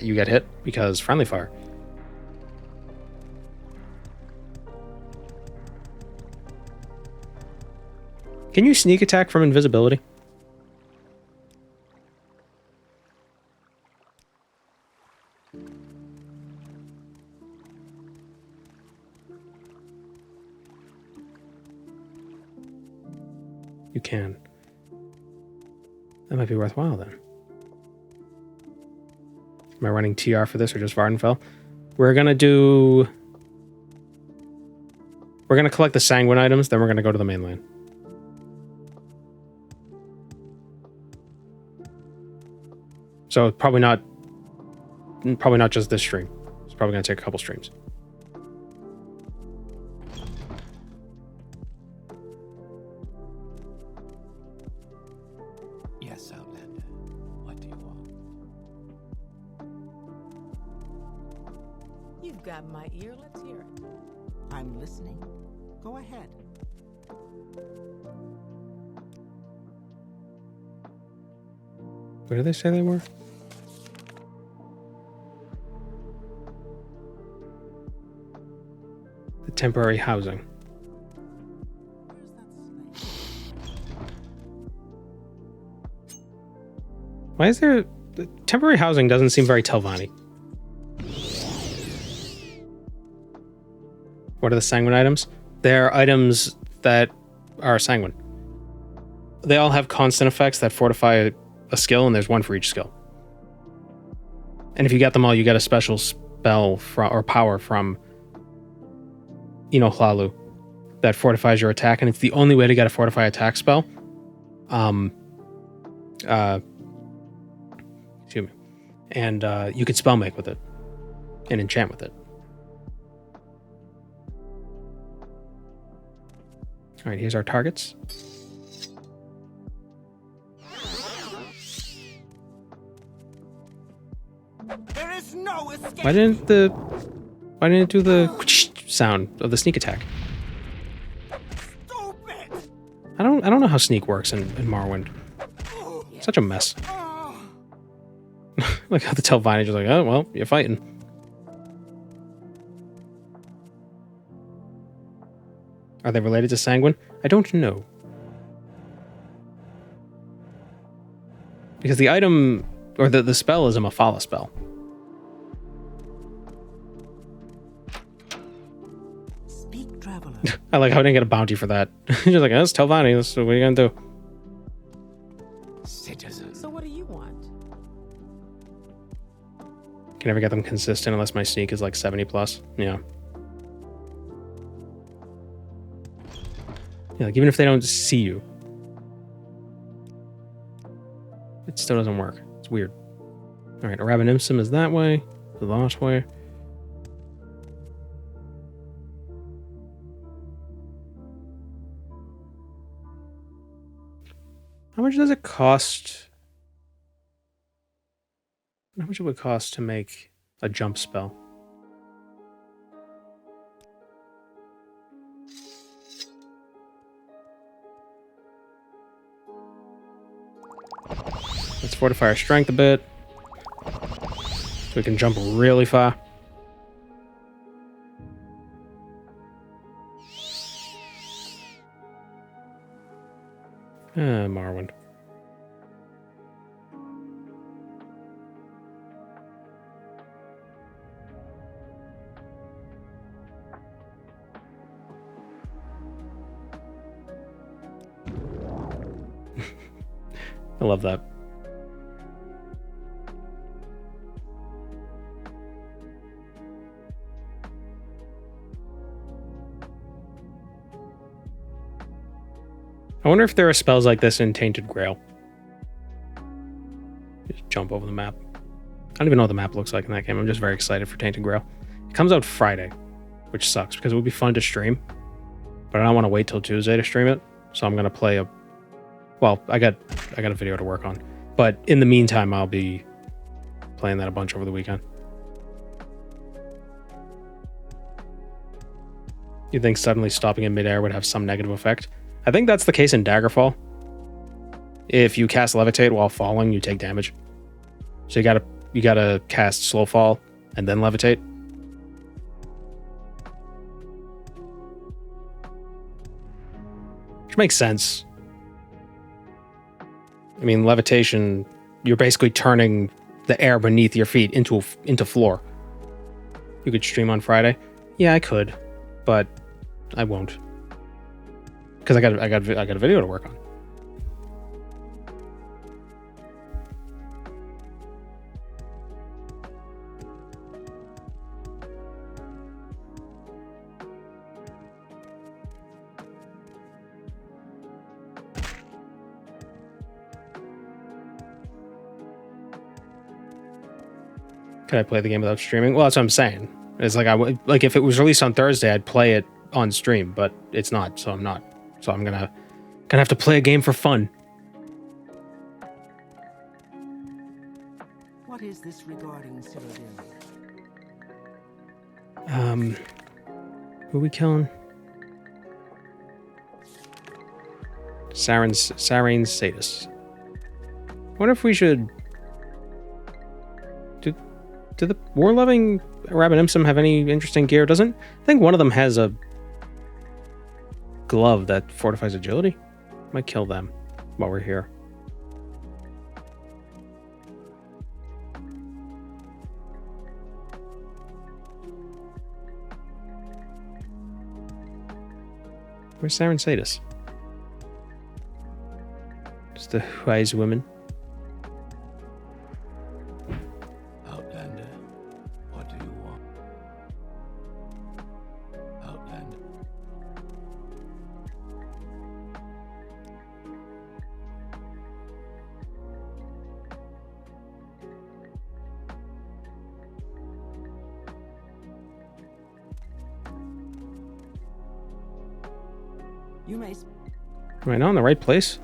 you get hit because friendly fire. Can you sneak attack from invisibility? You can. That might be worthwhile then. Am I running TR for this or just Vardenfell? We're gonna collect the Sanguine items, then we're gonna go to the mainland. So probably not just this stream. It's probably gonna take a couple streams. Yes, Outlander. What do you want? You've got my ear, let's hear it. I'm listening. Go ahead. Where did they say they were? The temporary housing. Where's that snake? Why is there... The temporary housing doesn't seem very Telvanni. What are the Sanguine items? They're items that are Sanguine. They all have constant effects that fortify a skill, and there's one for each skill. And if you get them all, you get a special spell or power from Hlalu that fortifies your attack, and it's the only way to get a fortify attack spell. Excuse me. And you could spell make with it and enchant with it. All right, here's our targets. There is no escape. Why didn't it do the sound of the sneak attack? Stupid. I don't know how sneak works in Morrowind. Such a mess. Like how the Telvanage is like, oh well, you're fighting. Are they related to Sanguine? I don't know. Because the item or the spell is a Mafala spell. Speak, traveler. I like how I didn't get a bounty for that. She's like, that's Telvanni, that's what are you gonna do? Citizen. So what do you want? Can never get them consistent unless my sneak is like 70 plus. Yeah. Yeah, like even if they don't see you, it still doesn't work. It's weird. All right, Arabinimsum is that way, the last way. How much does it cost? How much it would cost to make a jump spell? Let's fortify our strength a bit, so we can jump really far. Morrowind. I love that. I wonder if there are spells like this in Tainted Grail. Just jump over the map. I don't even know what the map looks like in that game. I'm just very excited for Tainted Grail. It comes out Friday, which sucks because it would be fun to stream, but I don't want to wait till Tuesday to stream it. So I'm gonna play I got a video to work on, but in the meantime, I'll be playing that a bunch over the weekend. You think suddenly stopping in midair would have some negative effect? I think that's the case in Daggerfall. If you cast Levitate while falling, you take damage. So you gotta cast Slow Fall and then Levitate. Which makes sense. I mean, levitation, you're basically turning the air beneath your feet into floor. You could stream on Friday? Yeah, I could, but I won't. Because I got a video to work on. Can I play the game without streaming? Well, that's what I'm saying. It's like if it was released on Thursday, I'd play it on stream, but it's not, so I'm not. So I'm gonna have to play a game for fun. What is this regarding Citadel? Who are we killing? Sarene Sadis. I wonder if we should. Do the war-loving Arabinimsum have any interesting gear? Doesn't I think one of them has a glove that fortifies agility? Might kill them while we're here. Where's Sarene Sadis? Just the wise woman. You may. Am I not in the right place?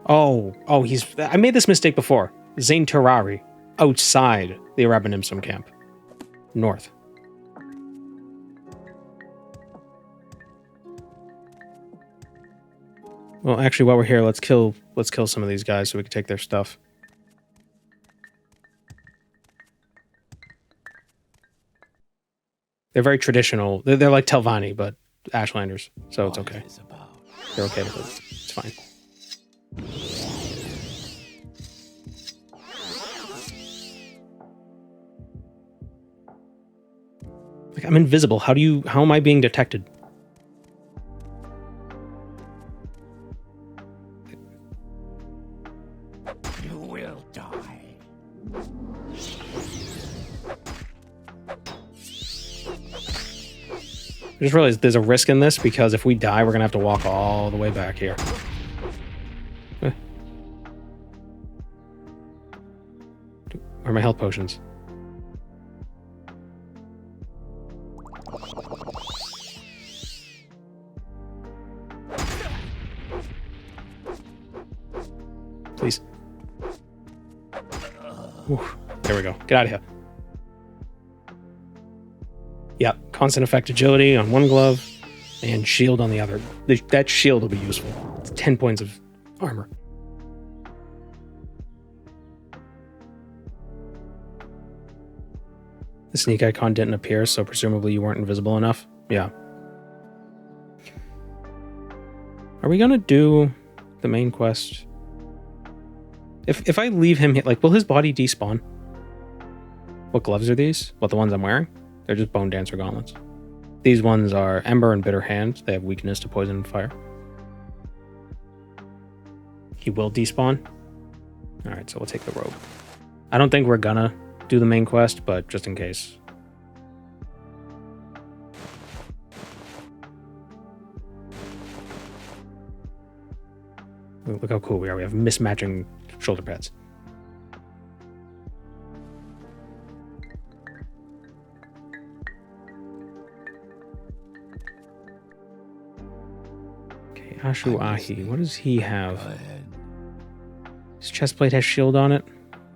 Oh, I made this mistake before. Zain Terrari, outside the Arabanimsum camp. North. Well, actually, while we're here, let's kill some of these guys so we can take their stuff. They're very traditional. They're like Telvanni, but Ashlanders, so it's okay. They're okay with it. It's fine. Like, I'm invisible. How am I being detected? You will die. I just realized there's a risk in this because if we die, we're gonna have to walk all the way back here. Where are my health potions? Please. Oof. There we go. Get out of here. Yeah, constant effect agility on one glove and shield on the other. That shield will be useful. It's 10 points of armor. The sneak icon didn't appear, so presumably you weren't invisible enough. Yeah. Are we gonna do the main quest? If I leave him here, like, will his body despawn? What gloves are these? What, the ones I'm wearing? They're just Bone Dancer gauntlets. These ones are Ember and Bitter Hand. They have weakness to poison and fire. He will despawn. Alright, so we'll take the robe. I don't think we're gonna do the main quest, but just in case. Ooh, look how cool we are. We have mismatching shoulder pads. Okay, Ashu Ahi. What does he have? His chest plate has shield on it,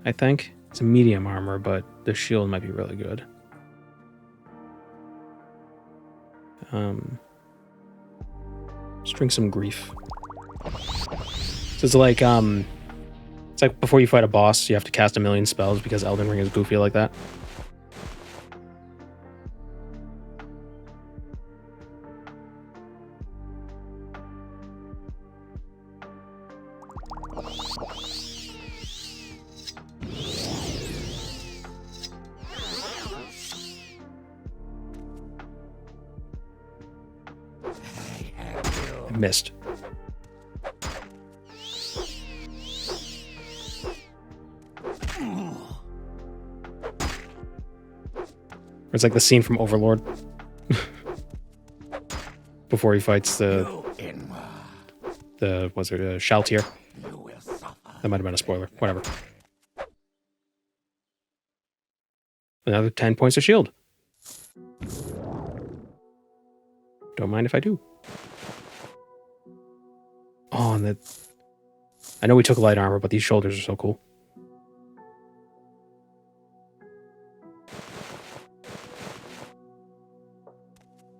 I think. It's a medium armor, but the shield might be really good. Let's drink some grief. So it's like before you fight a boss, you have to cast a million spells because Elden Ring is goofy like that. I missed. It's like the scene from Overlord. Before he fights the Shaltir. That might have been a spoiler. Whatever. Another 10 points of shield. Don't mind if I do. Oh, and that... I know we took light armor, but these shoulders are so cool.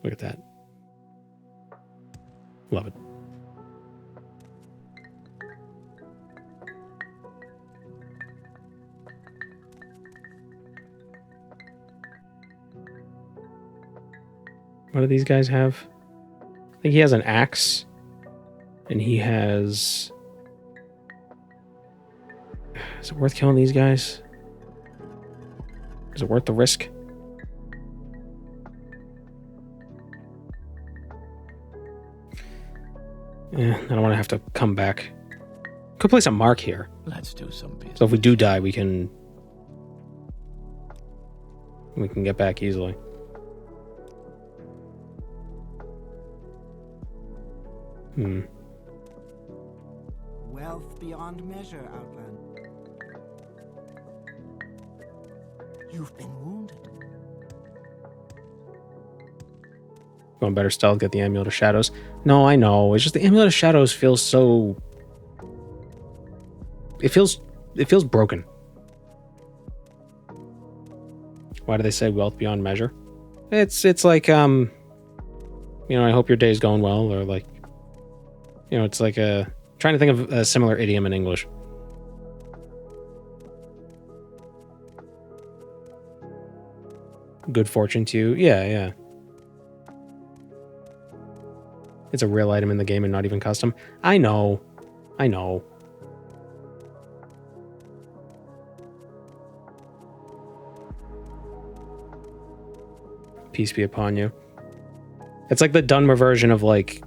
Look at that. Love it. What do these guys have? I think he has an axe. And he has... Is it worth killing these guys? Is it worth the risk? Yeah, I don't want to have to come back. Could place a mark here. Let's do some business. So if we do die, we can get back easily. Wealth beyond measure, Outland. You've been wounded. Going better stealth, get the Amulet of Shadows. No, I know. It's just the Amulet of Shadows feels so... It feels broken. Why do they say wealth beyond measure? It's like, you know, I hope your day's going well, or like, you know, it's like trying to think of a similar idiom in English. Good fortune to you. Yeah, yeah. It's a real item in the game and not even custom. I know. I know. Peace be upon you. It's like the Dunmer version of like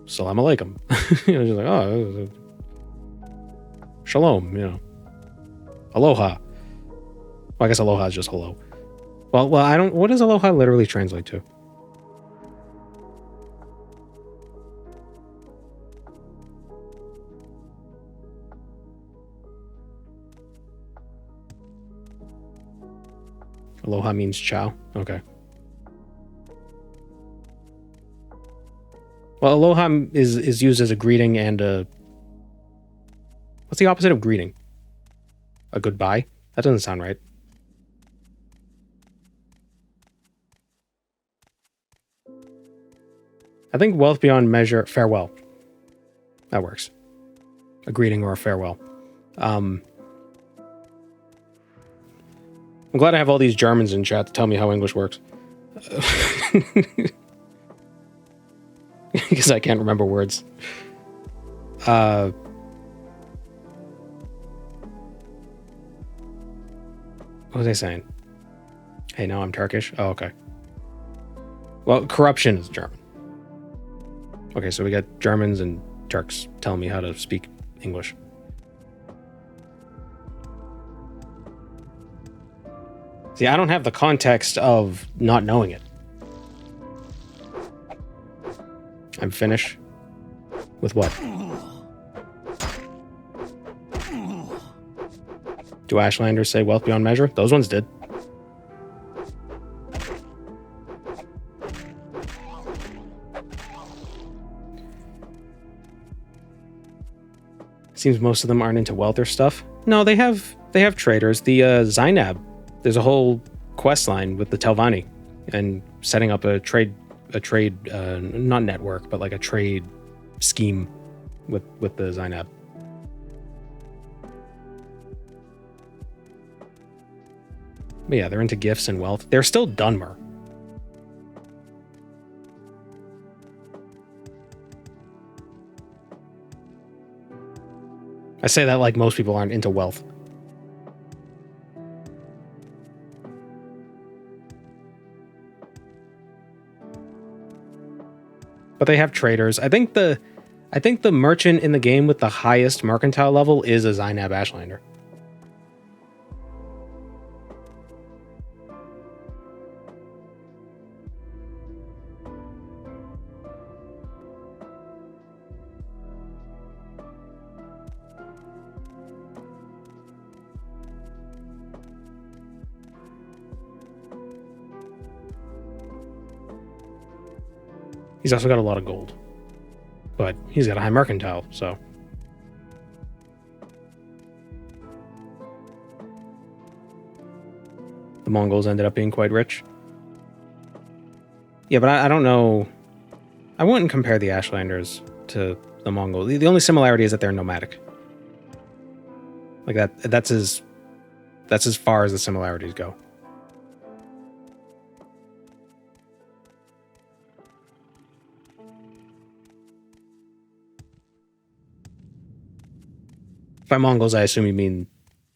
Salam alaikum. You know, just like, oh, shalom, you know. Aloha. Well, I guess aloha is just hello. Well, I don't... What does aloha literally translate to? Aloha means ciao. Okay. Well, aloha is used as a greeting and a... What's the opposite of greeting? A goodbye? That doesn't sound right. I think wealth beyond measure... Farewell. That works. A greeting or a farewell. I'm glad I have all these Germans in chat to tell me how English works. Because I can't remember words. What was I saying? Hey, no, I'm Turkish. Oh, okay. Well, corruption is German. Okay, so we got Germans and Turks telling me how to speak English. See, I don't have the context of not knowing it. I'm finished. With what? Do Ashlanders say wealth beyond measure? Those ones did. Seems most of them aren't into wealth or stuff. No, they have traders. The Zainab, there's a whole quest line with the Telvanni and setting up a trade not network, but like a trade scheme with the Zainab. But yeah, they're into gifts and wealth. They're still Dunmer. I say that like most people aren't into wealth. But they have traders. I think the merchant in the game with the highest mercantile level is a Zainab Ashlander. He's also got a lot of gold. But he's got a high mercantile, so... The Mongols ended up being quite rich. Yeah, but I don't know... I wouldn't compare the Ashlanders to the Mongols. The only similarity is that they're nomadic. Like that's as far as the similarities go. By Mongols, I assume you mean,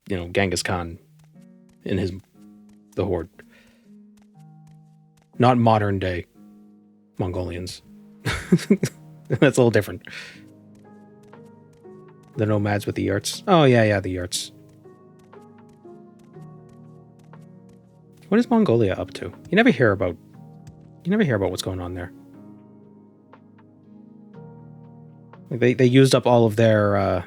you know, Genghis Khan in the Horde. Not modern day Mongolians. That's a little different. The nomads with the yurts. Oh, yeah, the yurts. What is Mongolia up to? You never hear about what's going on there. Like they used up all of their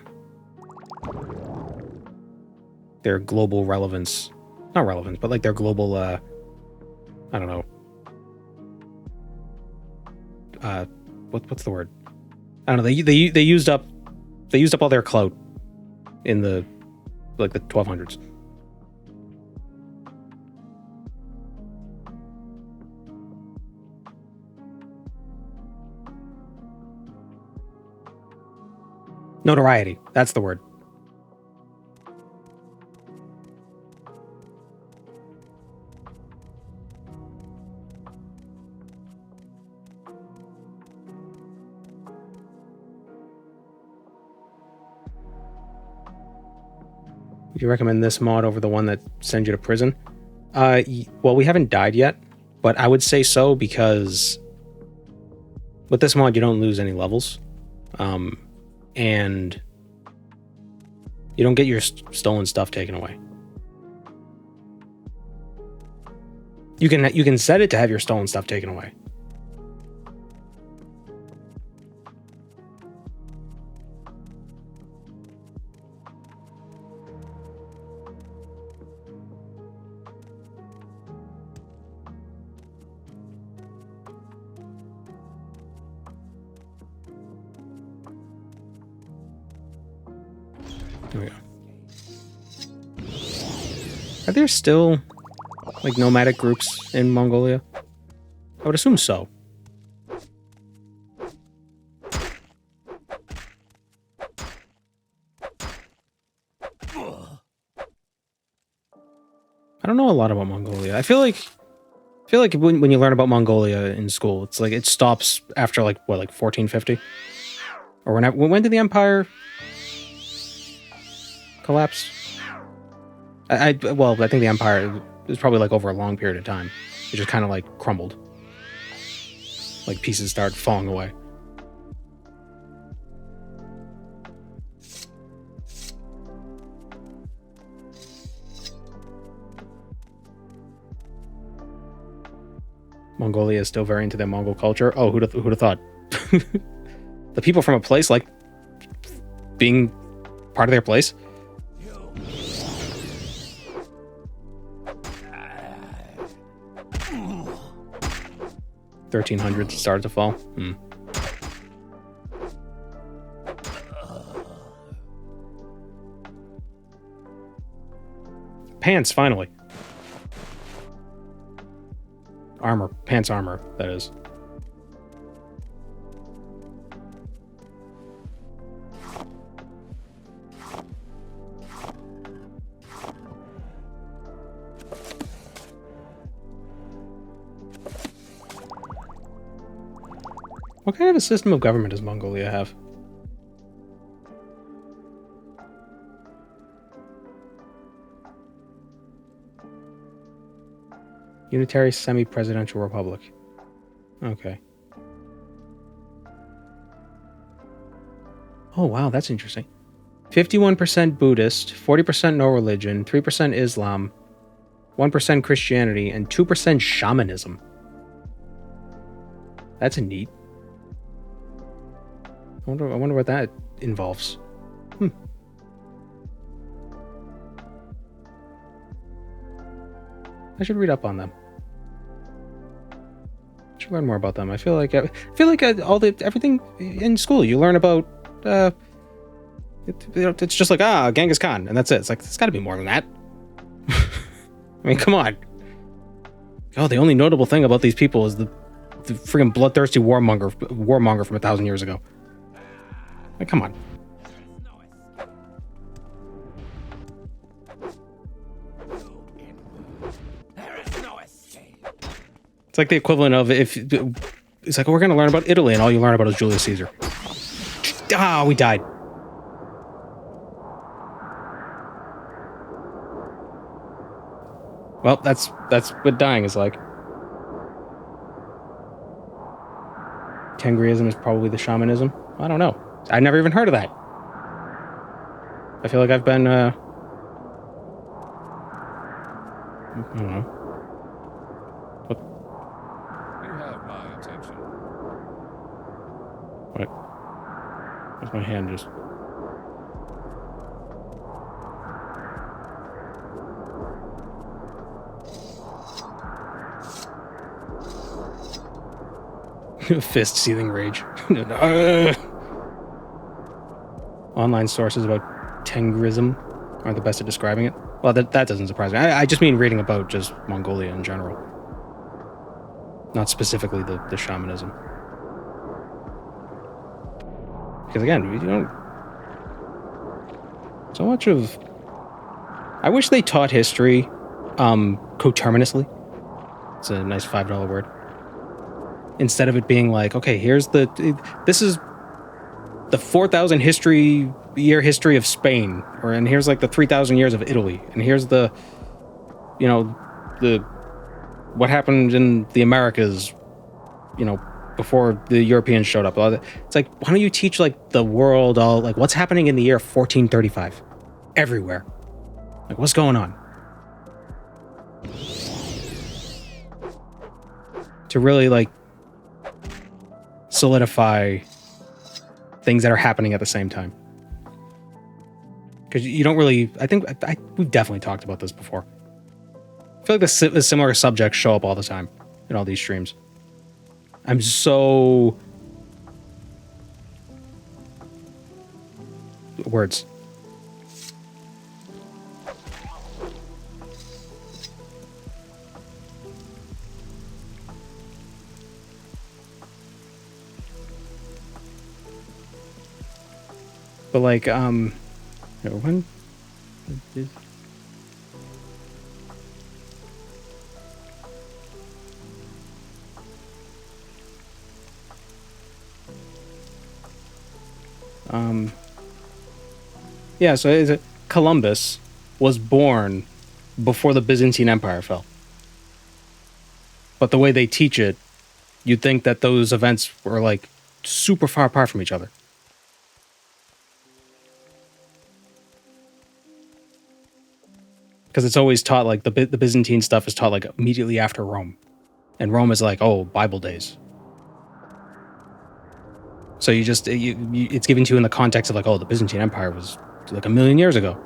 global relevance. Not relevance, but like their global, I don't know. what's the word? I don't know. They used up all their clout in the 1200s. Notoriety. That's the word. Would you recommend this mod over the one that sends you to prison? Well, we haven't died yet, but I would say so because with this mod you don't lose any levels, and you don't get your stolen stuff taken away. You can set it to have your stolen stuff taken away. There we go. Are there still like nomadic groups in Mongolia? I would assume so. I don't know a lot about Mongolia. I feel like when you learn about Mongolia in school, it's like it stops after like 1450, or when did the empire collapse? I think the empire was probably like over a long period of time. It just kind of like crumbled. Like pieces started falling away. Mongolia is still very into their Mongol culture. Oh, who'd have thought? The people from a place like being part of their place. 1300s started to fall. Pants, finally. Armor. Pants armor, that is. What kind of a system of government does Mongolia have? Unitary semi-presidential republic. Okay. Oh, wow, that's interesting. 51% Buddhist, 40% no religion, 3% Islam, 1% Christianity, and 2% shamanism. That's neat. I wonder what that involves. I should read up on them. I should learn more about them. I feel like everything in school you learn about. It's just like Genghis Khan, and that's it. It's like it's got to be more than that. I mean, come on. Oh, the only notable thing about these people is the freaking bloodthirsty warmonger from 1,000 years ago. Like, come on. It's like the equivalent of if it's like we're going to learn about Italy and all you learn about is Julius Caesar. We died. Well, that's what dying is like. Tengriism is probably the shamanism. I don't know. I never even heard of that. I feel like I've been I don't know. You have my attention. What? Where's my hand just... Fist seething rage. Online sources about Tengrism aren't the best at describing it. Well, that doesn't surprise me. I just mean reading about just Mongolia in general. Not specifically the shamanism. Because again, you don't... So much of... I wish they taught history coterminously. It's a nice $5 word. Instead of it being like, okay, here's this is the 4,000 year history of Spain, and here's like the 3,000 years of Italy, and here's the what happened in the Americas, before the Europeans showed up. It's like, why don't you teach like the world all, like what's happening in the year 1435 everywhere? Like, what's going on? To really like solidify things that are happening at the same time. Because you don't really... I think we've definitely talked about this before. I feel like the similar subjects show up all the time in all these streams. I'm so... Words. But like, when is yeah, so is it Columbus was born before the Byzantine Empire fell. But the way they teach it, you'd think that those events were like super far apart from each other. Because it's always taught, like, the Byzantine stuff is taught, like, immediately after Rome. And Rome is like, oh, Bible days. So you just, it's given to you in the context of, like, oh, the Byzantine Empire was, like, 1,000,000 years ago.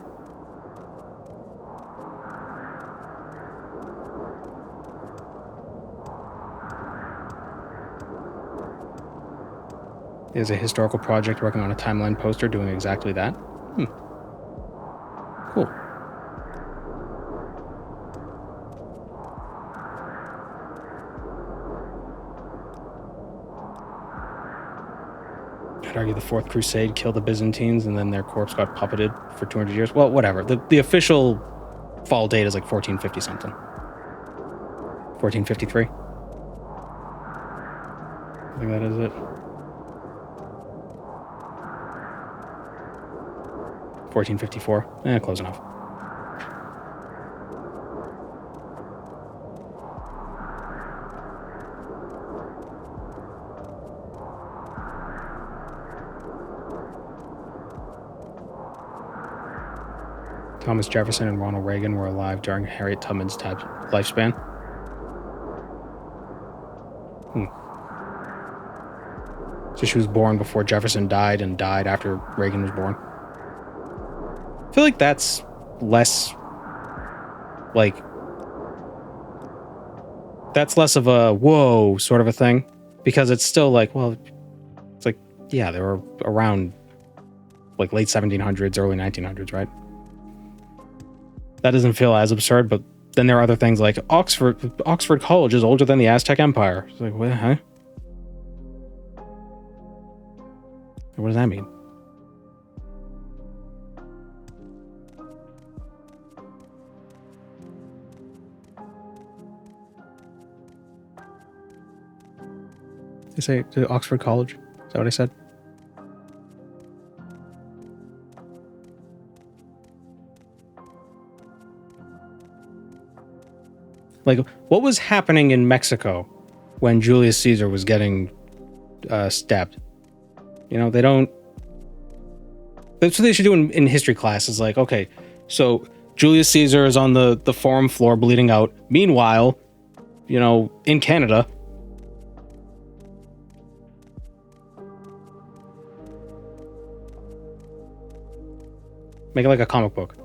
There's a historical project working on a timeline poster doing exactly that. Cool. I'd argue the Fourth Crusade killed the Byzantines and then their corpse got puppeted for 200 years. Well, whatever. The official fall date is like 1450 something. 1453. I think that is it. 1454. Close enough. Thomas Jefferson and Ronald Reagan were alive during Harriet Tubman's lifespan. So she was born before Jefferson died and died after Reagan was born. I feel like that's less, like, that's less of a whoa sort of a thing, because it's still like, well, it's like, yeah, they were around like late 1700s, early 1900s, right? That doesn't feel as absurd, but then there are other things like Oxford College is older than the Aztec Empire. It's like, what, huh? What does that mean? They say to Oxford College? Is that what I said? Like, what was happening in Mexico when Julius Caesar was getting stabbed? You know, they don't... That's what they should do in history class, is like, okay, so Julius Caesar is on the forum floor bleeding out. Meanwhile, you know, in Canada... Make it like a comic book.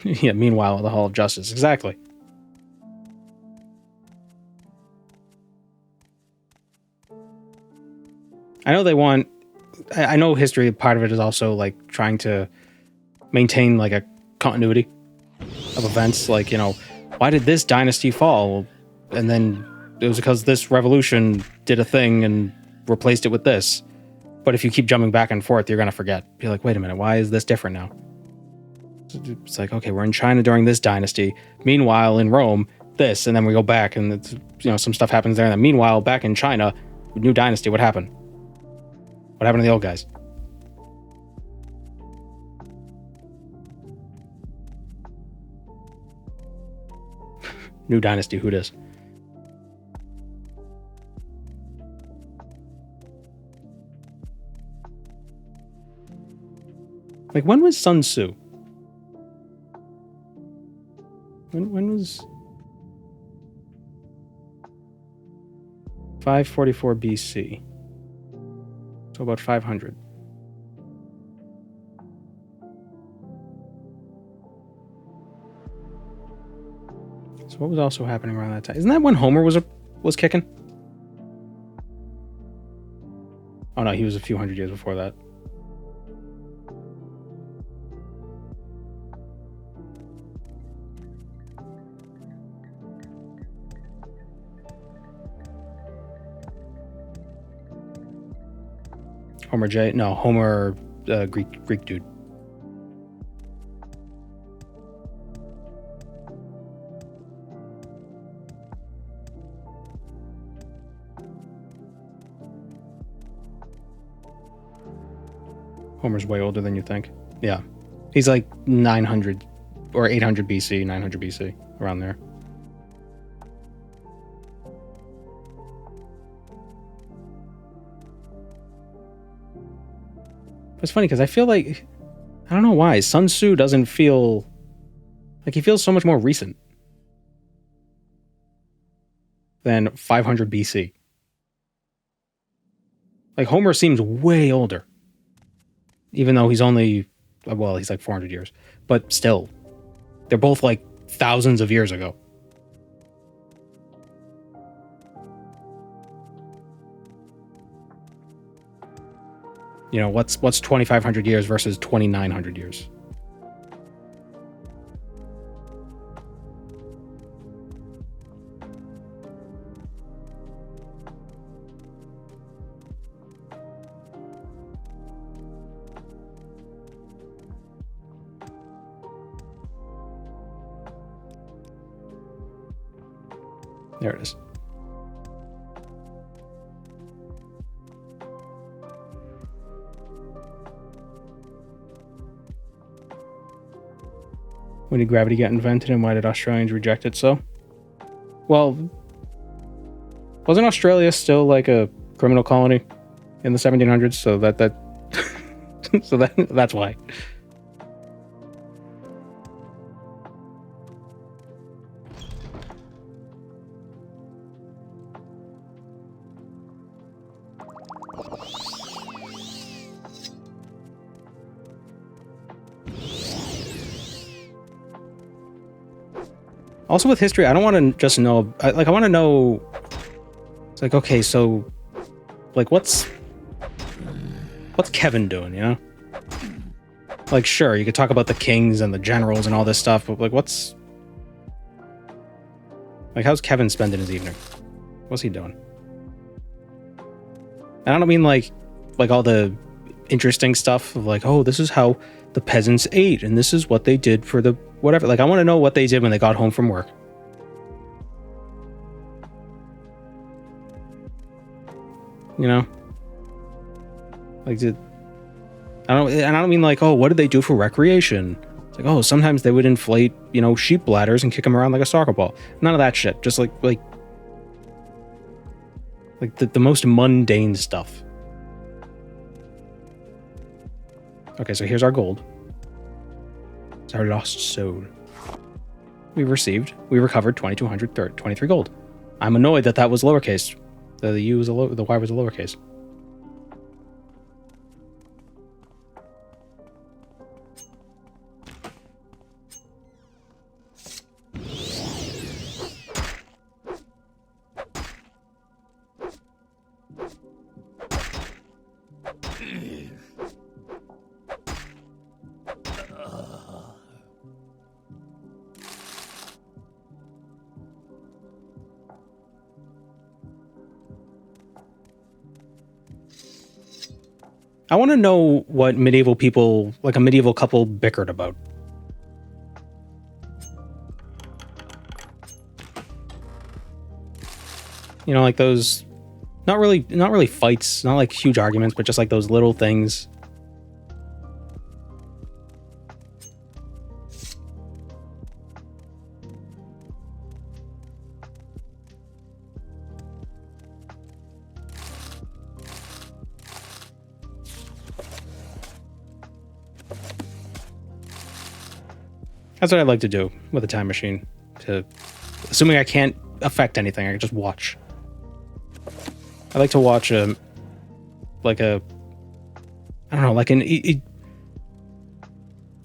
Yeah, meanwhile, the Hall of Justice. Exactly. I know they want... I know history, part of it is also, like, trying to maintain, like, a continuity of events. Like, you know, why did this dynasty fall? And then it was because this revolution did a thing and replaced it with this. But if you keep jumping back and forth, you're going to forget. You're like, wait a minute, why is this different now? It's like, okay, we're in China during this dynasty. Meanwhile, in Rome, this. And then we go back and, it's, you know, some stuff happens there. And then meanwhile, back in China, new dynasty, what happened? What happened to the old guys? New dynasty, who dis? Like, when was Sun Tzu? When was 544 BC? So about 500. So what was also happening around that time? Isn't that when Homer was kicking? Oh no, he was a few hundred years before that. Homer J? No, Homer, Greek dude. Homer's way older than you think. Yeah. He's like 900 or 800 BC, 900 BC, around there. It's funny because I feel like, I don't know why, Sun Tzu doesn't feel, like he feels so much more recent than 500 BC. Like Homer seems way older. Even though he's only, well, he's like 400 years. But still, they're both like thousands of years ago. You know, what's 2,500 years versus 2,900 years? There it is. When did gravity get invented and why did Australians reject it so? Well, wasn't Australia still like a criminal colony in the 1700s? So so that's why. Also with history, I don't want to just know, I want to know, it's like, okay, so, like, what's Kevin doing, you know? Like, sure, you could talk about the kings and the generals and all this stuff, but, like, how's Kevin spending his evening? What's he doing? And I don't mean, like all the interesting stuff of, like, oh, this is how the peasants ate, and this is what they did for the whatever. Like, I want to know what they did when they got home from work. You know? Like, I don't mean like, oh, what did they do for recreation? It's like, oh, sometimes they would inflate, you know, sheep bladders and kick them around like a soccer ball. None of that shit. Just like the most mundane stuff. Okay, so here's our gold. It's our lost soul. We recovered 2,223 gold. I'm annoyed that was lowercase. The U was the Y was a lowercase. I want to know what medieval people, like a medieval couple, bickered about. You know, like those, not really fights, not like huge arguments, but just like those little things. That's what I'd like to do with a time machine. Assuming I can't affect anything, I can just watch. I like to watch I don't know, like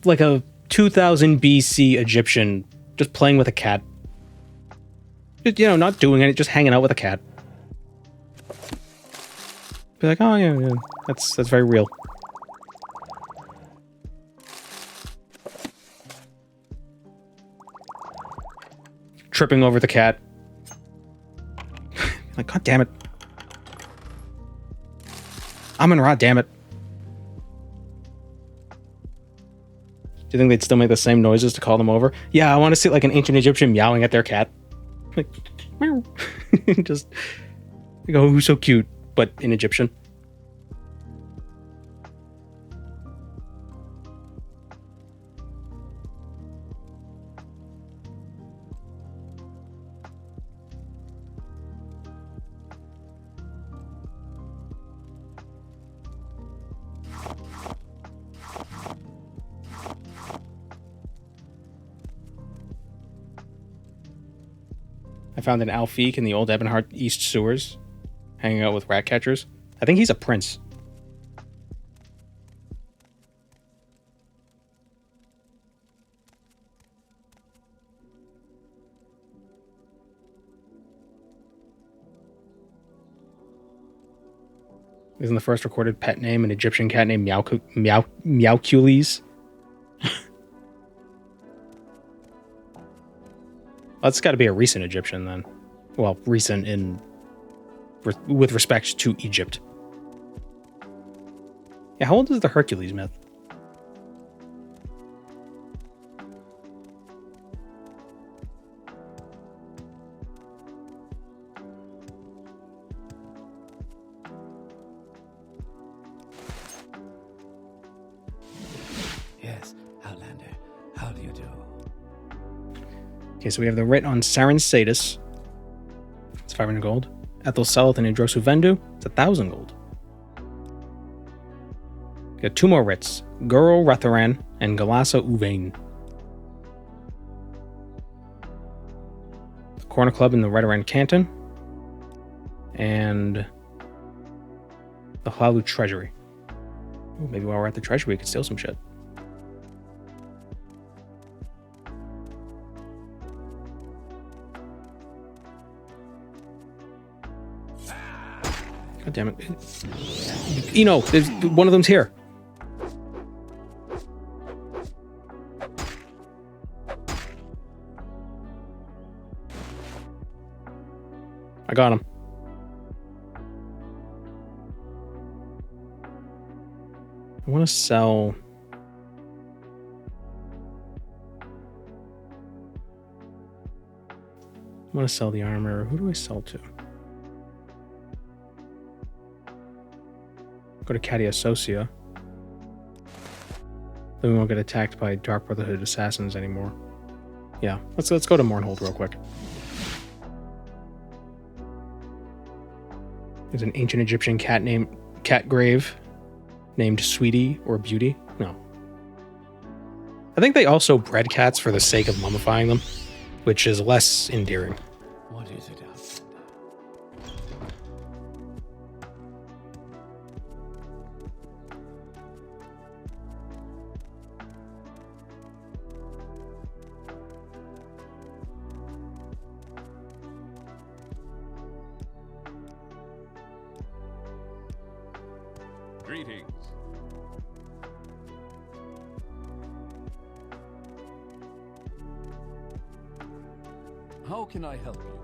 like a 2000 BC Egyptian just playing with a cat. You know, not doing it, just hanging out with a cat. Be like, oh yeah, that's very real. Tripping over the cat. Like, god damn it. Amun-Ra, damn it. Do you think they'd still make the same noises to call them over? Yeah, I want to see like an ancient Egyptian meowing at their cat. Like, meow. Just, like, oh, who's so cute, but in Egyptian. I found an Alfiq in the old Ebonheart East sewers, hanging out with rat catchers. I think he's a prince. Isn't the first recorded pet name an Egyptian cat named Meowcules? That's got to be a recent Egyptian then. Well, recent with respect to Egypt. Yeah, how old is the Hercules myth? Yes, Outlander. How do you do? Okay, so we have the writ on Saren Sadis. It's 500 gold. Ethel Selith and Idrosu Vendu. It's 1,000 gold. We got 2 more writs. Guro Retharan and Galassa Uvain. The Corner Club in the Redoran Canton. And the Hlalu Treasury. Ooh, maybe while we're at the treasury we could steal some shit. God damn it. You know, there's one of them's here. I got him. I want to sell... I want to sell the armor. Who do I sell to? Go to Cadia Socia. Then we won't get attacked by Dark Brotherhood assassins anymore. Yeah, let's go to Mournhold real quick. There's an ancient Egyptian cat grave named Sweetie or Beauty. No. I think they also bred cats for the sake of mummifying them, which is less endearing. What is it, Outlander? Greetings. How can I help you?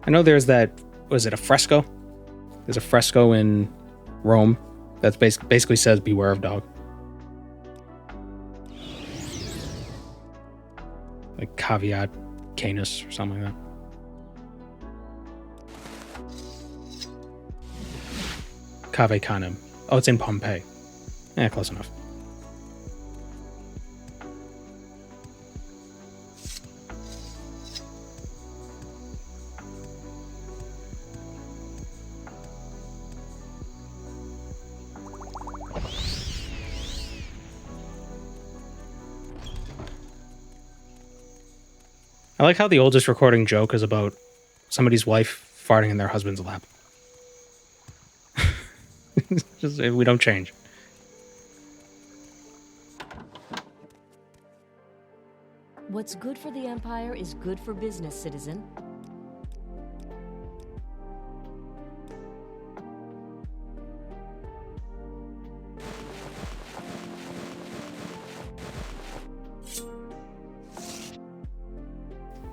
I know there's that, was it a fresco? There's a fresco in Rome that basically says beware of dog. Like caveat canis or something like that. Cave canem. Oh, it's in Pompeii. Yeah, close enough. I like how the oldest recording joke is about somebody's wife farting in their husband's lap. Just we don't change. What's good for the Empire is good for business, citizen.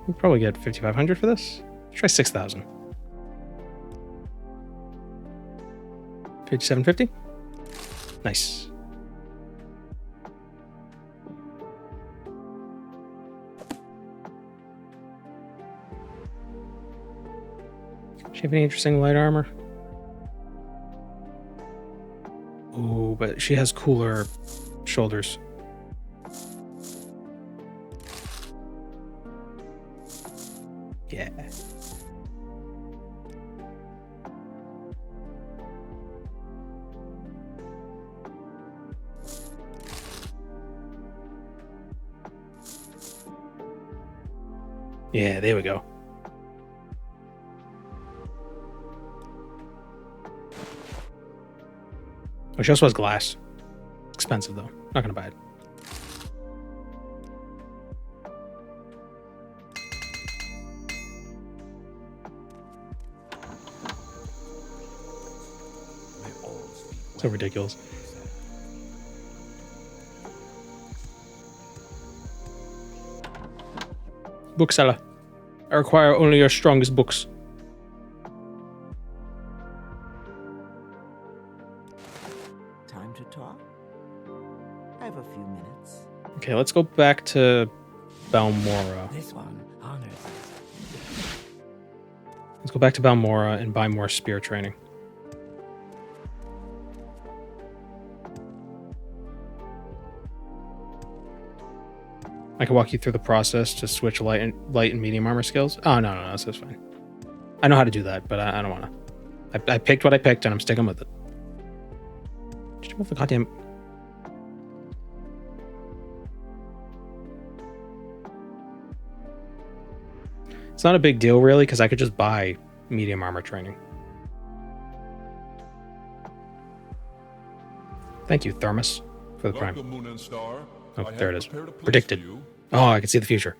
We'll probably get 5,500 for this. Try 6,000. 5,750. Nice. Does she have any interesting light armor? Ooh, but she has cooler shoulders. Yeah. Yeah, there we go. Oh, she also has glass. Expensive though. Not gonna buy it. So ridiculous. Bookseller. I require only your strongest books. Time to talk? I have a few minutes. Okay, let's go back to Balmora. This one honors us. Let's go back to Balmora and buy more spear training. I can walk you through the process to switch light and medium armor skills. Oh, no, that's fine. I know how to do that, but I don't want to. I picked what I picked, and I'm sticking with it. Just move the goddamn... It's not a big deal, really, because I could just buy medium armor training. Thank you, Thermos, for the prime. Welcome, Moon and Star. Oh, I there it have is. prepared a place Predicted. for you. Oh, I can see the future.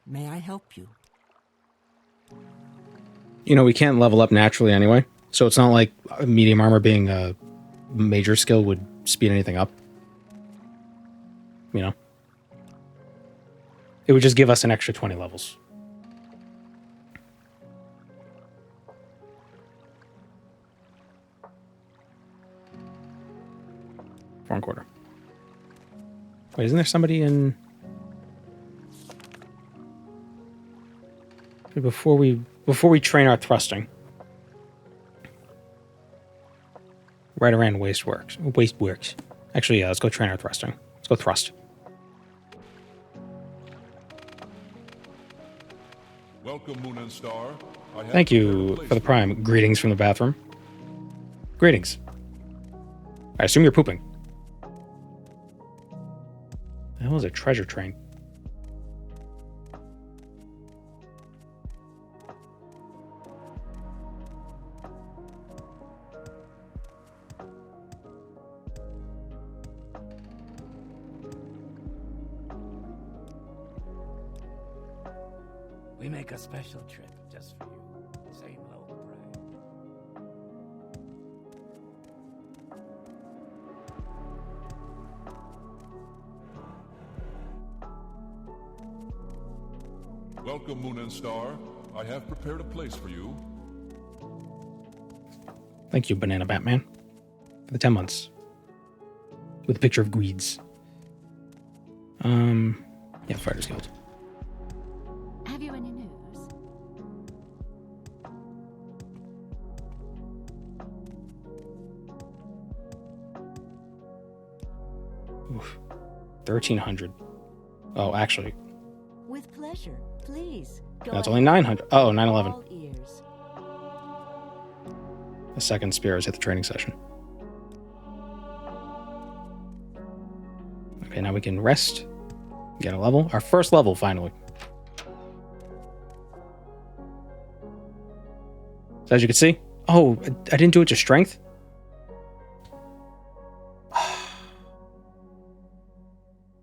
May I help you? You know, we can't level up naturally anyway, so it's not like medium armor being a major skill would speed anything up. You know? It would just give us an extra 20 levels. One quarter. Wait, isn't there somebody in... Before we train our thrusting. Right around Wasteworks. Actually, yeah, let's go train our thrusting. Let's go thrust. Welcome, Moon and Star. I have Thank prepared a you place for the prime. Greetings from the bathroom. Greetings. I assume you're pooping. The hell is a treasure train? We make a special trip just for you. Same low price. Welcome, Moon and Star. I have prepared a place for you. Thank you, Banana Batman, for the 10 months. With a picture of Greeds. Yeah, Fighters Guild. Have you any news? Oof. 1,300. Oh, actually, With pleasure. Please. Go that's ahead. only 900. Oh, 911. All ears. The second spear is at the training session. Okay, now we can rest. Get a level. Our first level, finally. So as you can see... Oh, I didn't do it to strength? I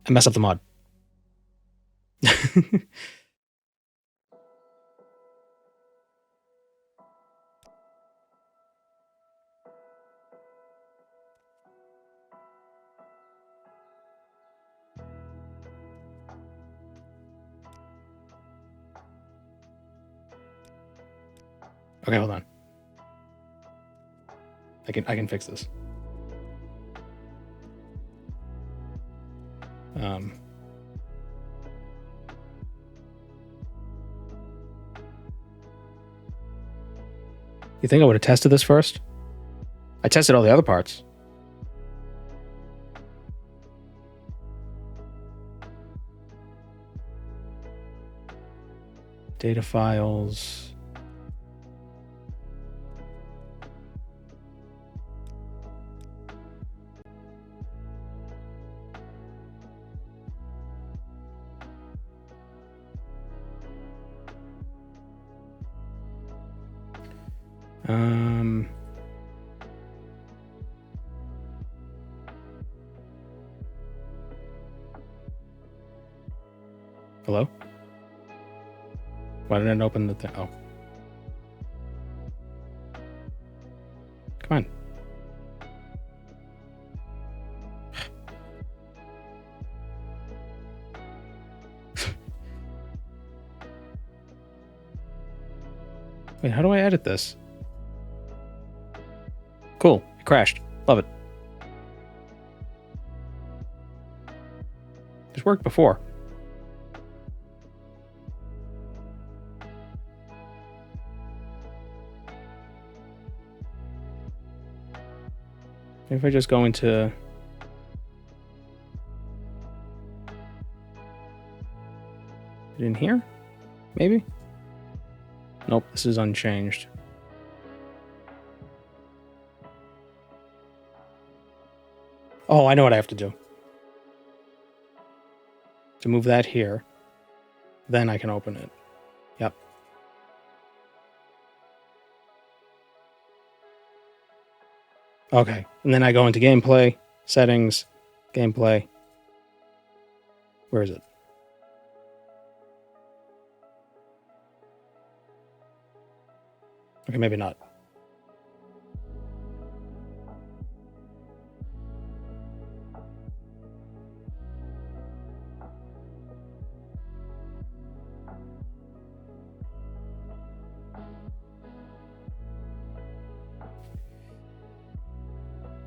mess up the mod. Okay, hold on. I can fix this. You think I would have tested this first? I tested all the other parts. Data files. Hello? Why didn't it open the thing? Oh. Come on. Wait, how do I edit this? Cool. It crashed. Love it. This worked before. Maybe if I just go into... in here? Maybe? Nope, this is unchanged. Oh, I know what I have to do. To move that here, then I can open it. Yep. Okay, and then I go into gameplay, settings, gameplay. Where is it? Okay, maybe not.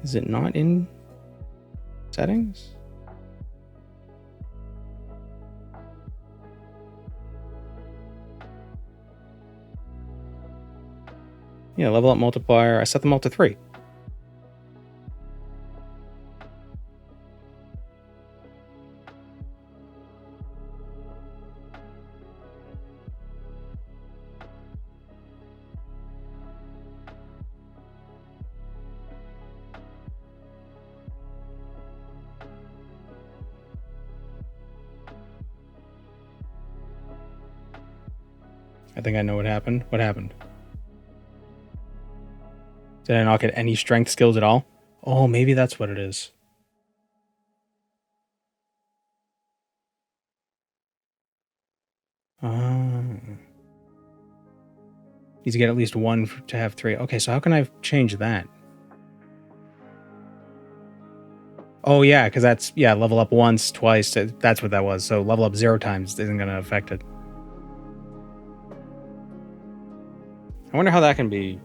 Is it not in settings? Yeah, level up multiplier. I set them all to 3. I think I know what happened. What happened? Did I not get any strength skills at all? Oh, maybe that's what it is. Need to get at least 1 to have 3. Okay, so how can I change that? Oh, yeah, because that's, yeah, level up once, twice. That's what that was. So level up 0 times isn't going to affect it. I wonder how that can be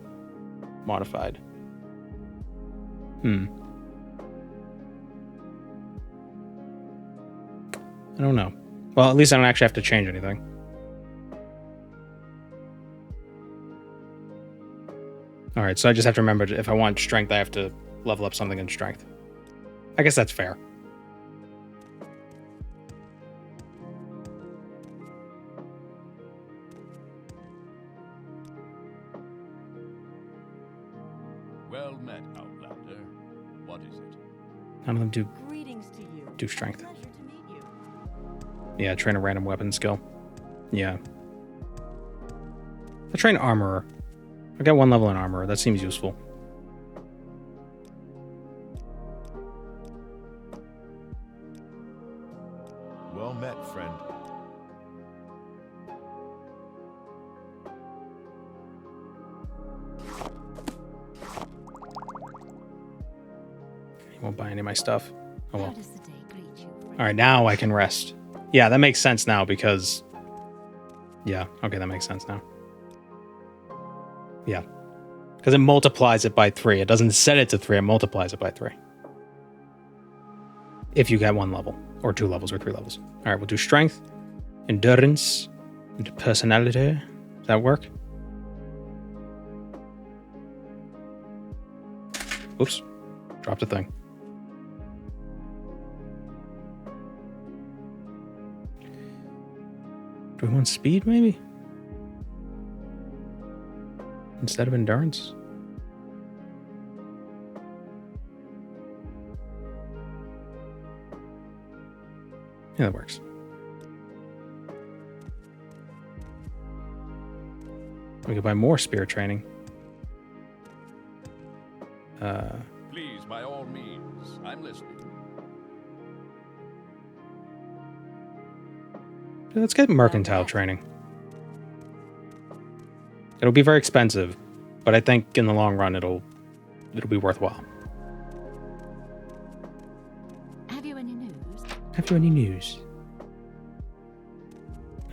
modified. I don't know. Well, at least I don't actually have to change anything. Alright, so I just have to remember if I want strength, I have to level up something in strength. I guess that's fair. Well met, Outlander. What is it? None of them Greetings to you. do strength. Pleasure to meet you. Yeah, train a random weapon skill. Yeah. I train armorer. I got 1 level in armorer. That seems useful. Well met, friend. He won't buy any of my stuff. Oh How well. does the day greet you, friend? Alright, now I can rest. Yeah, that makes sense now because... Yeah, okay, that makes sense now. Yeah. Because it multiplies it by 3. It doesn't set it to 3, it multiplies it by 3. If you get 1 level, or 2 levels, or 3 levels. Alright, we'll do strength, endurance, and personality. Does that work? Oops. Dropped a thing. Do we want speed, maybe? Instead of endurance? Yeah, that works. We could buy more spear training. Please, by all means. I'm listening. Let's get mercantile training. It'll be very expensive, but I think in the long run it'll be worthwhile. Have you any news? Have you any news?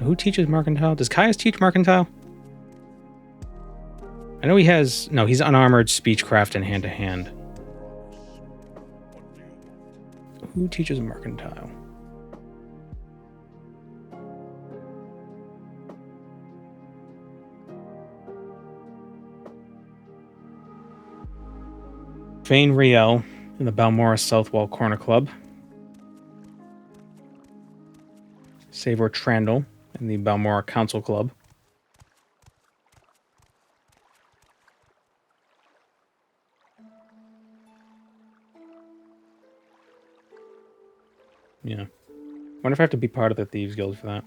Who teaches mercantile? Does Caius teach mercantile? I know he has... No, he's unarmored, speechcraft, and hand-to-hand. Who teaches mercantile? Fane Riel in the Balmora Southwall Corner Club. Savor Trandle in the Balmora Council Club. Yeah. Wonder if I have to be part of the Thieves Guild for that.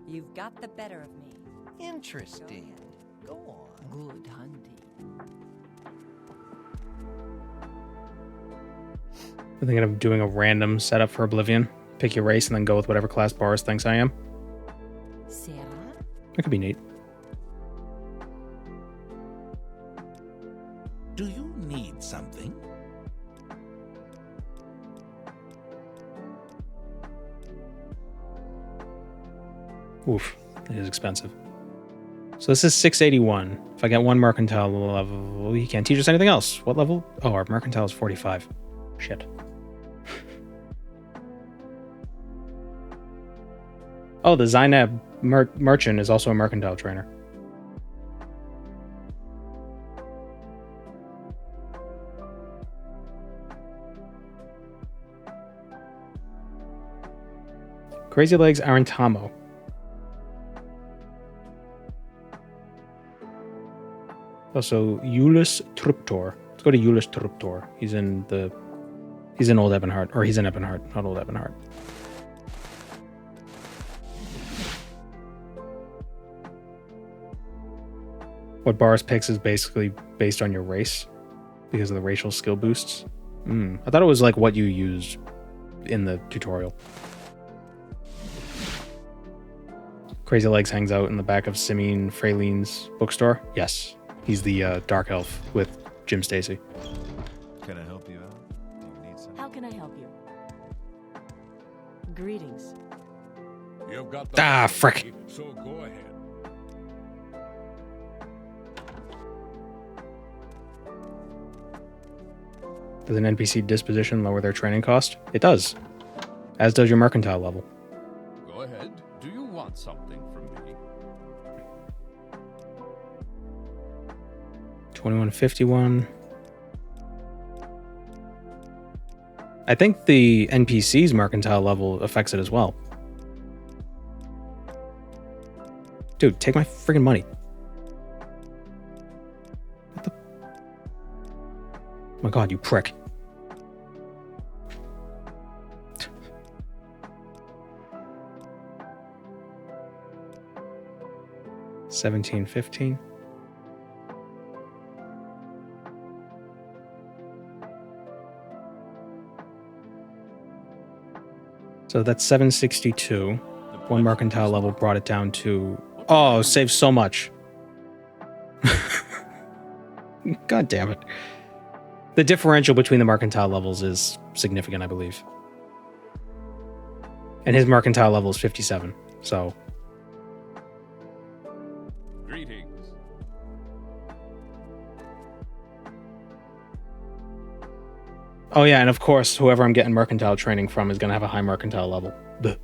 You've got the better of me. Interesting. Go on. Good hunting. I'm thinking of doing a random setup for Oblivion. Pick your race and then go with whatever class Boris thinks I am. Sarah? That could be neat. Do you need something? Oof, it is expensive. So this is 681. If I get 1 mercantile level, he can't teach us anything else. What level? Oh, our mercantile is 45. Shit. Oh, the Zainab merchant is also a mercantile trainer. Crazy Legs Arantamo. Also, Eulus Truptor. Let's go to Eulus Truptor. He's in Old Ebonheart. Or he's in Ebonheart, not Old Ebonheart. What Boris picks is basically based on your race because of the racial skill boosts. I thought it was like what you used in the tutorial. Crazy Legs hangs out in the back of Simeon Fraline's bookstore. Yes. He's the dark elf with Jim Stacy. Can I help you out? Do you need something? How can I help you? Greetings. You've got the Ah, money, frick. So go ahead. Does an NPC disposition lower their training cost? It does. As does your mercantile level. Go ahead. Do you want something from me? 2151. I think the NPC's mercantile level affects it as well. Dude, take my friggin' money. What the? Oh my god, you prick. $17.15. So that's 762. One mercantile level brought it down to... Oh, saved so much. God damn it. The differential between the mercantile levels is significant, I believe. And his mercantile level is 57, so... Greetings. Oh yeah, and of course, whoever I'm getting mercantile training from is going to have a high mercantile level. Duh.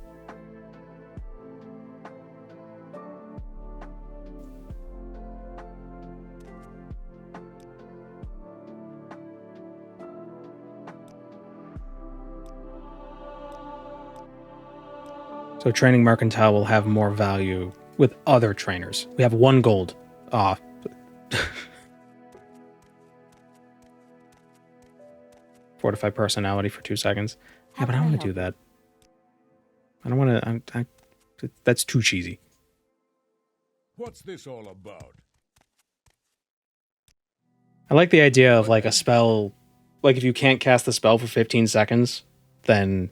So training mercantile will have more value with other trainers. We have 1 gold. Ah. Fortify personality for 2 seconds. Yeah, but I don't want to do that. I don't want to... that's too cheesy. What's this all about? I like the idea of like a spell... Like if you can't cast the spell for 15 seconds, then...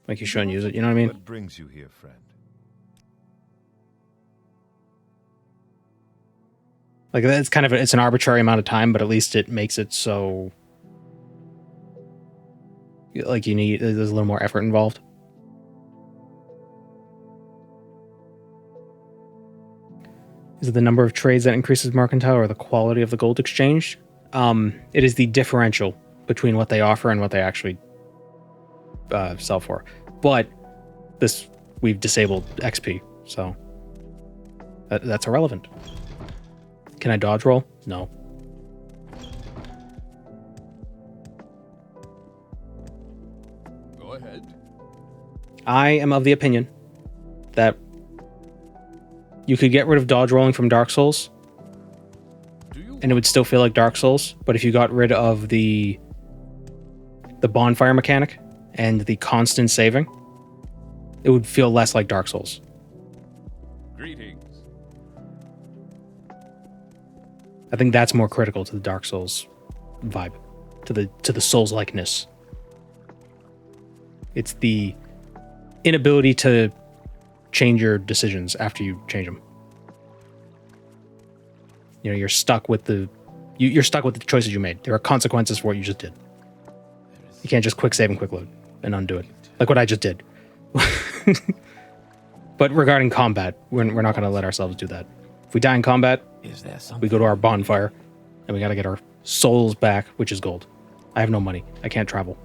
Like you shouldn't use it, you know what I mean? What brings you here, friend? Like it's kind of it's an arbitrary amount of time, but at least it makes it so like there's a little more effort involved. Is it the number of trades that increases mercantile or the quality of the gold exchanged? It is the differential between what they offer and what they actually sell for. But this we've disabled XP, so that's irrelevant. Can I dodge roll? No. Go ahead. I am of the opinion that you could get rid of dodge rolling from Dark Souls, and it would still feel like Dark Souls, but if you got rid of the bonfire mechanic and the constant saving, it would feel less like Dark Souls. Greetings. I think that's more critical to the Dark Souls vibe, to the Souls-likeness. It's the inability to change your decisions after you change them. You know, you're stuck with you're stuck with the choices you made. There are consequences for what you just did. You can't just quick save and quick load and undo it, like what I just did. But regarding combat, we're not going to let ourselves do that. If we die in combat, we go to our bonfire, and we got to get our souls back, which is gold. I have no money. I can't travel.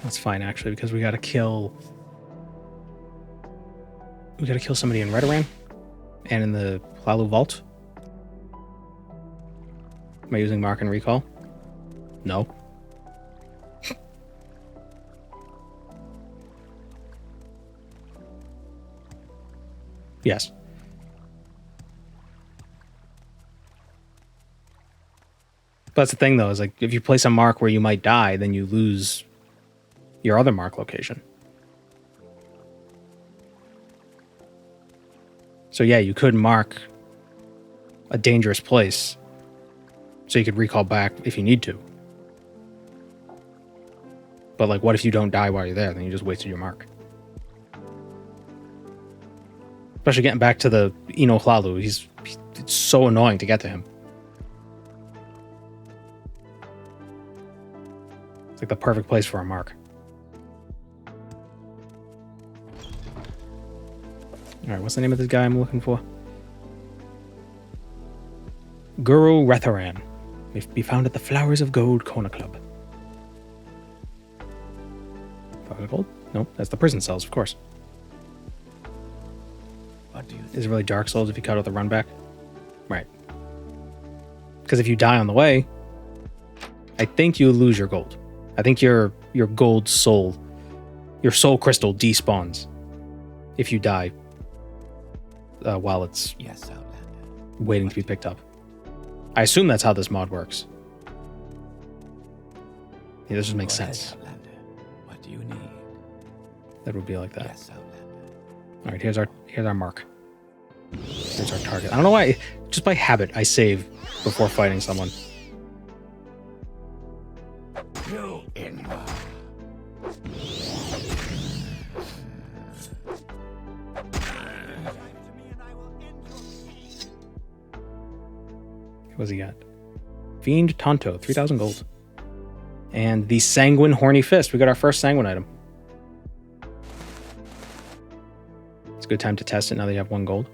That's fine, actually, because we got to kill somebody in Redoran and in the Hlalu Vault. Am I using Mark and Recall? No. Yes. But that's the thing, though, is like if you place a mark where you might die, then you lose your other mark location. So yeah, you could mark a dangerous place So you could recall back if you need to. But like, what if you don't die while you're there? Then you just wasted your mark. Especially getting back to the Eno Hlalu. It's so annoying to get to him. It's like the perfect place for a mark. Alright, what's the name of this guy I'm looking for? Guru Retharan. May be found at the Flowers of Gold Corner Club. Flowers of Gold? Nope, that's the prison cells, of course. What do you think? Is it really Dark Souls if you cut out the run back? Right. Because if you die on the way, I think you lose your gold. I think your gold soul, your soul crystal despawns if you die while it's Yes, Outlander. waiting to be picked up. I assume that's how this mod works. Yeah, this just makes Go ahead, sense. Outlander. What do you need? That would be like that. Yes, Outlander. All right, here's our mark. Here's our target. I don't know why, just by habit, I save before fighting someone. You inva. What's he got? Fiend Tonto, 3,000 gold. And the Sanguine Horny Fist. We got our first Sanguine item. It's a good time to test it now that you have 1 gold.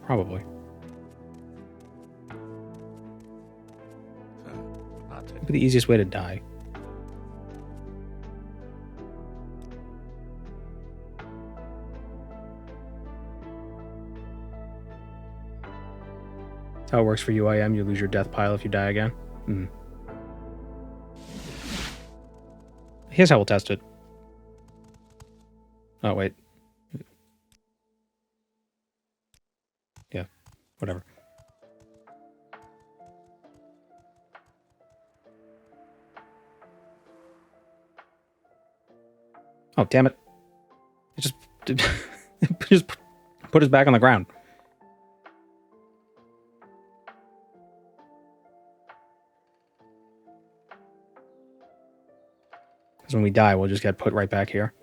Probably. Look at the easiest way to die. That's how it works for UIM. You lose your death pile if you die again. Here's how we'll test it. Oh, wait. Yeah, whatever. Oh, damn it. It just put us back on the ground. Because when we die, we'll just get put right back here.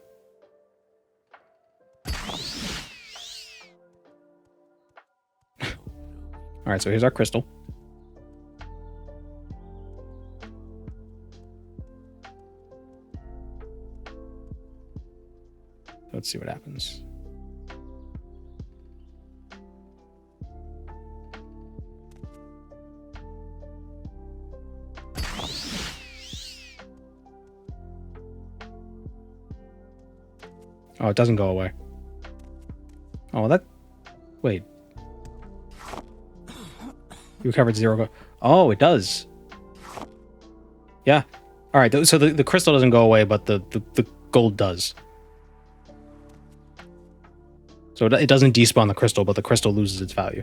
Alright, so here's our crystal. Let's see what happens. Oh, it doesn't go away. Oh, that... Wait. You recovered 0 gold. Oh, it does. Yeah. Alright, so the crystal doesn't go away, but the gold does. So it doesn't despawn the crystal, but the crystal loses its value.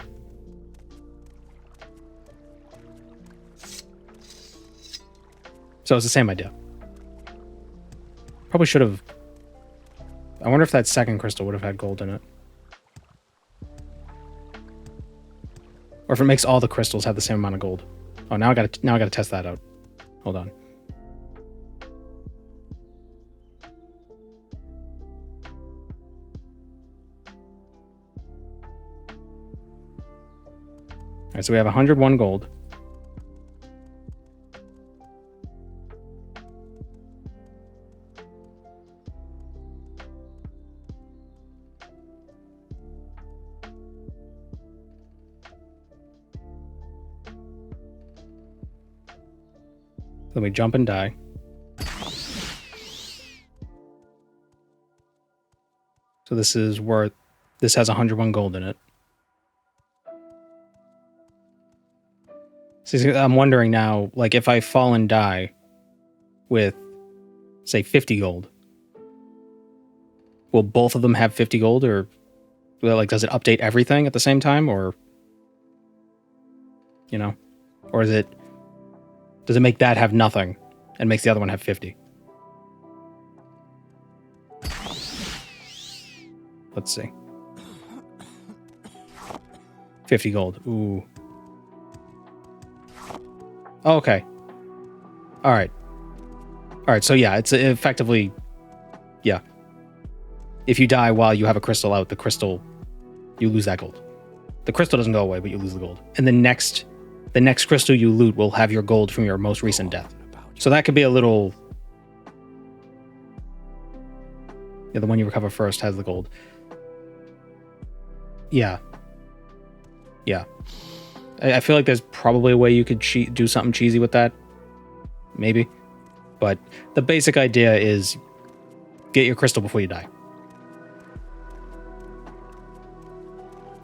So it's the same idea. Probably should have... I wonder if that second crystal would have had gold in it. Or if it makes all the crystals have the same amount of gold. Oh, now I gotta test that out. Hold on. Alright, so we have 101 gold. Then we jump and die. So this is worth... This has 101 gold in it. See, I'm wondering now, like, if I fall and die with, say, 50 gold, will both of them have 50 gold, or, like, does it update everything at the same time, or, you know, or does it make that have nothing and makes the other one have 50? Let's see. 50 gold. Ooh. Oh, okay. All right. All right. So yeah, it's effectively, yeah. If you die while you have a crystal out, the crystal, you lose that gold. The crystal doesn't go away, but you lose the gold. And the next crystal you loot will have your gold from your most recent death. So that could be a little. Yeah, the one you recover first has the gold. Yeah. Yeah. I feel like there's probably a way you could do something cheesy with that. Maybe. But the basic idea is get your crystal before you die.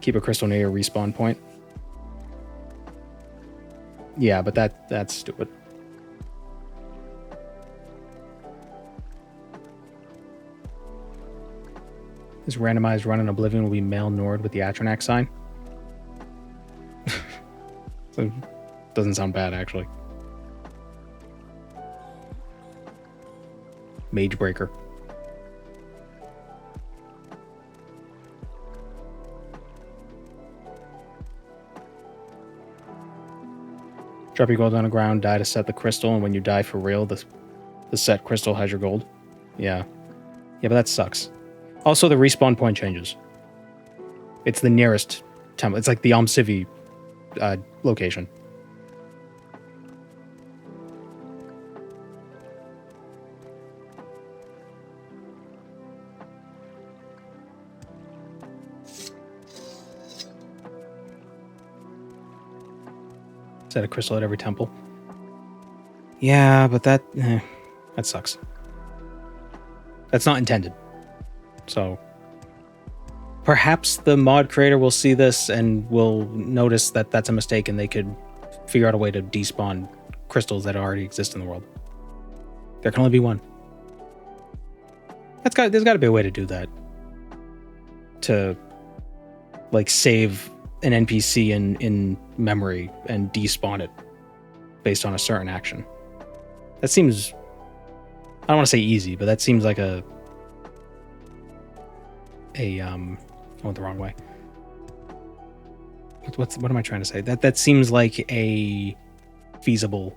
Keep a crystal near your respawn point. Yeah, but that's stupid. This randomized run in Oblivion will be Male Nord with the Atronax sign. So, doesn't sound bad, actually. Mage Breaker. Drop your gold on the ground, die to set the crystal, and when you die for real, the set crystal has your gold. Yeah. Yeah, but that sucks. Also, the respawn point changes. It's the nearest temple. It's like the Almsivi location. Set a crystal at every temple. Yeah, but that sucks. That's not intended. So perhaps the mod creator will see this and will notice that that's a mistake, and they could figure out a way to despawn crystals that already exist in the world. There can only be one. There's got to be a way to do that. To like save an NPC in memory and despawn it based on a certain action. That seems, I don't want to say easy, but that seems like I went the wrong way. What am I trying to say? That seems like a feasible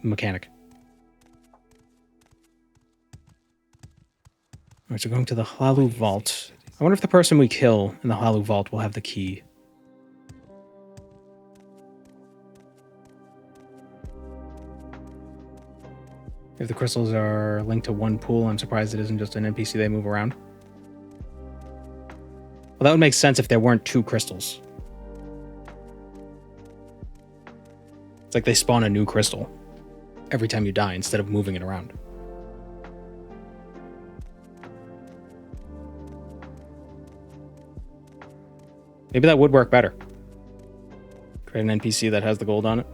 mechanic. All right, so going to the Hlalu Vault. I wonder if the person we kill in the Hlalu Vault will have the key. If the crystals are linked to one pool, I'm surprised it isn't just an NPC they move around. Well, that would make sense if there weren't two crystals. It's like they spawn a new crystal every time you die instead of moving it around. Maybe that would work better. Create an NPC that has the gold on it.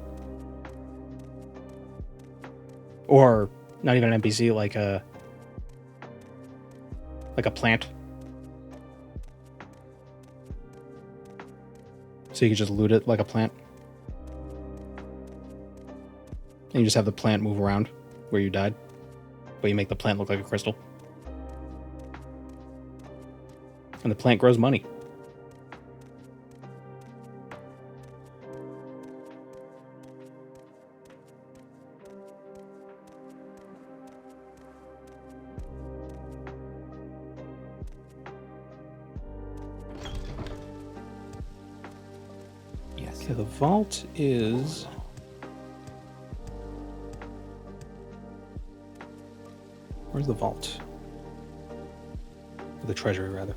Or not even an NPC, like a plant. So you can just loot it like a plant. And you just have the plant move around where you died. But you make the plant look like a crystal. And the plant grows money. Okay, the vault is... Where's the vault? Or the treasury, rather.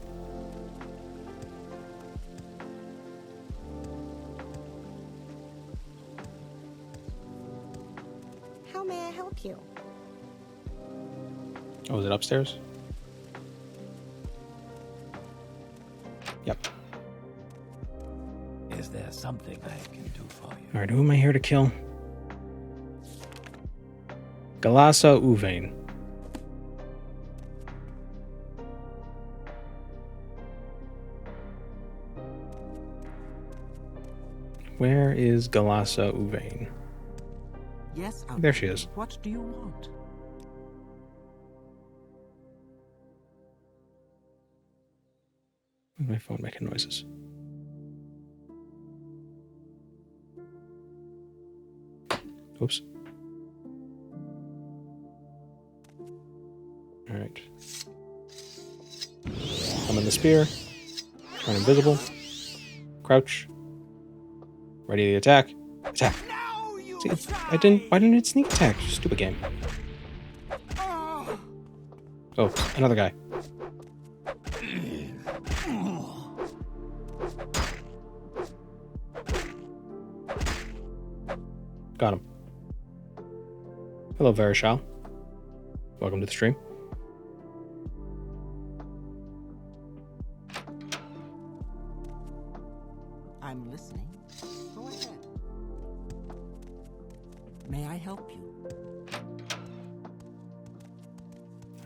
How may I help you? Oh, is it upstairs? Yep. Is there something I can do for you? Alright, who am I here to kill? Galasa Uvain. Where is Galasa Uvain? Yes, there she is. What do you want? My phone making noises. Oops. All right. Summon the spear. Turn invisible. Crouch. Ready to attack. Attack. See, I didn't. Why didn't it sneak attack? Stupid game. Oh, another guy. Got him. Hello, Verishal. Welcome to the stream. I'm listening. Go ahead. May I help you?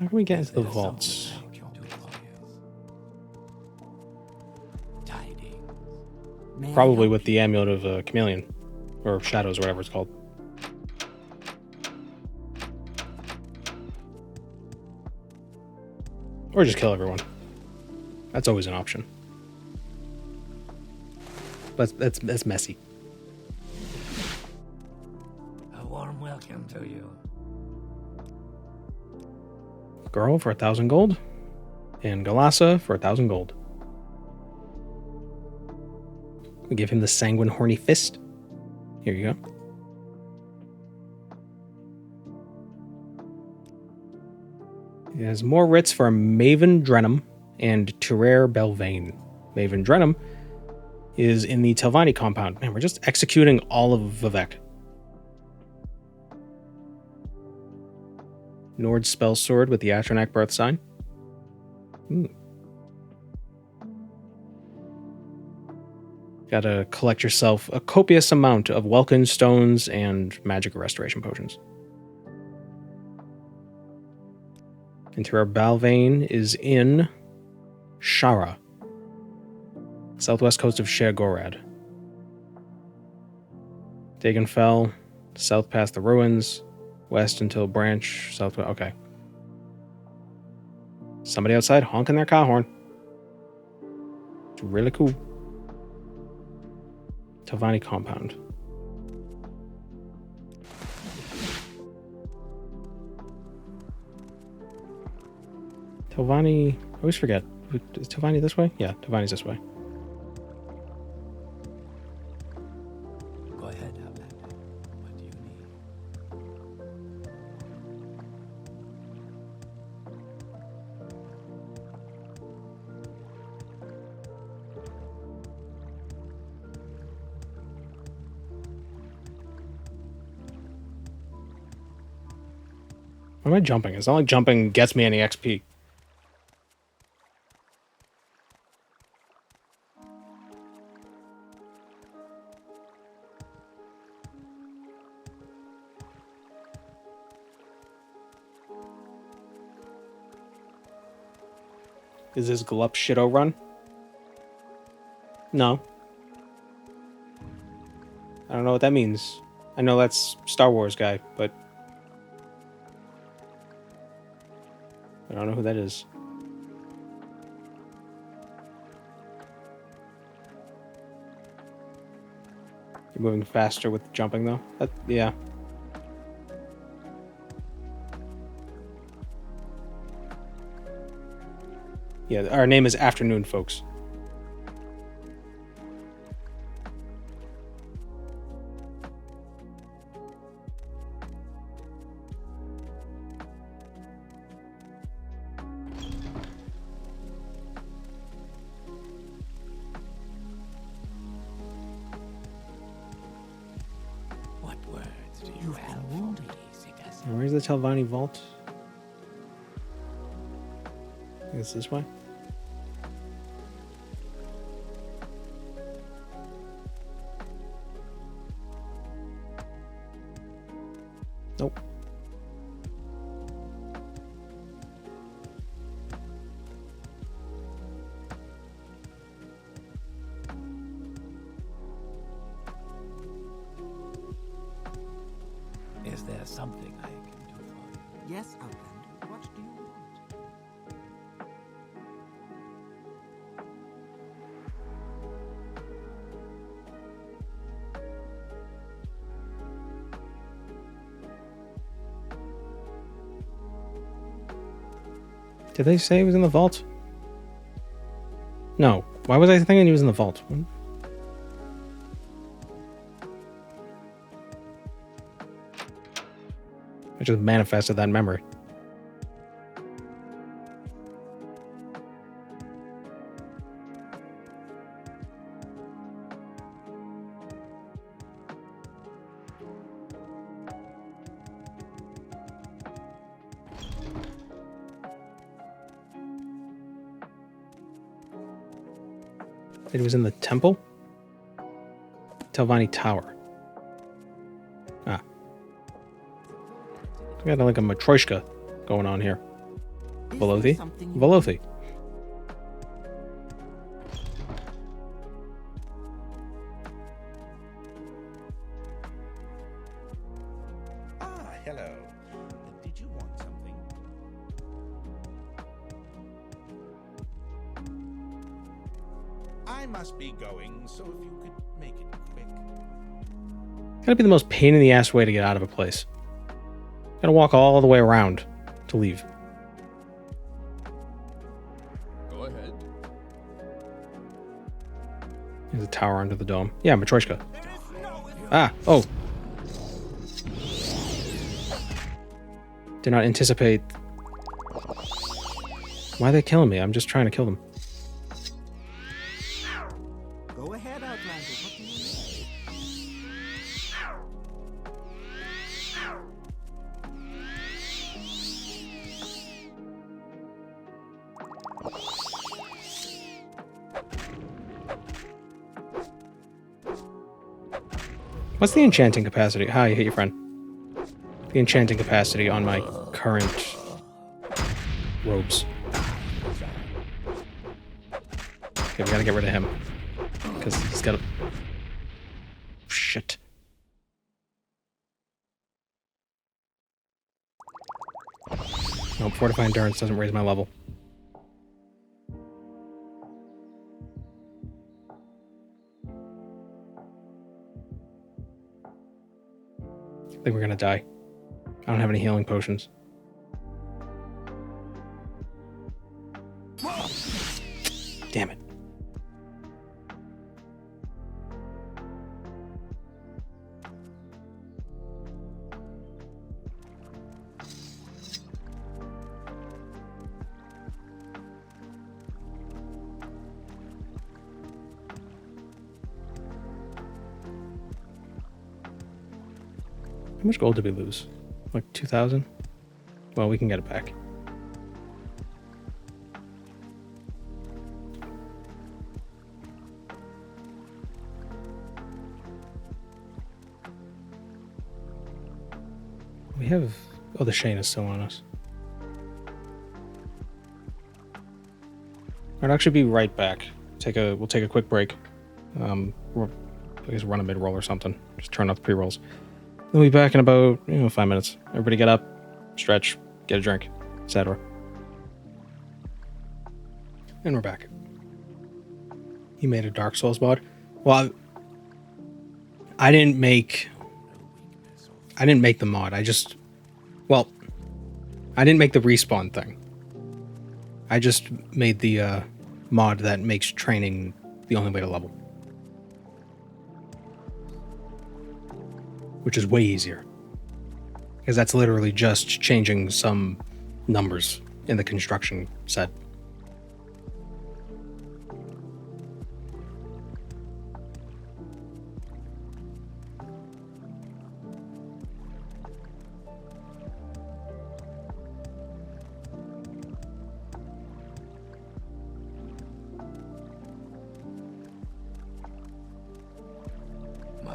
How can we get into the vaults? Probably with the amulet of chameleon. Or shadows, or whatever it's called. Or just kill everyone. That's always an option. But that's messy. A warm welcome to you. Girl for 1,000 gold. And Galassa for 1,000 gold. We give him the Sanguine Horny Fist. Here you go. He has more writs for Maven Drenum and Terraire Belvane. Maven Drenum is in the Telvanni compound. Man, we're just executing all of Vivek. Nord Spell Sword with the Atronak Birth Sign. Gotta collect yourself a copious amount of Welkin Stones and Magic Restoration Potions. Terraire Belvane is in Shara, southwest coast of Sheergorad. Dagenfell, south past the ruins, west until Branch, southwest. Okay. Somebody outside honking their car horn. It's really cool. Telvanni compound. Telvanni, I always forget. Is Telvanni this way? Yeah, Telvanni's this way. Go ahead, Outlander. What do you need? Why am I jumping? It's not like jumping gets me any XP. Is this Glup Shido run? No. I don't know what that means. I know that's Star Wars guy, but I don't know who that is. You're moving faster with jumping, though? Yeah. Yeah, our name is Afternoon, folks. What words do you have for me, Citizen? Where's the Telvanni vault? I think it's this way. Nope. Is there something I can do for you? Yes, Outlander. What do you want? Did they say he was in the vault? No. Why was I thinking he was in the vault? I just manifested that memory. It was in the temple? Telvanni Tower. Ah. We got like a matryoshka going on here. Velothi? Velothi. Ah, hello. Did you want something? I must be going, so if you could make it quick. Gotta be the most pain in the ass way to get out of a place. Gotta walk all the way around to leave. Go ahead. There's a tower under the dome. Yeah, matryoshka. Ah, oh. Did not anticipate. Why are they killing me? I'm just trying to kill them. Go ahead, Outlander. What do you need? What's the enchanting capacity? Hi, you hit your friend. The enchanting capacity on my current robes. Okay, we gotta get rid of him. Because he's got a... Shit. Nope, Fortify Endurance doesn't raise my level. I think we're gonna die. I don't have any healing potions. Damn it. How much gold did we lose? Like 2,000? Well, we can get it back. We have... Oh, the Shane is still on us. I'll actually be right back. We'll take a quick break. I guess run a mid-roll or something. Just turn off the pre-rolls. We'll be back in about 5 minutes. Everybody get up, stretch, get a drink, etc. And we're back. You made a Dark Souls mod? Well, I didn't make the mod. I didn't make the respawn thing. I just made the mod that makes training the only way to level. Which is way easier. Because that's literally just changing some numbers in the construction set.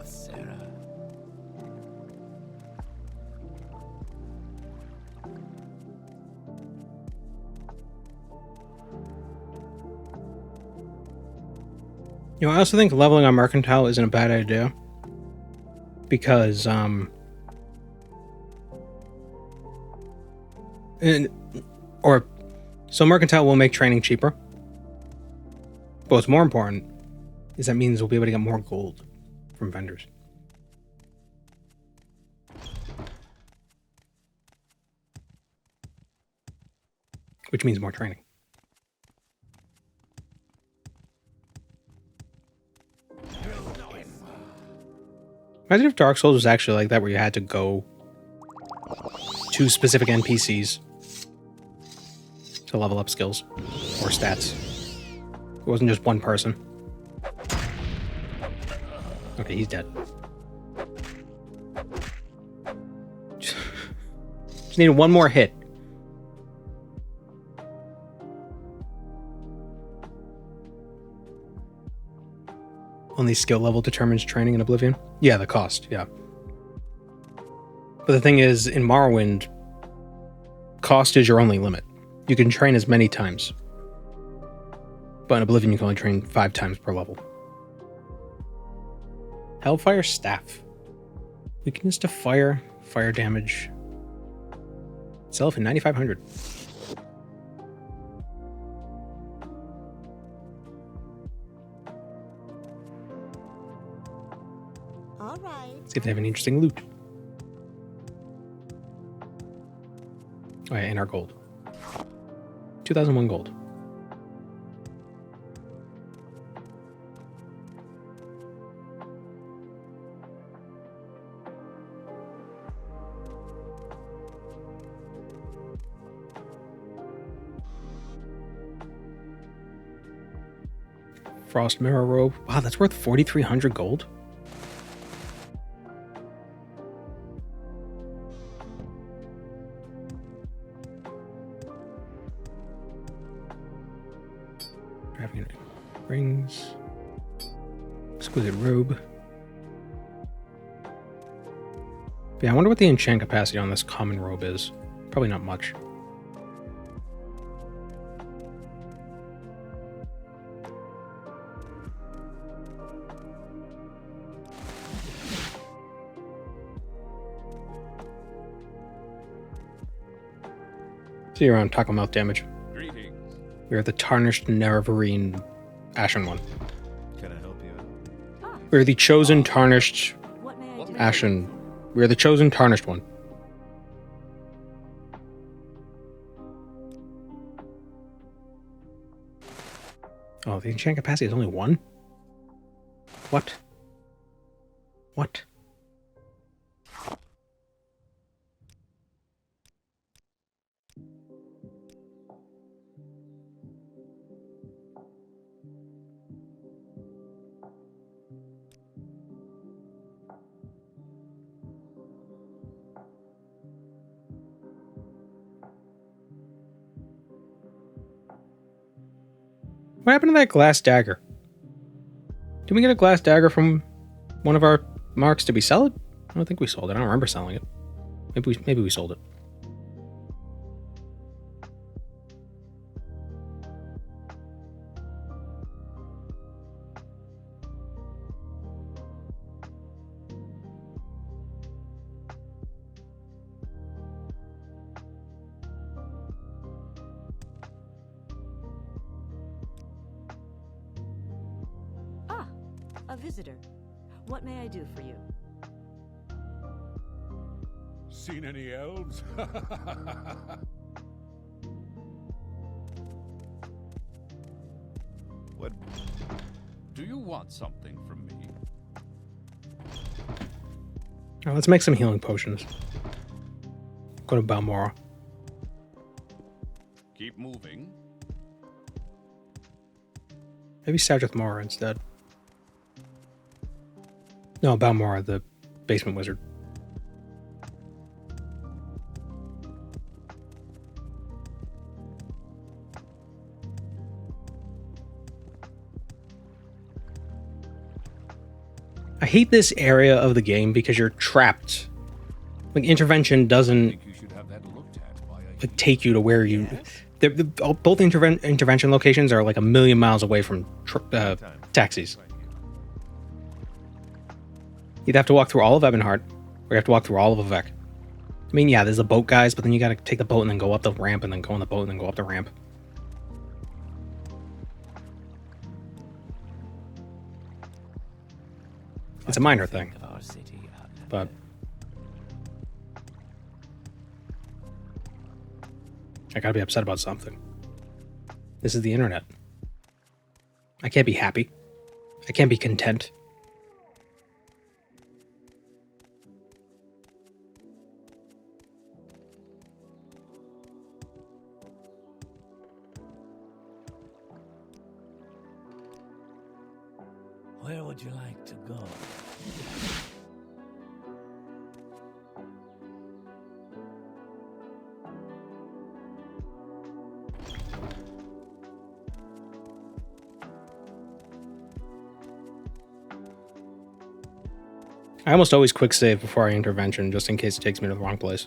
Sarah. I also think leveling on Mercantile isn't a bad idea. Because, so Mercantile will make training cheaper. But what's more important is that means we'll be able to get more gold from vendors. Which which means more training. Imagine if Dark Souls was actually like that, where you had to go to specific NPCs to level up skills or stats. It wasn't just one person. Okay, he's dead. Just needed one more hit. Only skill level determines training in Oblivion? Yeah, the cost, yeah. But the thing is, in Morrowind, cost is your only limit. You can train as many times. But in Oblivion, you can only train 5 times per level. Hellfire Staff. Weakness to fire, fire damage. Sell for 9,500. All right. See if they have any interesting loot. Oh yeah, and our gold. 2,001 gold. Frost Mirror Robe. Wow, that's worth 4,300 gold. Grabbing rings. Exquisite robe. Yeah, I wonder what the enchant capacity on this common robe is. Probably not much. See you around Taco Mouth damage. Greetings. We are the Tarnished Nerevarine Ashen one. Can I help you out? We are the chosen Tarnished What may I do? Ashen. We are the chosen Tarnished one. Oh, the enchant capacity is only 1? What? What? What happened to that glass dagger? Did we get a glass dagger from one of our marks? Did we sell it? I don't think we sold it. I don't remember selling it. Maybe we sold it. Ah, a visitor. What may I do for you? Seen any elves? What? Do you want something from me? Alright, let's make some healing potions. Go to Balmora. Keep moving. Maybe start with Mora instead. No, Balmora, the basement wizard. I hate this area of the game because you're trapped. Like, intervention doesn't Think you should have that looked at by a like take you to where you. Both intervention locations are like a million miles away from taxis. You'd have to walk through all of Ebonheart, or you have to walk through all of Avec. I mean, yeah, there's the boat guys, but then you gotta take the boat and then go up the ramp, and then go on the boat and then go up the ramp. It's a minor thing, Of our city, but I gotta be upset about something. This is the internet. I can't be happy. I can't be content. Where would you like to go? I almost always quick save before I intervention, just in case it takes me to the wrong place.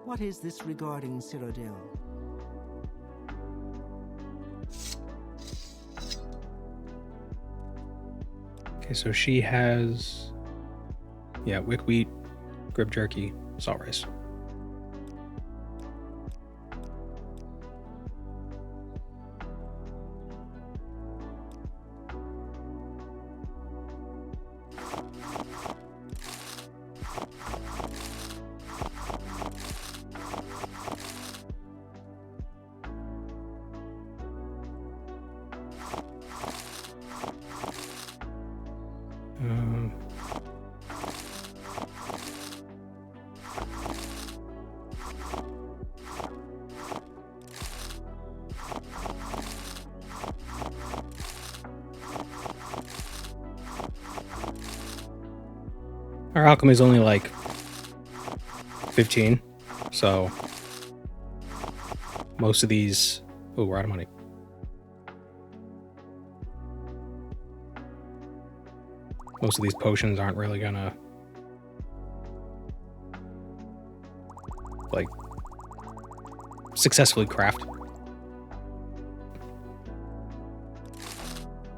What is this regarding Cyrodiil? Okay, so she has... Yeah, wick wheat, grip jerky, salt rice. Our alchemy is only like 15, so most of these... Oh, we're out of money. Most of these potions aren't really gonna like successfully craft.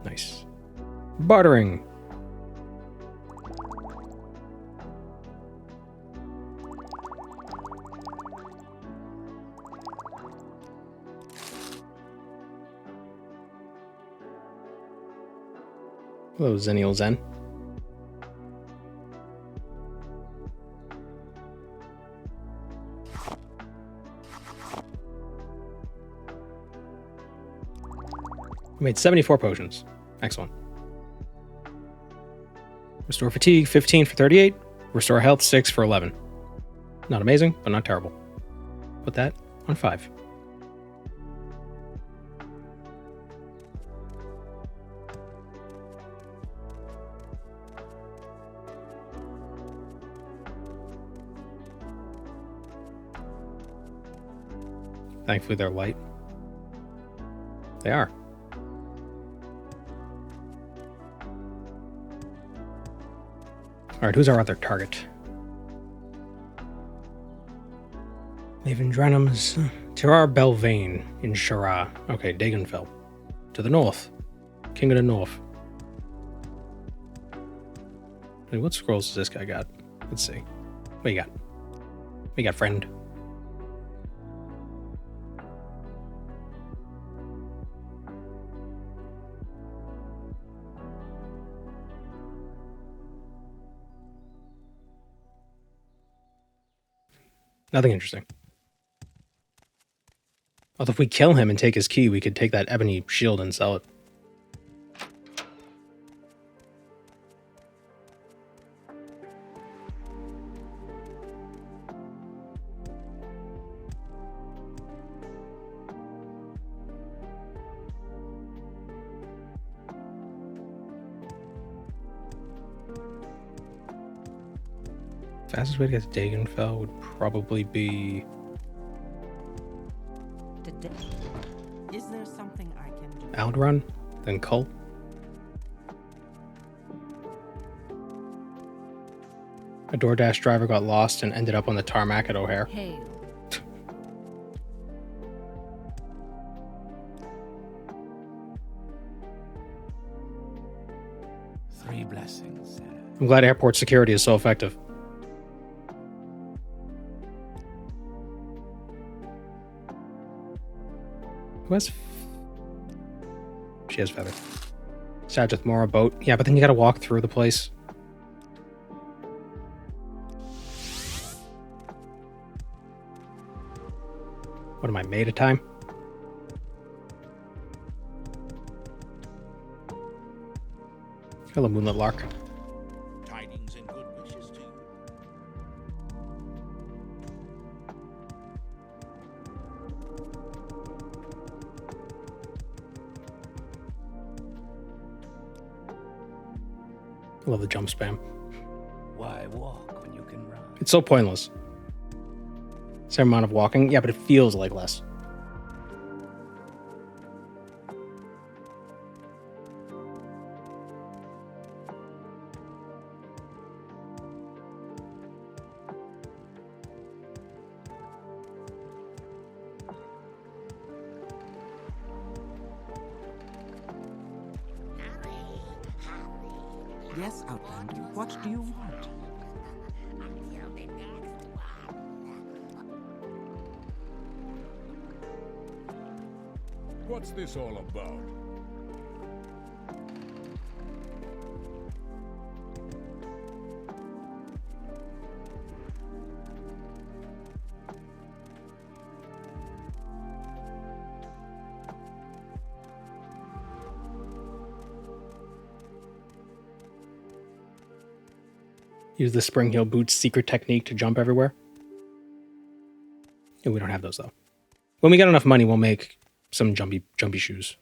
Nice. Bartering. Hello, Zenial Zen. We made 74 potions. Excellent. Restore fatigue, 15 for 38. Restore health, 6 for 11. Not amazing, but not terrible. Put that on 5. Thankfully, they're light. They are. Alright, who's our other target? Maven Drenums. Tirar Belvane in Shara. Okay, Dagonfell. To the north. King of the North. Wait, what scrolls does this guy got? Let's see. What you got? We got friend. Nothing interesting. Although if we kill him and take his key, we could take that ebony shield and sell it. Fastest way to get to Dagonfell would probably be... Is there something I can do? Aldrun, then Cull. A DoorDash driver got lost and ended up on the tarmac at O'Hare. Hail. Three blessings. I'm glad airport security is so effective. Who has... She has feather. Sad with Mora boat. Yeah, but then you gotta walk through the place. What am I, made of time? Hello, Moonlit Lark. Tidings and good wishes to you. I love the jump spam. Why walk when you can run? It's so pointless. Same amount of walking, yeah, but it feels like less. Yes, Outlander, what do you want? What's this all about? Use the Spring Heel Boots secret technique to jump everywhere. Yeah, we don't have those though. When we get enough money, we'll make some jumpy shoes.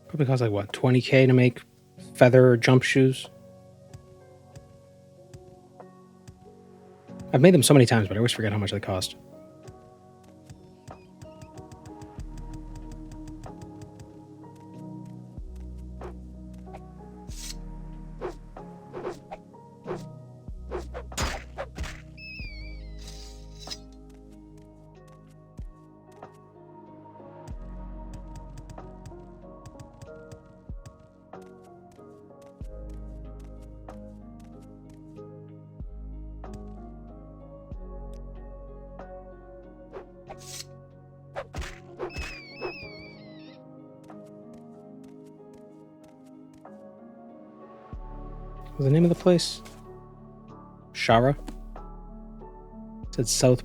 Probably costs like what, 20k to make feather jump shoes? I've made them so many times, but I always forget how much they cost. What's the name of the place? Shara? It said south.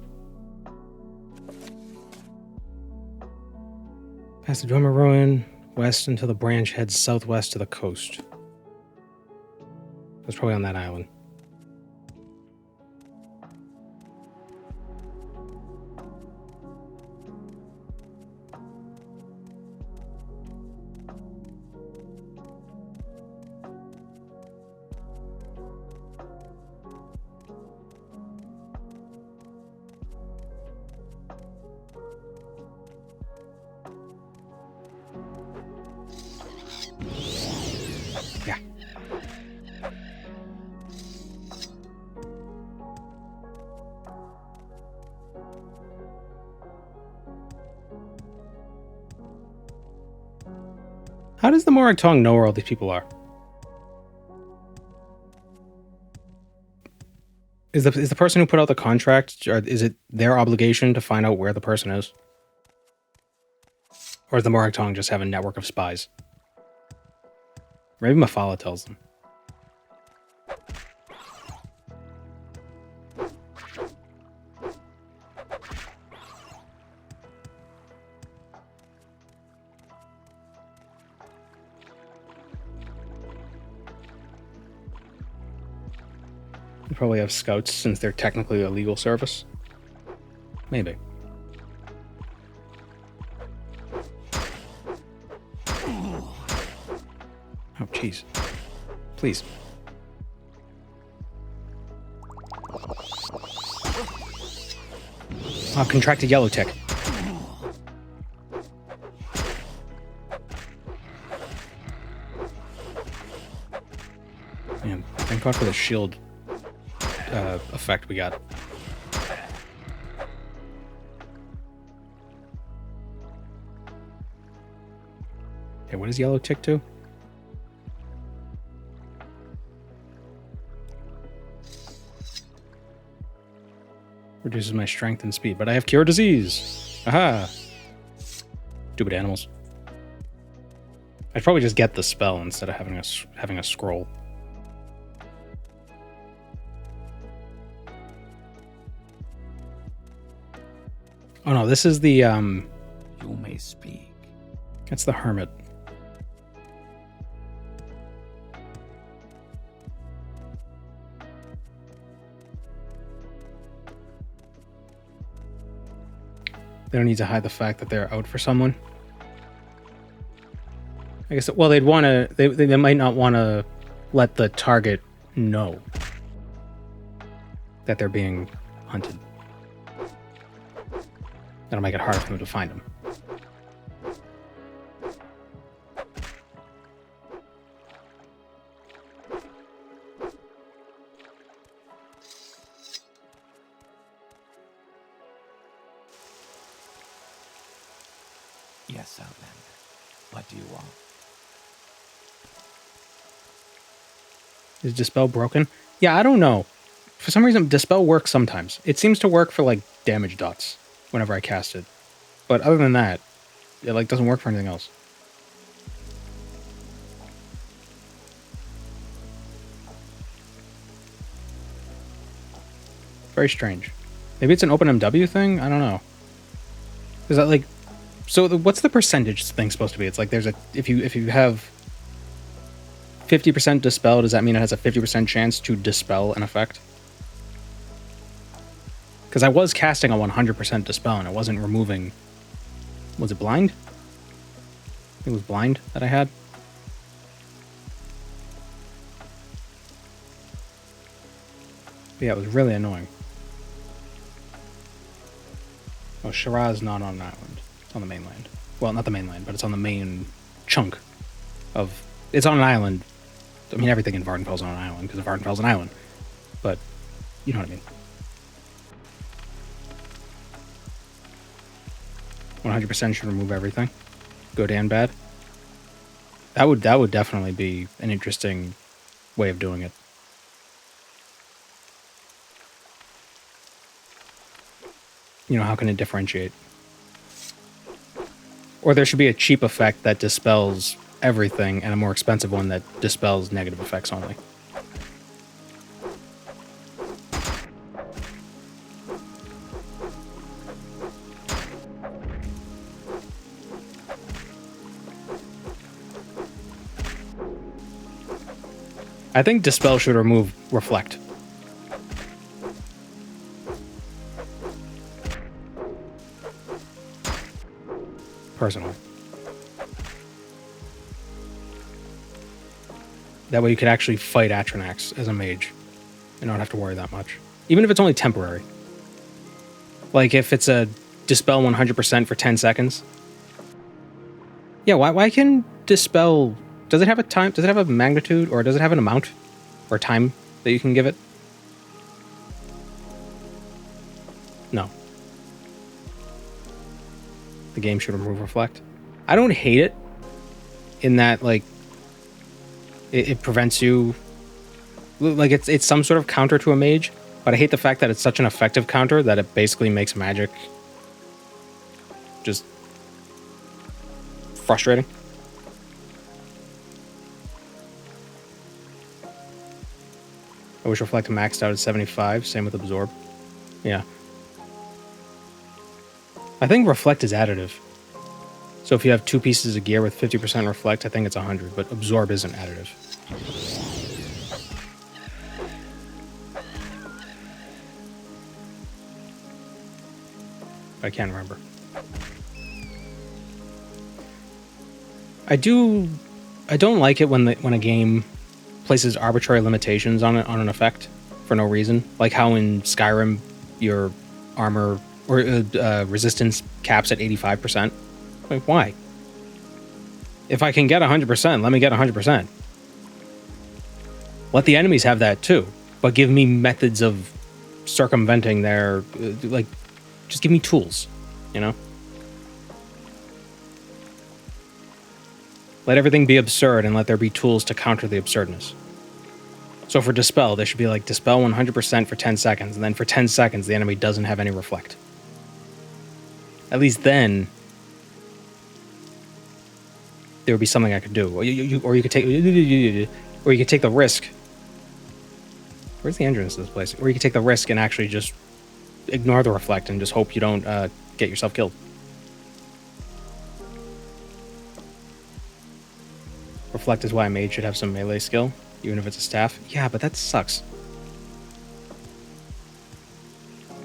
Past the Dormer Ruin, west until the branch heads southwest to the coast. That's probably on that island. Yeah. How does the Morag Tong know where all these people are? Is the person who put out the contract, or is it their obligation to find out where the person is? Or does the Morag Tong just have a network of spies? Maybe Mafala tells them. They probably have scouts since they're technically a legal service. Maybe. Oh, jeez. Please. Oh, contracted yellow tick. Man, thank God for the shield effect we got. Okay, what does yellow tick to? Reduces my strength and speed, but I have cure disease. Aha! Stupid animals. I'd probably just get the spell instead of having a scroll. Oh no, this is the You may speak. That's the hermit. They don't need to hide the fact that they're out for someone. I guess, well, they'd want to, they might not want to let the target know that they're being hunted. That'll make it harder for them to find them. Yes, Outlander. What do you want? Is Dispel broken? Yeah, I don't know. For some reason, Dispel works sometimes. It seems to work for, like, damage dots whenever I cast it. But other than that, it, like, doesn't work for anything else. Very strange. Maybe it's an OpenMW thing? I don't know. Is that, like... So, what's the percentage thing supposed to be? It's like there's a... If you have 50% Dispel, does that mean it has a 50% chance to dispel an effect? Because I was casting a 100% Dispel and it wasn't removing... Was it blind? It was blind that I had. But yeah, it was really annoying. Oh, Shiraz not on an island. It's on the mainland. Well, not the mainland, but it's on the main chunk of... It's on an island. I mean, everything in Vardenfell's on an island, because Vardenfell's an island. But, you know what I mean. 100% should remove everything. Good and bad. That would definitely be an interesting way of doing it. You know, how can it differentiate? Or there should be a cheap effect that dispels everything and a more expensive one that dispels negative effects only. I think Dispel should remove Reflect. Personally. That way you could actually fight Atronax as a mage and not have to worry that much. Even if it's only temporary. Like if it's a Dispel 100% for 10 seconds. Yeah, why can Dispel... Does it have a time? Does it have a magnitude, or does it have an amount or time that you can give it? No. The game should remove Reflect. I don't hate it in that, like, it prevents you... Like, it's some sort of counter to a mage, but I hate the fact that it's such an effective counter that it basically makes magic just frustrating. I wish Reflect maxed out at 75. Same with Absorb. Yeah. I think Reflect is additive. So if you have 2 pieces of gear with 50% Reflect, I think it's 100. But Absorb isn't additive. I can't remember. I don't like it when a game places arbitrary limitations on an effect for no reason, like how in Skyrim your armor or resistance caps at 85%. Like, why? If I can get 100%, let me get 100%. Let the enemies have that too, but give me methods of circumventing their, like, just give me tools, you know? Let everything be absurd and let there be tools to counter the absurdness. So for Dispel, there should be like Dispel 100% for 10 seconds, and then for 10 seconds, the enemy doesn't have any Reflect. At least then, there would be something I could do. Or you could take, or you could take the risk. Where's the entrance to this place? Or you could take the risk and actually just ignore the Reflect and just hope you don't get yourself killed. Reflect is why a mage should have some melee skill, even if it's a staff. Yeah, but that sucks.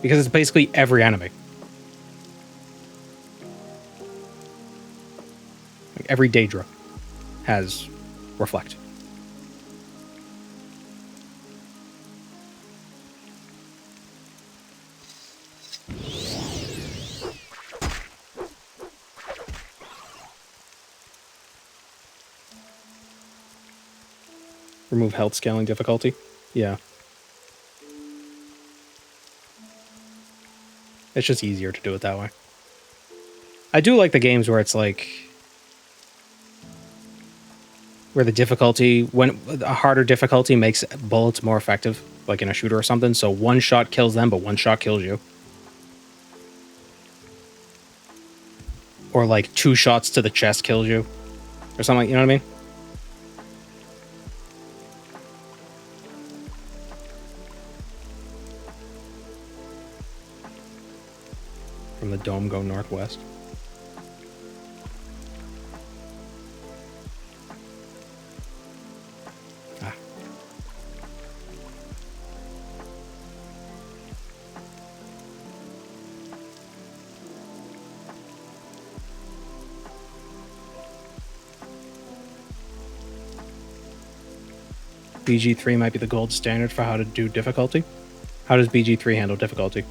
Because it's basically every enemy. Like every Daedra has Reflect. Remove health scaling difficulty. Yeah. It's just easier to do it that way. I do like the games where it's like, where the difficulty, when a harder difficulty makes bullets more effective, like in a shooter or something. So one shot kills them, but one shot kills you. Or like 2 shots to the chest kills you. Or something like, you know what I mean? From the dome, go northwest. Ah. BG3 might be the gold standard for how to do difficulty. How does BG3 handle difficulty?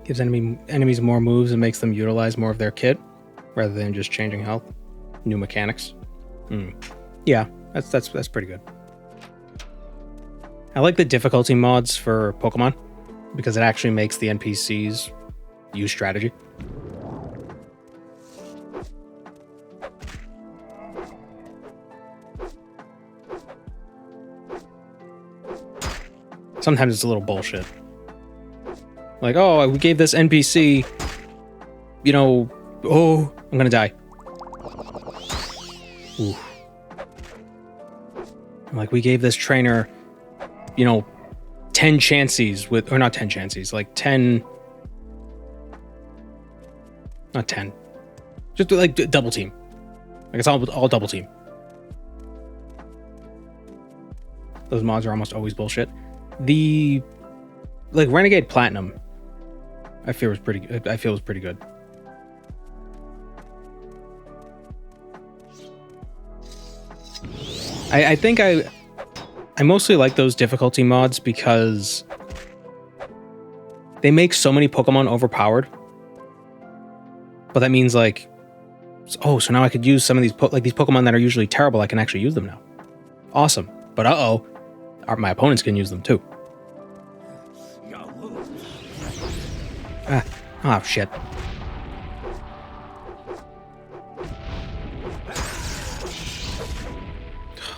Gives enemies more moves and makes them utilize more of their kit, rather than just changing health. New mechanics. Yeah, that's pretty good. I like the difficulty mods for Pokemon, because it actually makes the NPCs use strategy. Sometimes it's a little bullshit. Like, oh, we gave this NPC, you know, oh, I'm gonna die. Ooh. Like, we gave this trainer, you know, 10 chances with, or not 10 chances, like 10, not 10, just like double team. Like, it's all double team. Those mods are almost always bullshit. The, like, Renegade Platinum, I feel was pretty good. I think I mostly like those difficulty mods because they make so many Pokemon overpowered. But that means like, oh, so now I could use some of these these Pokemon that are usually terrible. I can actually use them now. Awesome. But my opponents can use them too. Oh shit.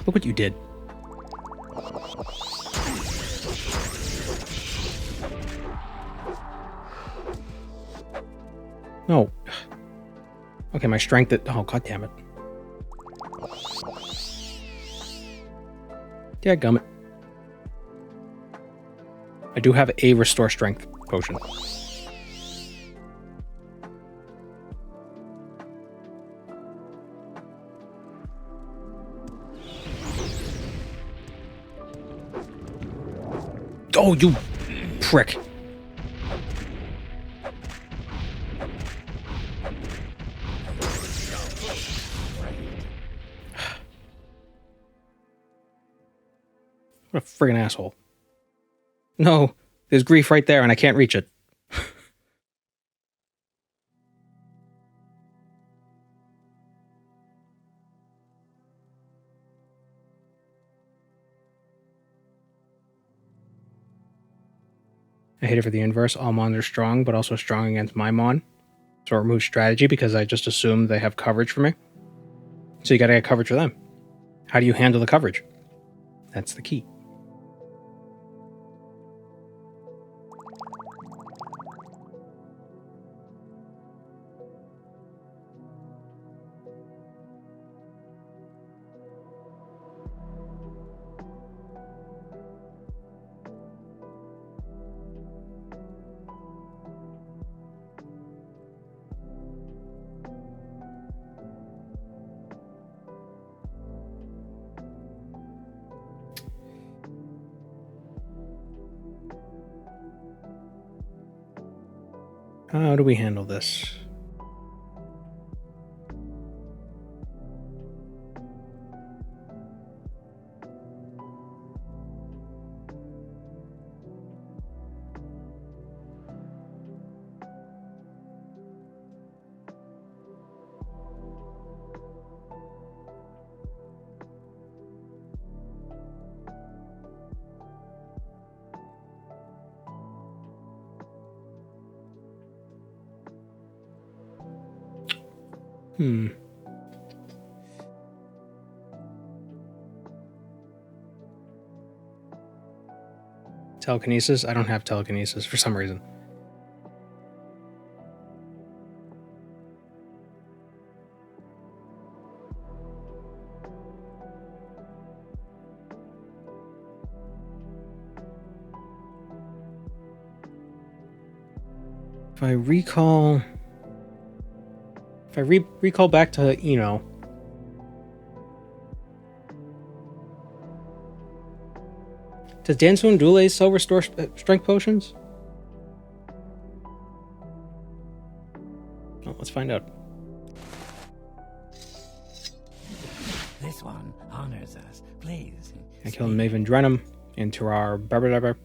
Look what you did. No. Okay, my strength oh god damn it. Yeah, gummit. I do have a restore strength potion. Oh, you prick. What a friggin' asshole. No, there's grief right there and I can't reach it. I hate it for the inverse. All mons are strong, but also strong against my mon. So it removes strategy because I just assume they have coverage for me. So you gotta get coverage for them. How do you handle the coverage? That's the key. How do we handle this? Telekinesis? I don't have telekinesis for some reason. If I recall... If I recall back to, you know... Does Dansun Dule still restore strength potions? Well, let's find out. This one honors us. Please. I killed Maven Drenum into our Barber.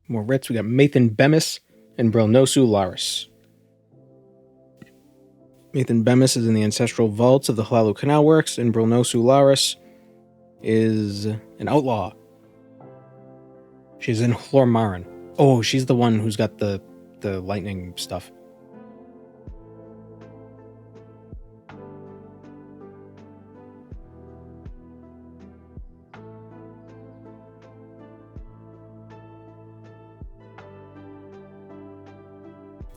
More Rits. We got Mathan Bemis and Brilnosu Laris. Mathan Bemis is in the ancestral vaults of the Hlalu Canal Works, and Brilnosu Laris is an outlaw. She's in Hlormarin. Oh, she's the one who's got the lightning stuff.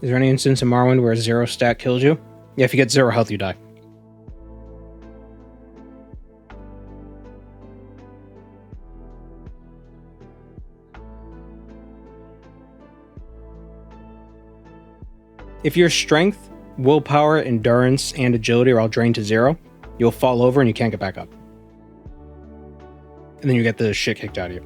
Is there any instance in Morrowind where a 0 stat kills you? Yeah, if you get 0 health, you die. If your strength, willpower, endurance, and agility are all drained to 0, you'll fall over and you can't get back up. And then you get the shit kicked out of you.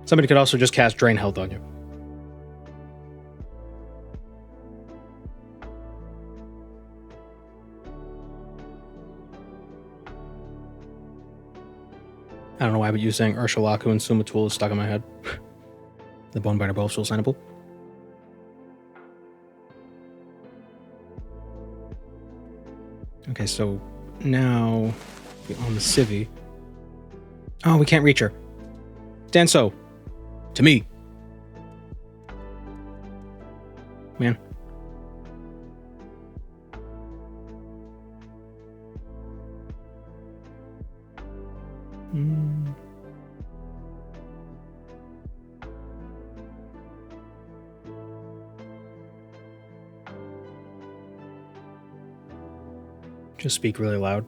Somebody could also just cast Drain Health on you. I don't know why, but you saying Urshalaku and Sumatul is stuck in my head. The Bonebiter both still signable. Okay, so now on the Civi. Oh, we can't reach her. Danso. To me. Man. Just speak really loud.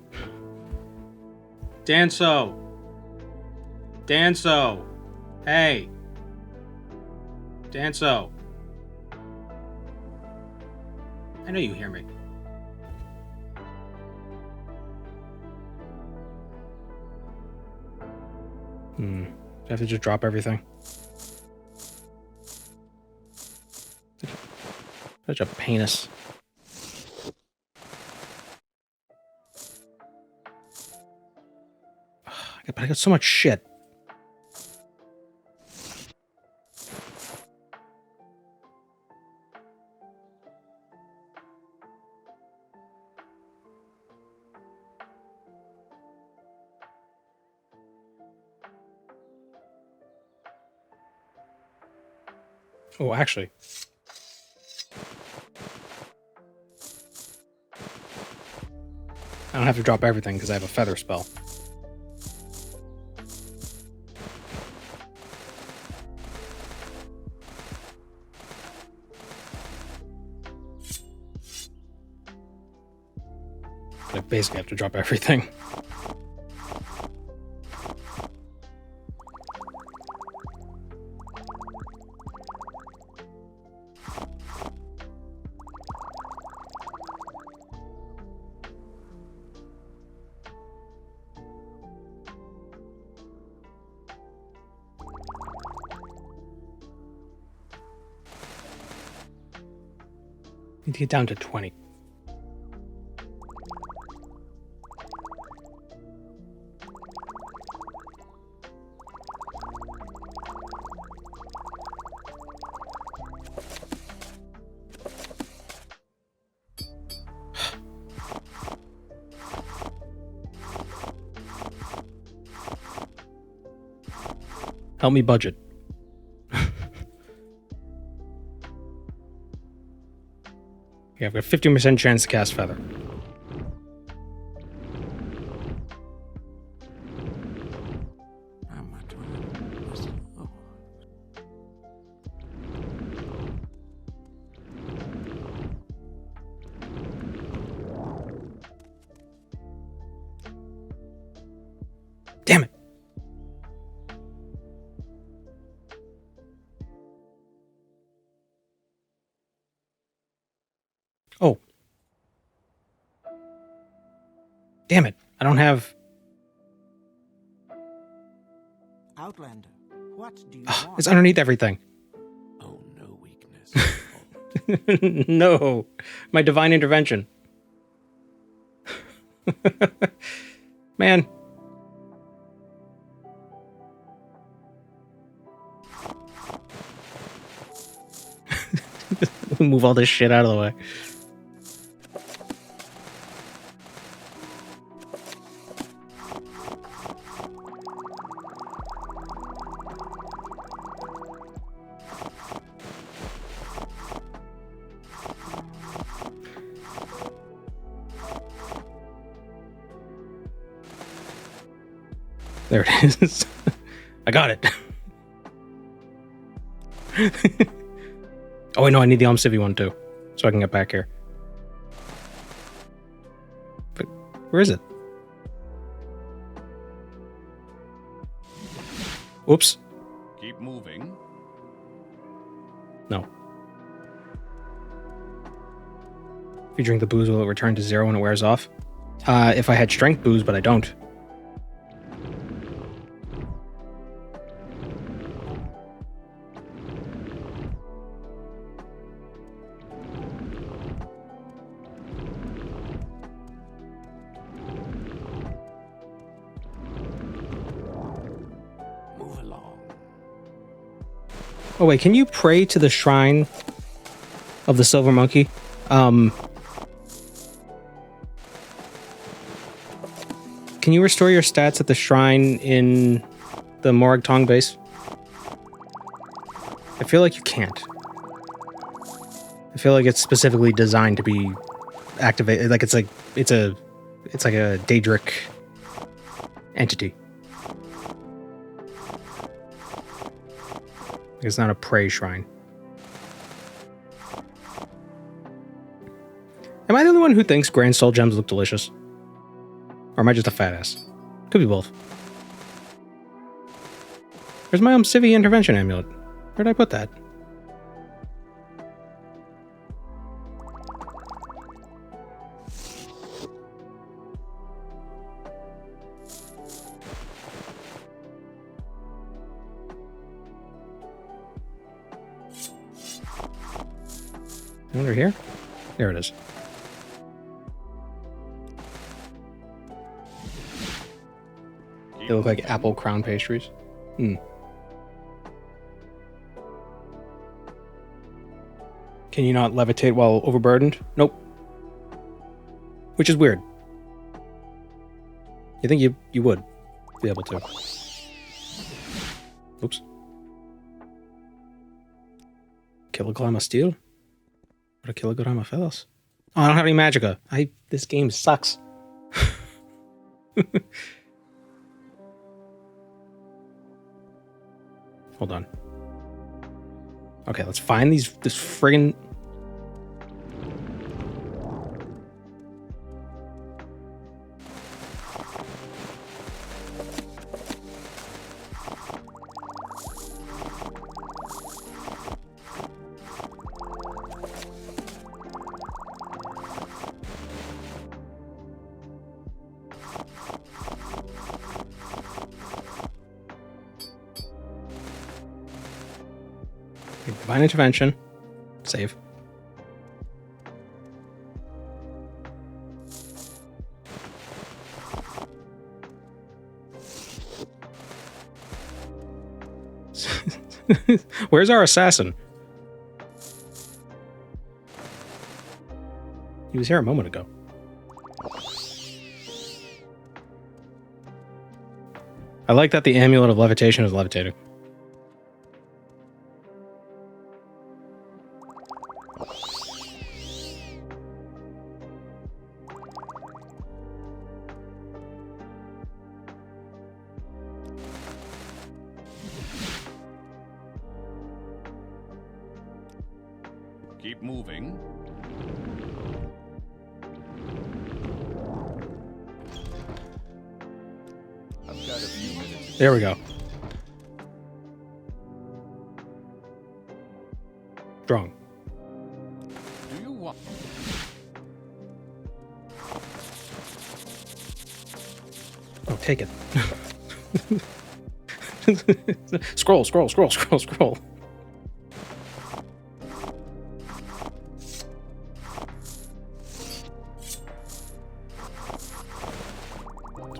Danso. Danso. Hey. Danso. I know you hear me. Do I have to just drop everything? Such a penis. But I got so much shit. Oh, actually. I don't have to drop everything because I have a feather spell. I basically have to drop everything. Need to get down to 20. Help me budget. Yeah, I've got 50% chance to cast Feather. Damn it. Oh. Damn it. I don't have... Outlander, what do you want? It's underneath everything. Oh, no weakness. No. My divine intervention. Man. Move all this shit out of the way. There it is. I got it. Oh, wait, no, I need the Almsivi one too, so I can get back here. But where is it? Whoops. Keep moving. No. If you drink the booze, will it return to 0 when it wears off? If I had strength booze, but I don't. Oh wait, can you pray to the shrine of the Silver Monkey? Can you restore your stats at the shrine in the Morag Tong base? I feel like you can't. I feel like it's specifically designed to be activated. Like it's like a Daedric entity. It's not a prey shrine. Am I the only one who thinks Grand Soul Gems look delicious? Or am I just a fat ass? Could be both. Where's my Almsivi intervention amulet? Where'd I put that? Under here? There it is. They look like apple crown pastries. Hmm. Can you not levitate while overburdened? Nope. Which is weird. You think you would be able to. Oops. Kilogram of steel? What a kilogram of feathers. Oh, I don't have any magicka. This game sucks. Hold on. Okay, let's find this friggin'... Divine intervention. Save. Where's our assassin? He was here a moment ago. I like that the amulet of levitation is levitating. Keep moving. I've got a few minutes. There we go. Strong. Do you want... Oh, take it. Scroll.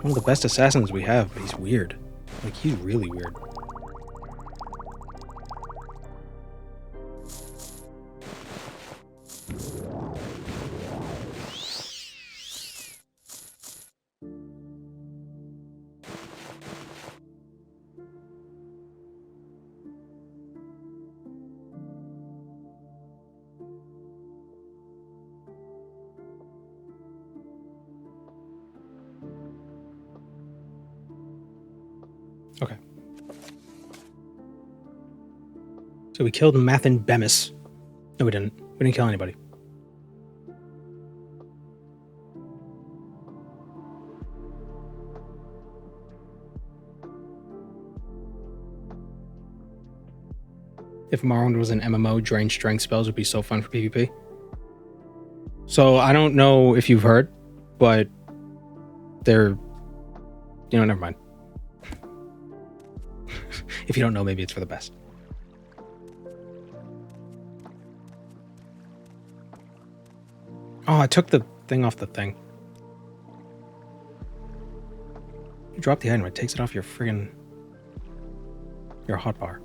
One of the best assassins we have, but he's weird. Like, he's really weird. Okay. So we killed Mathin Bemis. No, we didn't. We didn't kill anybody. If Morrowind was an MMO, drain strength spells would be so fun for PvP. So I don't know if you've heard, but they're... never mind. If you don't know, maybe it's for the best. Oh, I took the thing off the thing. You drop the item, it takes it off your friggin... your hotbar.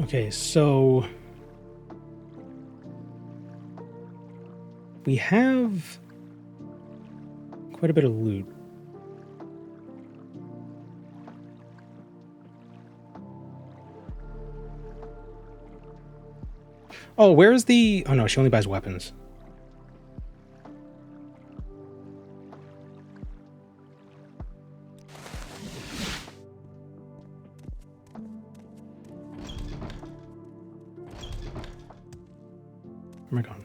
Okay, so we have quite a bit of loot. Oh, where's the... Oh no, she only buys weapons. Where am I going?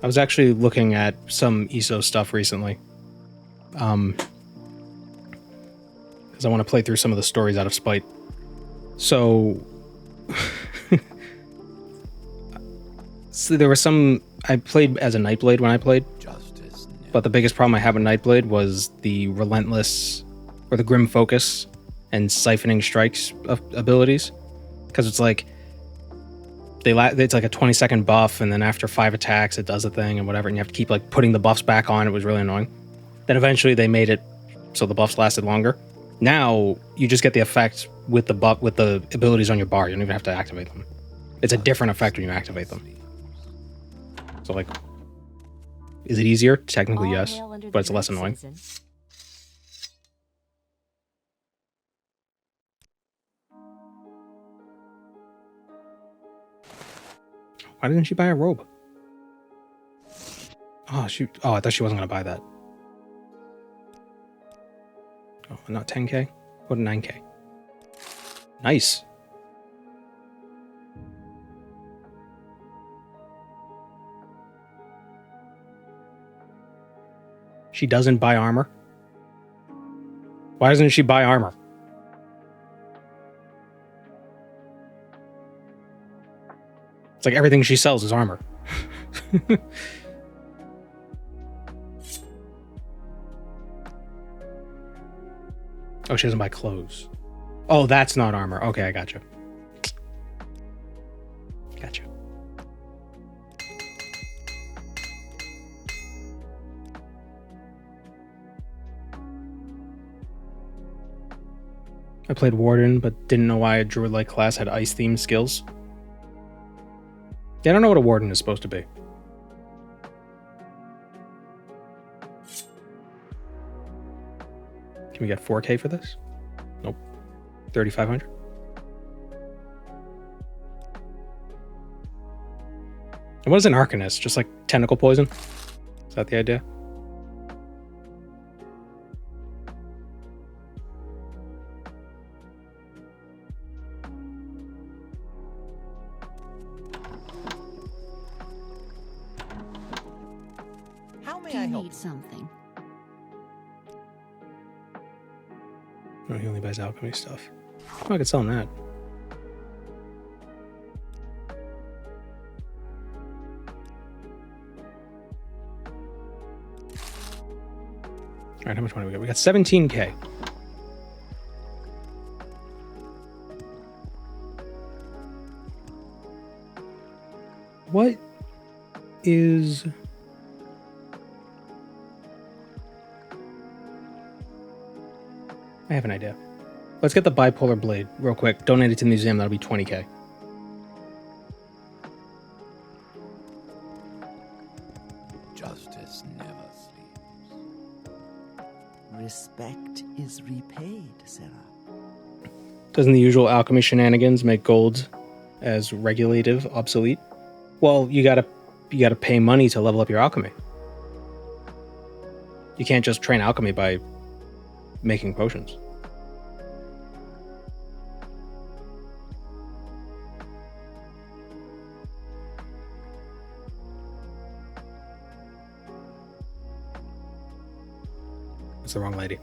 I was actually looking at some ESO stuff recently. Because I want to play through some of the stories out of spite. So... so there was some... I played as a Nightblade when I played. But the biggest problem I had with Nightblade was the relentless... or the grim focus and siphoning strikes abilities. Because it's like... it's like a 20-second buff, and then after 5 attacks, it does a thing and whatever, and you have to keep like putting the buffs back on. It was really annoying. Then eventually they made it so the buffs lasted longer. Now you just get the effect with the buff with the abilities on your bar. You don't even have to activate them. It's a different effect when you activate them. So like, is it easier? Technically, yes, but it's less annoying. Why didn't she buy a robe? Oh, shoot. Oh, I thought she wasn't going to buy that. Oh, not 10k? What, 9k? Nice. She doesn't buy armor? Why doesn't she buy armor? It's like everything she sells is armor. Oh, she doesn't buy clothes. Oh, that's not armor. Okay, I gotcha. Gotcha. I played Warden, but didn't know why a druid-like class had ice-themed skills. Yeah, I don't know what a Warden is supposed to be. Can we get 4K for this? Nope. 3,500? And what is an Arcanist? Just like tentacle poison? Is that the idea? Need something. Oh, he only buys alchemy stuff. Oh, I could sell him that. Alright, how much money we got? We got 17k. What is... I have an idea. Let's get the bipolar blade real quick. Donate it to the museum. That'll be 20k. Justice never sleeps. Respect is repaid, Sarah. Doesn't the usual alchemy shenanigans make gold as regulative obsolete? Well, you gotta pay money to level up your alchemy. You can't just train alchemy by making potions. That's the wrong lady.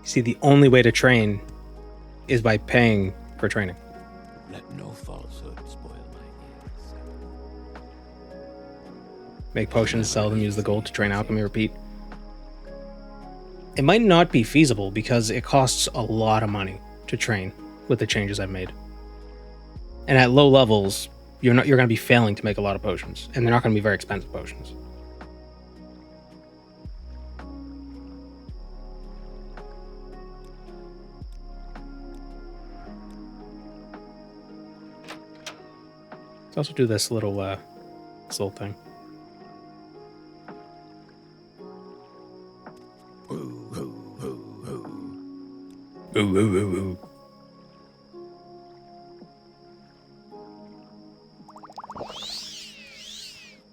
See, the only way to train is by paying for training. Let no falsehood spoil my ears. Make potions, sell them, use the gold to train alchemy, repeat. It might not be feasible because it costs a lot of money to train with the changes I've made. And at low levels, you're going to be failing to make a lot of potions, and they're not going to be very expensive potions. Let's also do this little thing. Ooh.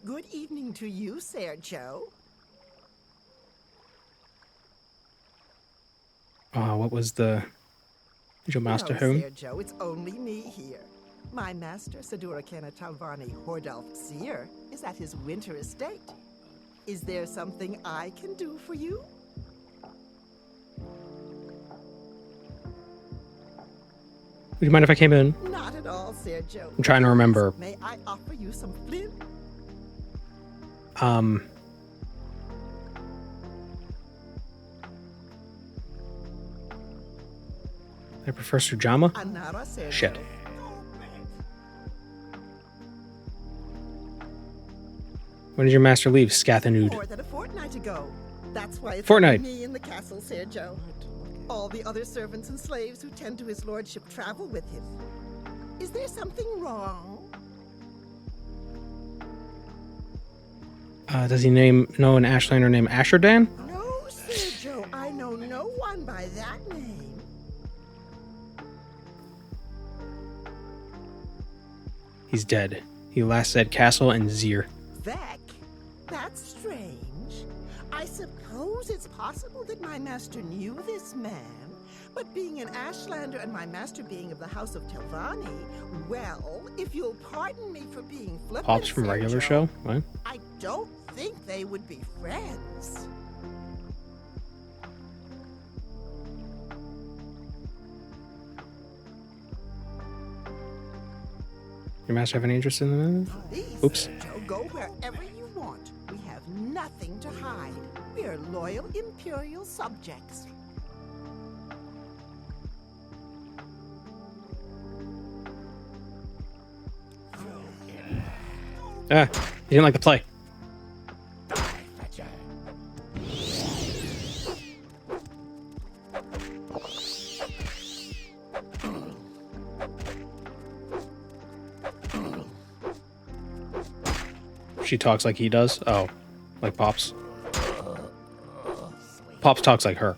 Good evening to you, Sergio. What was the... Did your master Hello, home? Sergio. It's only me here. My master, Sadurakana Talvani Hordalf Seer, is at his winter estate. Is there something I can do for you? Would you mind if I came in? Not at all, Sergio. I'm trying to remember. May I offer you some flint? I prefer Sujama? Anara, Sergio. Shit. When did your master leave, Scathanud? More than a fortnight ago. That's why it's Fortnight. only me in the castle, Sergio. All the other servants and slaves who tend to his lordship travel with him. Is there something wrong? Does he know an Ashlander named Asherdan? No, Sergio. I know no one by that name. He's dead. He last said Castle and Zir. Vec? That's strange. I suppose it's possible that my master knew this man, but being an Ashlander and my master being of the House of Telvanni, well, if you'll pardon me for being flippant, Pops from regular Sergio, show? What? I don't think they would be friends. Your master have any interest in them? Please, Oops. Sergio, go wherever you want. We have nothing to hide. We are loyal imperial subjects. Ah, he didn't like the play. She talks like he does? Oh, like Pops. Pops talks like her.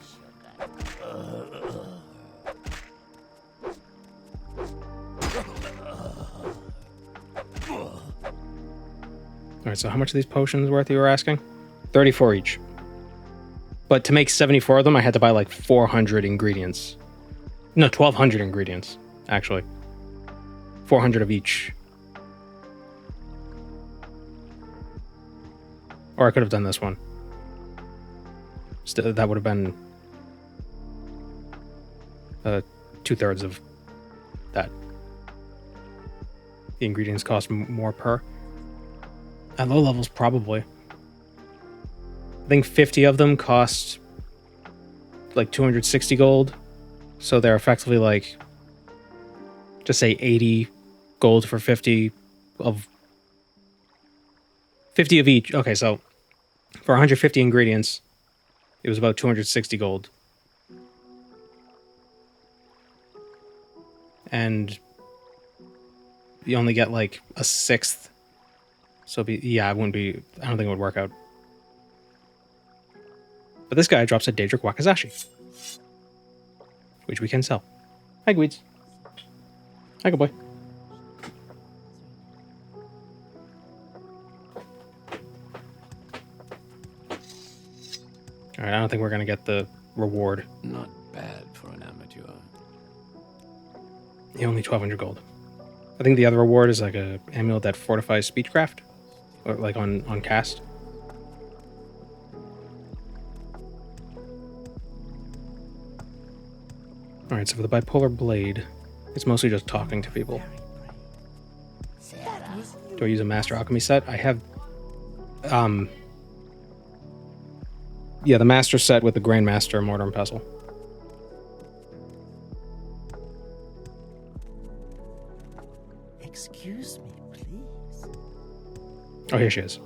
Alright, so how much are these potions worth you were asking? 34 each. But to make 74 of them, I had to buy like 400 ingredients. No, 1,200 ingredients, actually. 400 of each. Or I could have done this one. That would have been 2/3 of that. The ingredients cost more per. At low levels, probably. I think 50 of them cost like 260 gold. So they're effectively like, just say 80 gold for 50 of each. Okay, so for 150 ingredients, it was about 260 gold. And you only get like a sixth. So I don't think it would work out. But this guy drops a Daedric Wakizashi, which we can sell. Hi, Gweeds. Hi, good boy. Alright, I don't think we're going to get the reward. Not bad for an amateur. Yeah, only 1,200 gold. I think the other reward is like a amulet that fortifies speechcraft. Or like on cast. Alright, so for the bipolar blade, it's mostly just talking to people. Do I use a Master Alchemy set? I have... Yeah, the Master set with the Grandmaster Mortar and Pestle. Excuse me, please. Oh, here she is.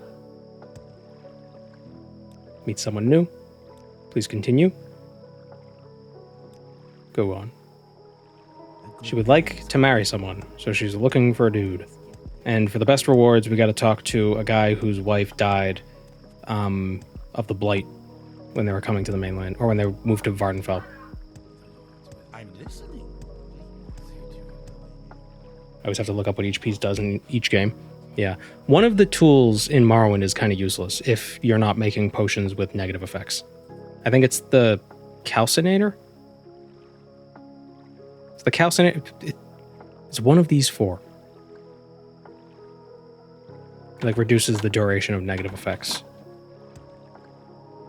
Meet someone new. Please continue. Go on. She would like to marry someone, so she's looking for a dude. And for the best rewards, we got to talk to a guy whose wife died of the blight when they were coming to the mainland, or when they moved to Vardenfell. I'm listening. I always have to look up what each piece does in each game. Yeah. One of the tools in Morrowind is kind of useless if you're not making potions with negative effects. I think it's the calcinator. So the calcinator, it's one of these four. It, like, reduces the duration of negative effects.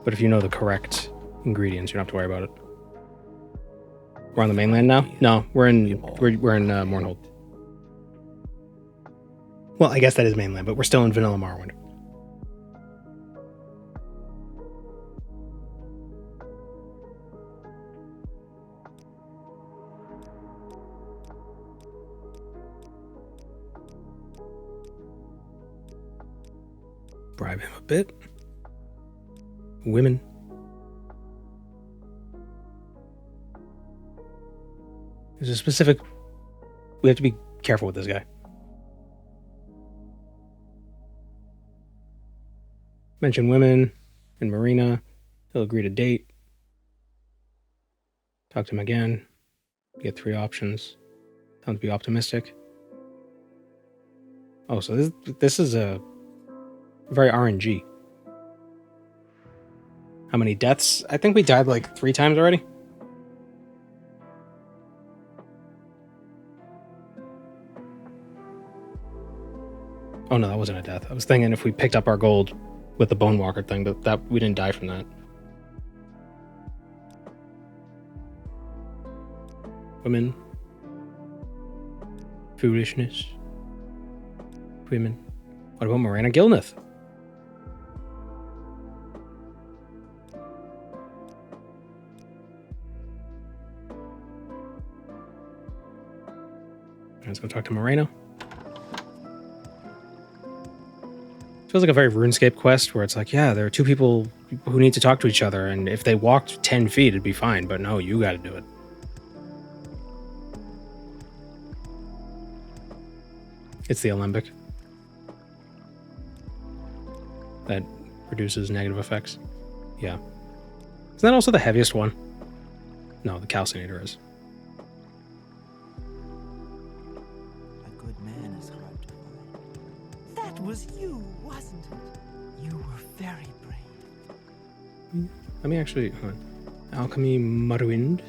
But if you know the correct ingredients, you don't have to worry about it. We're on the mainland now? No, we're in Mournhold. Well, I guess that is mainland, but we're still in vanilla Morrowind. Bribe him a bit. Women. There's a specific... We have to be careful with this guy. Mention women and Marina. He'll agree to date. Talk to him again. You get 3 options. Tell him to be optimistic. Oh, so this is a very RNG. How many deaths? I think we died like 3 times already. Oh no, that wasn't a death. I was thinking if we picked up our gold with the Bone Walker thing, but that we didn't die from that. Women. Foolishness. Women. What about Morana Gilneth? Let's go talk to Moreno. Feels like a very RuneScape quest where it's like, yeah, there are 2 people who need to talk to each other, and if they walked 10 feet, it'd be fine, but no, you gotta do it. It's the Alembic that reduces negative effects. Yeah. Isn't that also the heaviest one? No, the Calcinator is. A good man is hard to find. That was you, wasn't it? You were very brave. Let me actually... Hold on. Alchemy Morrowind.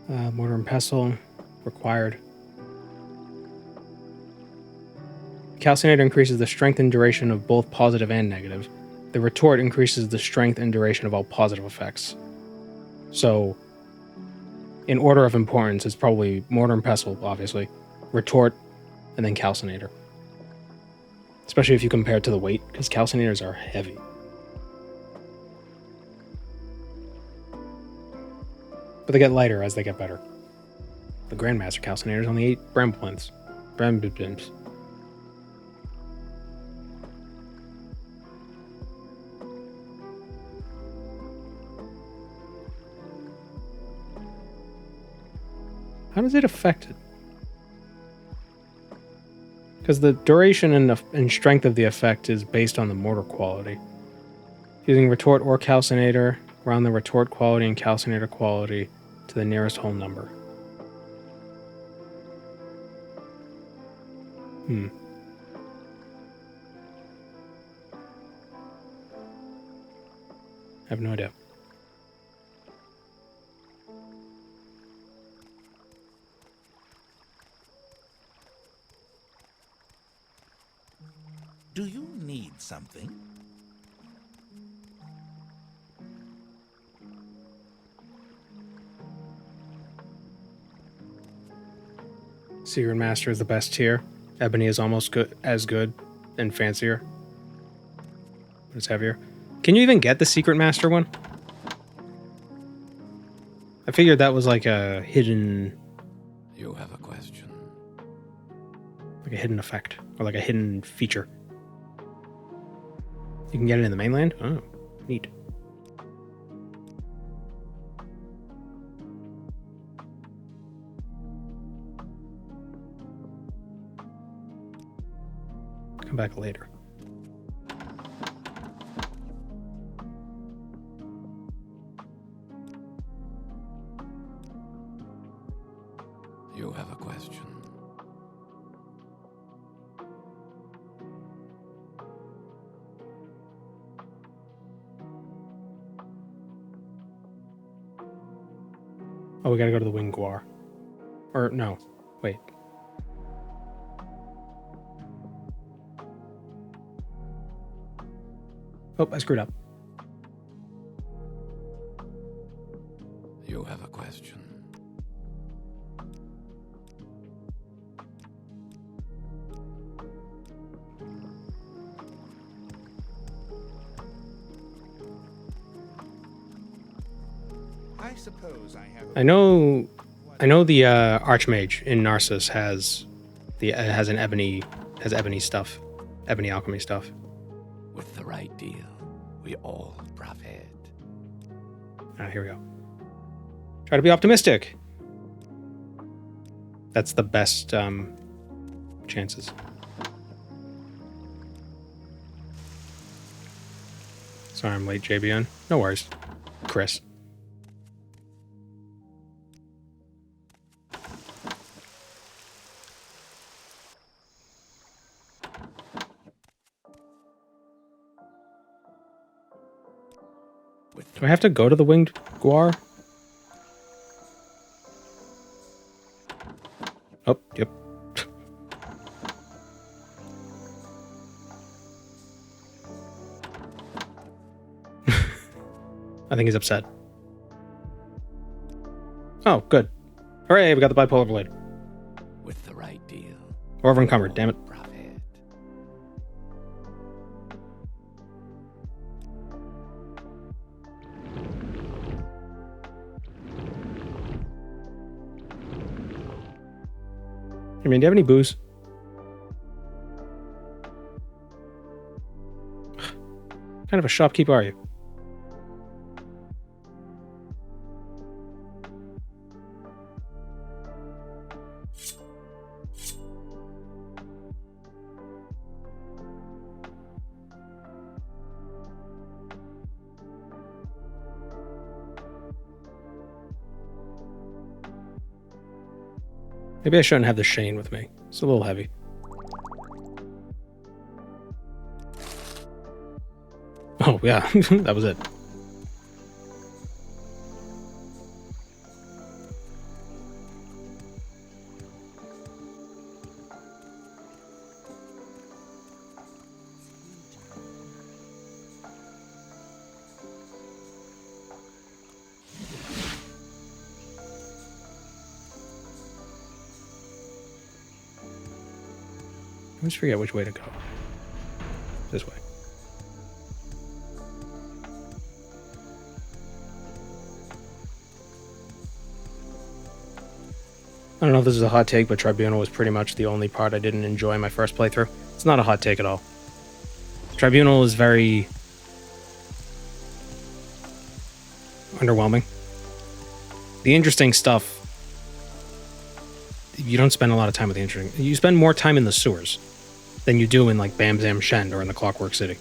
Mortar and Pestle. Required. Calcinator increases the strength and duration of both positive and negative. The retort increases the strength and duration of all positive effects. So, in order of importance, it's probably Mortar and Pestle, obviously, retort, and then Calcinator. Especially if you compare it to the weight, because Calcinators are heavy. But they get lighter as they get better. The Grandmaster Calcinators only 8 Brambleblimps. Brambleblimps. How does it affect it? Because the duration and strength of the effect is based on the mortar quality. Using retort or calcinator, round the retort quality and calcinator quality to the nearest whole number. I have no idea. Do you need something? Secret Master is the best tier. Ebony is almost as good and fancier. But it's heavier. Can you even get the Secret Master one? I figured that was like a hidden... You have a question. Like a hidden effect. Or like a hidden feature. You can get it in the mainland? Oh, neat. Come back later. You have a question. Oh, we gotta go to the Winged Guar. Or, no. Wait. Oh, I screwed up. You have a question. I suppose I have. I know the Archmage in Narcissus has an ebony stuff, ebony alchemy stuff. With the right deal, we all profit. Here we go. Try to be optimistic. That's the best chances. Sorry, I'm late, JBN. No worries, Chris. Do I have to go to the Winged Guar? Oh, yep. I think he's upset. Oh, good. Hooray, we got the bipolar blade. With the right deal. Over encumbered, damn it. Profit. I mean, do you have any booze? What kind of a shopkeeper are you? Maybe I shouldn't have the Shane with me. It's a little heavy. Oh, yeah. That was it. I always forget which way to go. This way. I don't know if this is a hot take, but Tribunal was pretty much the only part I didn't enjoy in my first playthrough. It's not a hot take at all. Tribunal is very underwhelming. The interesting stuff, you don't spend a lot of time with the interesting. You spend more time in the sewers than you do in like Bam Zam Shend or in the Clockwork City.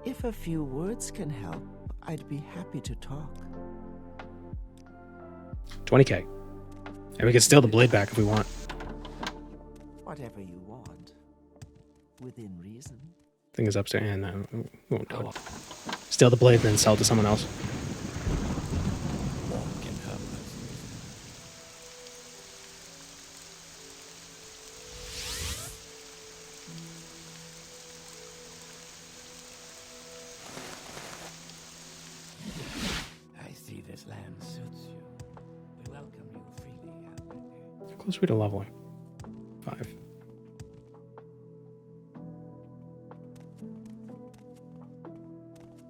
If a few words can help, I'd be happy to talk. 20k. And we can steal the blade back if we want. Whatever you want. Within reason. Thing is upstairs, and we won't do it. Steal the blade, then sell it to someone else. I see this land suits you. We welcome you freely. How close are we to leveling? 5.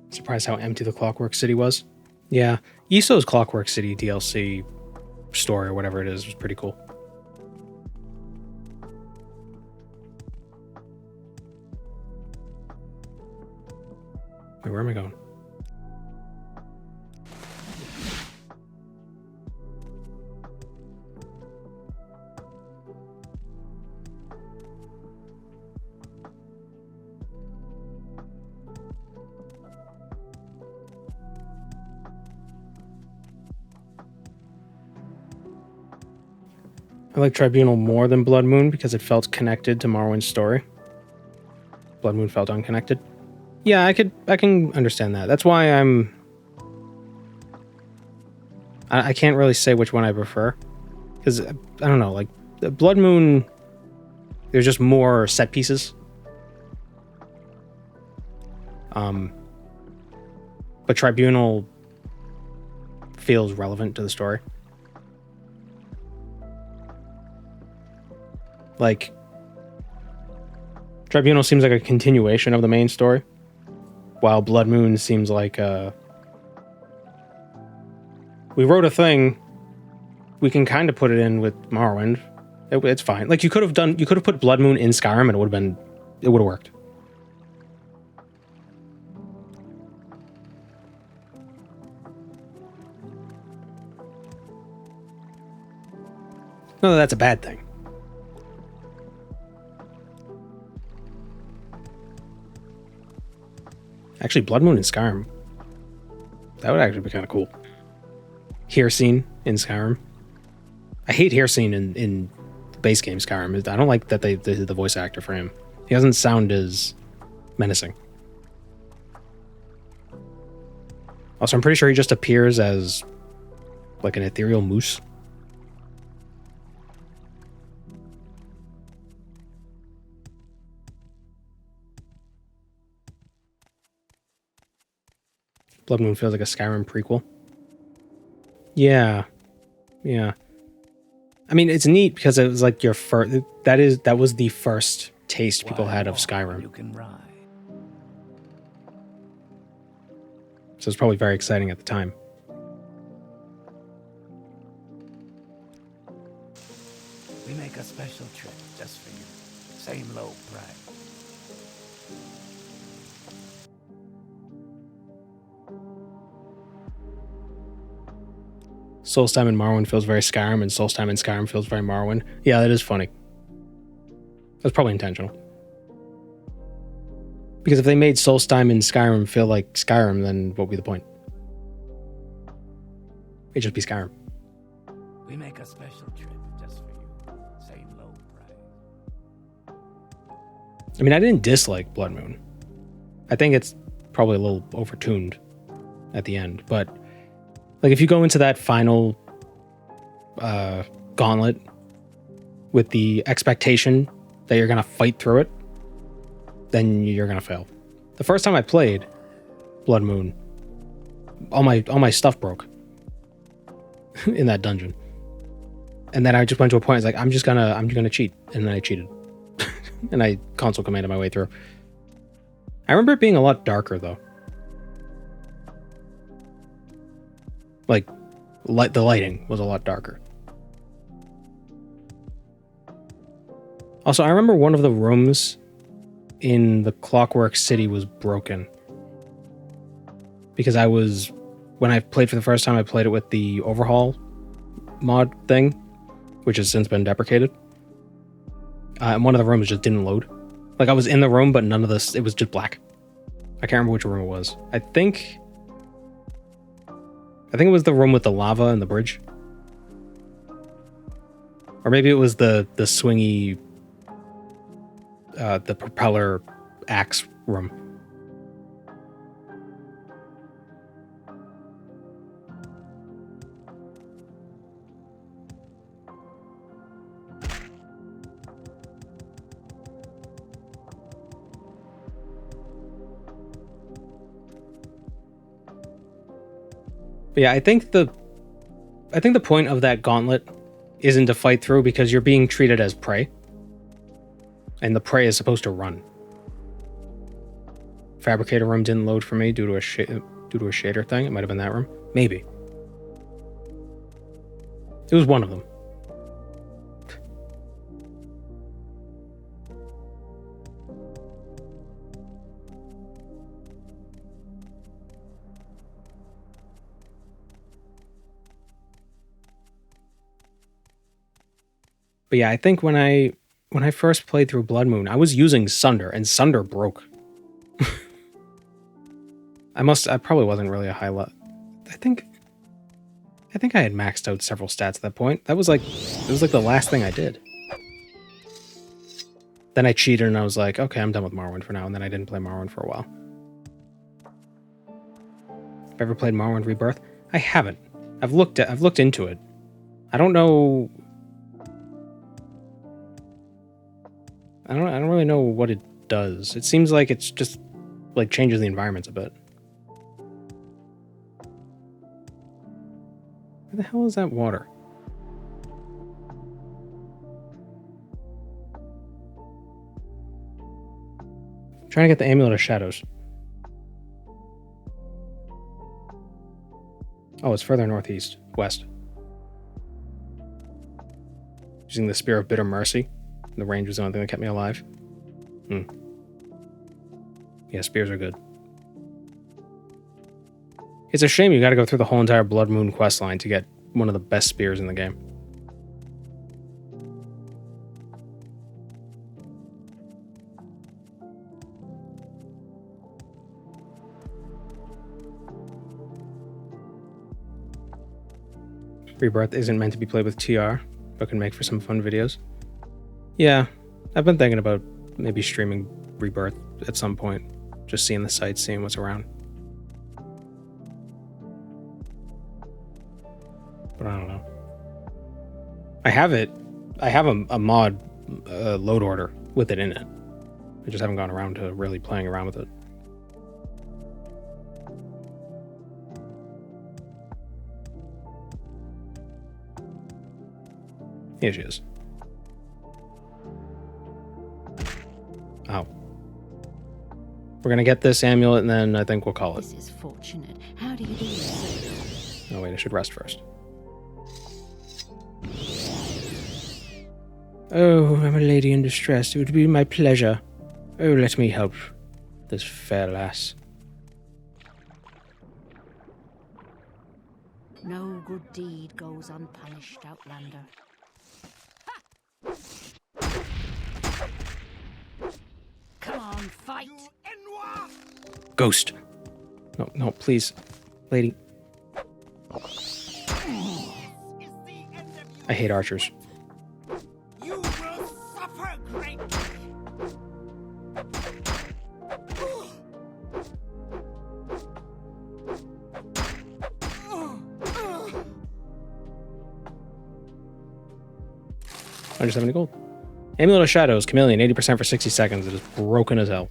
Surprised how empty the Clockwork City was. Yeah, Iso's Clockwork City DLC story or whatever it is was pretty cool. Wait, where am I going? I like Tribunal more than Blood Moon because it felt connected to Morrowind's story. Blood Moon felt unconnected. Yeah, I can understand that. That's why I can't really say which one I prefer. Because, I don't know, like, the Blood Moon, there's just more set pieces. But Tribunal feels relevant to the story. Like, Tribunal seems like a continuation of the main story, while Blood Moon seems like we wrote a thing, we can kind of put it in with Morrowind. It's fine. Like, you could have put Blood Moon in Skyrim and it would have worked. No, that's a bad thing. Actually, Blood Moon in Skyrim. That would actually be kind of cool. Hircine in Skyrim. I hate Hircine in the base game Skyrim. I don't like that they did the voice actor for him. He doesn't sound as menacing. Also, I'm pretty sure he just appears as like an ethereal moose. Blood Moon feels like a Skyrim prequel. Yeah. Yeah. I mean, it's neat because it was like your first... That was the first taste people had of Skyrim. You can ride. So it's probably very exciting at the time. We make a special trip just for you. Same low price. Solstheim in Morrowind feels very Skyrim, and Solstheim in Skyrim feels very Morrowind. Yeah, that is funny. That's probably intentional. Because if they made Solstheim in Skyrim feel like Skyrim, then what would be the point? It'd just be Skyrim. We make a special trip just for you. Same low price. I mean, I didn't dislike Blood Moon. I think it's probably a little overtuned at the end, but like if you go into that final gauntlet with the expectation that you're gonna fight through it, then you're gonna fail. The first time I played Blood Moon, all my stuff broke in that dungeon, and then I just went to a point. It's like I'm just gonna cheat, and then I cheated, and I console commanded my way through. I remember it being a lot darker though. Like, the lighting was a lot darker. Also, I remember one of the rooms in the Clockwork City was broken. Because when I played for the first time, I played it with the Overhaul mod thing, which has since been deprecated. And one of the rooms just didn't load. Like, I was in the room, but none of this, it was just black. I can't remember which room it was. I think it was the room with the lava and the bridge. Or maybe it was the swingy, the propeller axe room. But yeah, I think the point of that gauntlet isn't to fight through because you're being treated as prey. And the prey is supposed to run. Fabricator room didn't load for me due to a shader thing. It might have been that room. Maybe. It was one of them. But yeah, I think when I first played through Blood Moon, I was using Sunder, and Sunder broke. I probably wasn't really a high level. I think I had maxed out several stats at that point. It was like the last thing I did. Then I cheated and I was like, okay, I'm done with Morrowind for now, and then I didn't play Morrowind for a while. I've ever played Morrowind Rebirth. I haven't. I've looked into it. I don't know. I don't really know what it does. It seems like it's just like changes the environments a bit. Where the hell is that water? I'm trying to get the Amulet of Shadows. Oh, it's further northeast, west. Using the Spear of Bitter Mercy. The range was the only thing that kept me alive. Yeah, spears are good. It's a shame you gotta go through the whole entire Blood Moon questline to get one of the best spears in the game. Rebirth isn't meant to be played with TR, but can make for some fun videos. Yeah, I've been thinking about maybe streaming Rebirth at some point. Just seeing the sights, seeing what's around. But I don't know. I have it. I have a mod load order with it in it. I just haven't gone around to really playing around with it. Here she is. Oh. We're gonna get this amulet and then I think we'll call it. This is fortunate. How do you do this? Oh wait, I should rest first. Oh, I'm a lady in distress. It would be my pleasure. Oh, let me help this fair lass. No good deed goes unpunished, Outlander. Come on, fight! Ghost. No, no, please. Lady. I hate archers. You will suffer greatly. $170 gold. Amulet of Shadows, Chameleon, 80% for 60 seconds. It is broken as hell.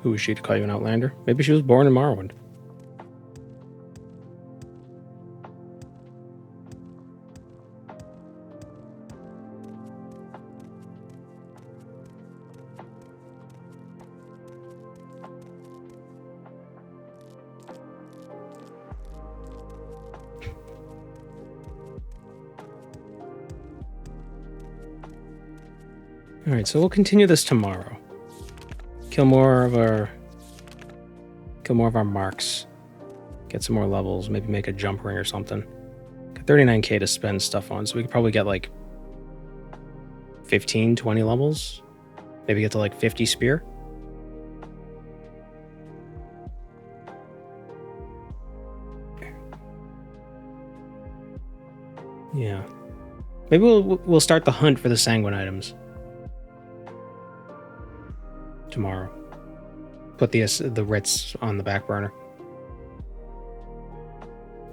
Who is she to call you an outlander? Maybe she was born in Morrowind. Alright, so we'll continue this tomorrow. Kill more of our marks. Get some more levels. Maybe make a jump ring or something. Got 39k to spend stuff on, so we could probably get like 15, 20 levels. Maybe get to like 50 spear. Yeah. Maybe we'll start the hunt for the sanguine items tomorrow. Put the writs on the back burner.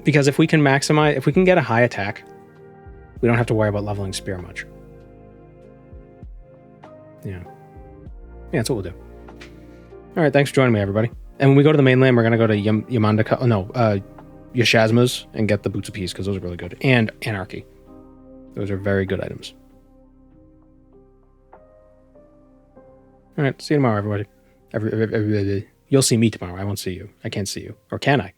Because if we can maximize, if we can get a high attack, we don't have to worry about leveling spear much. Yeah. Yeah, that's what we'll do. Alright, thanks for joining me, everybody. And when we go to the mainland, we're going to go to Yashazma's and get the Boots of Peace, because those are really good. And Anarchy. Those are very good items. Alright, see you tomorrow, everybody. You'll see me tomorrow. I won't see you. I can't see you. Or can I?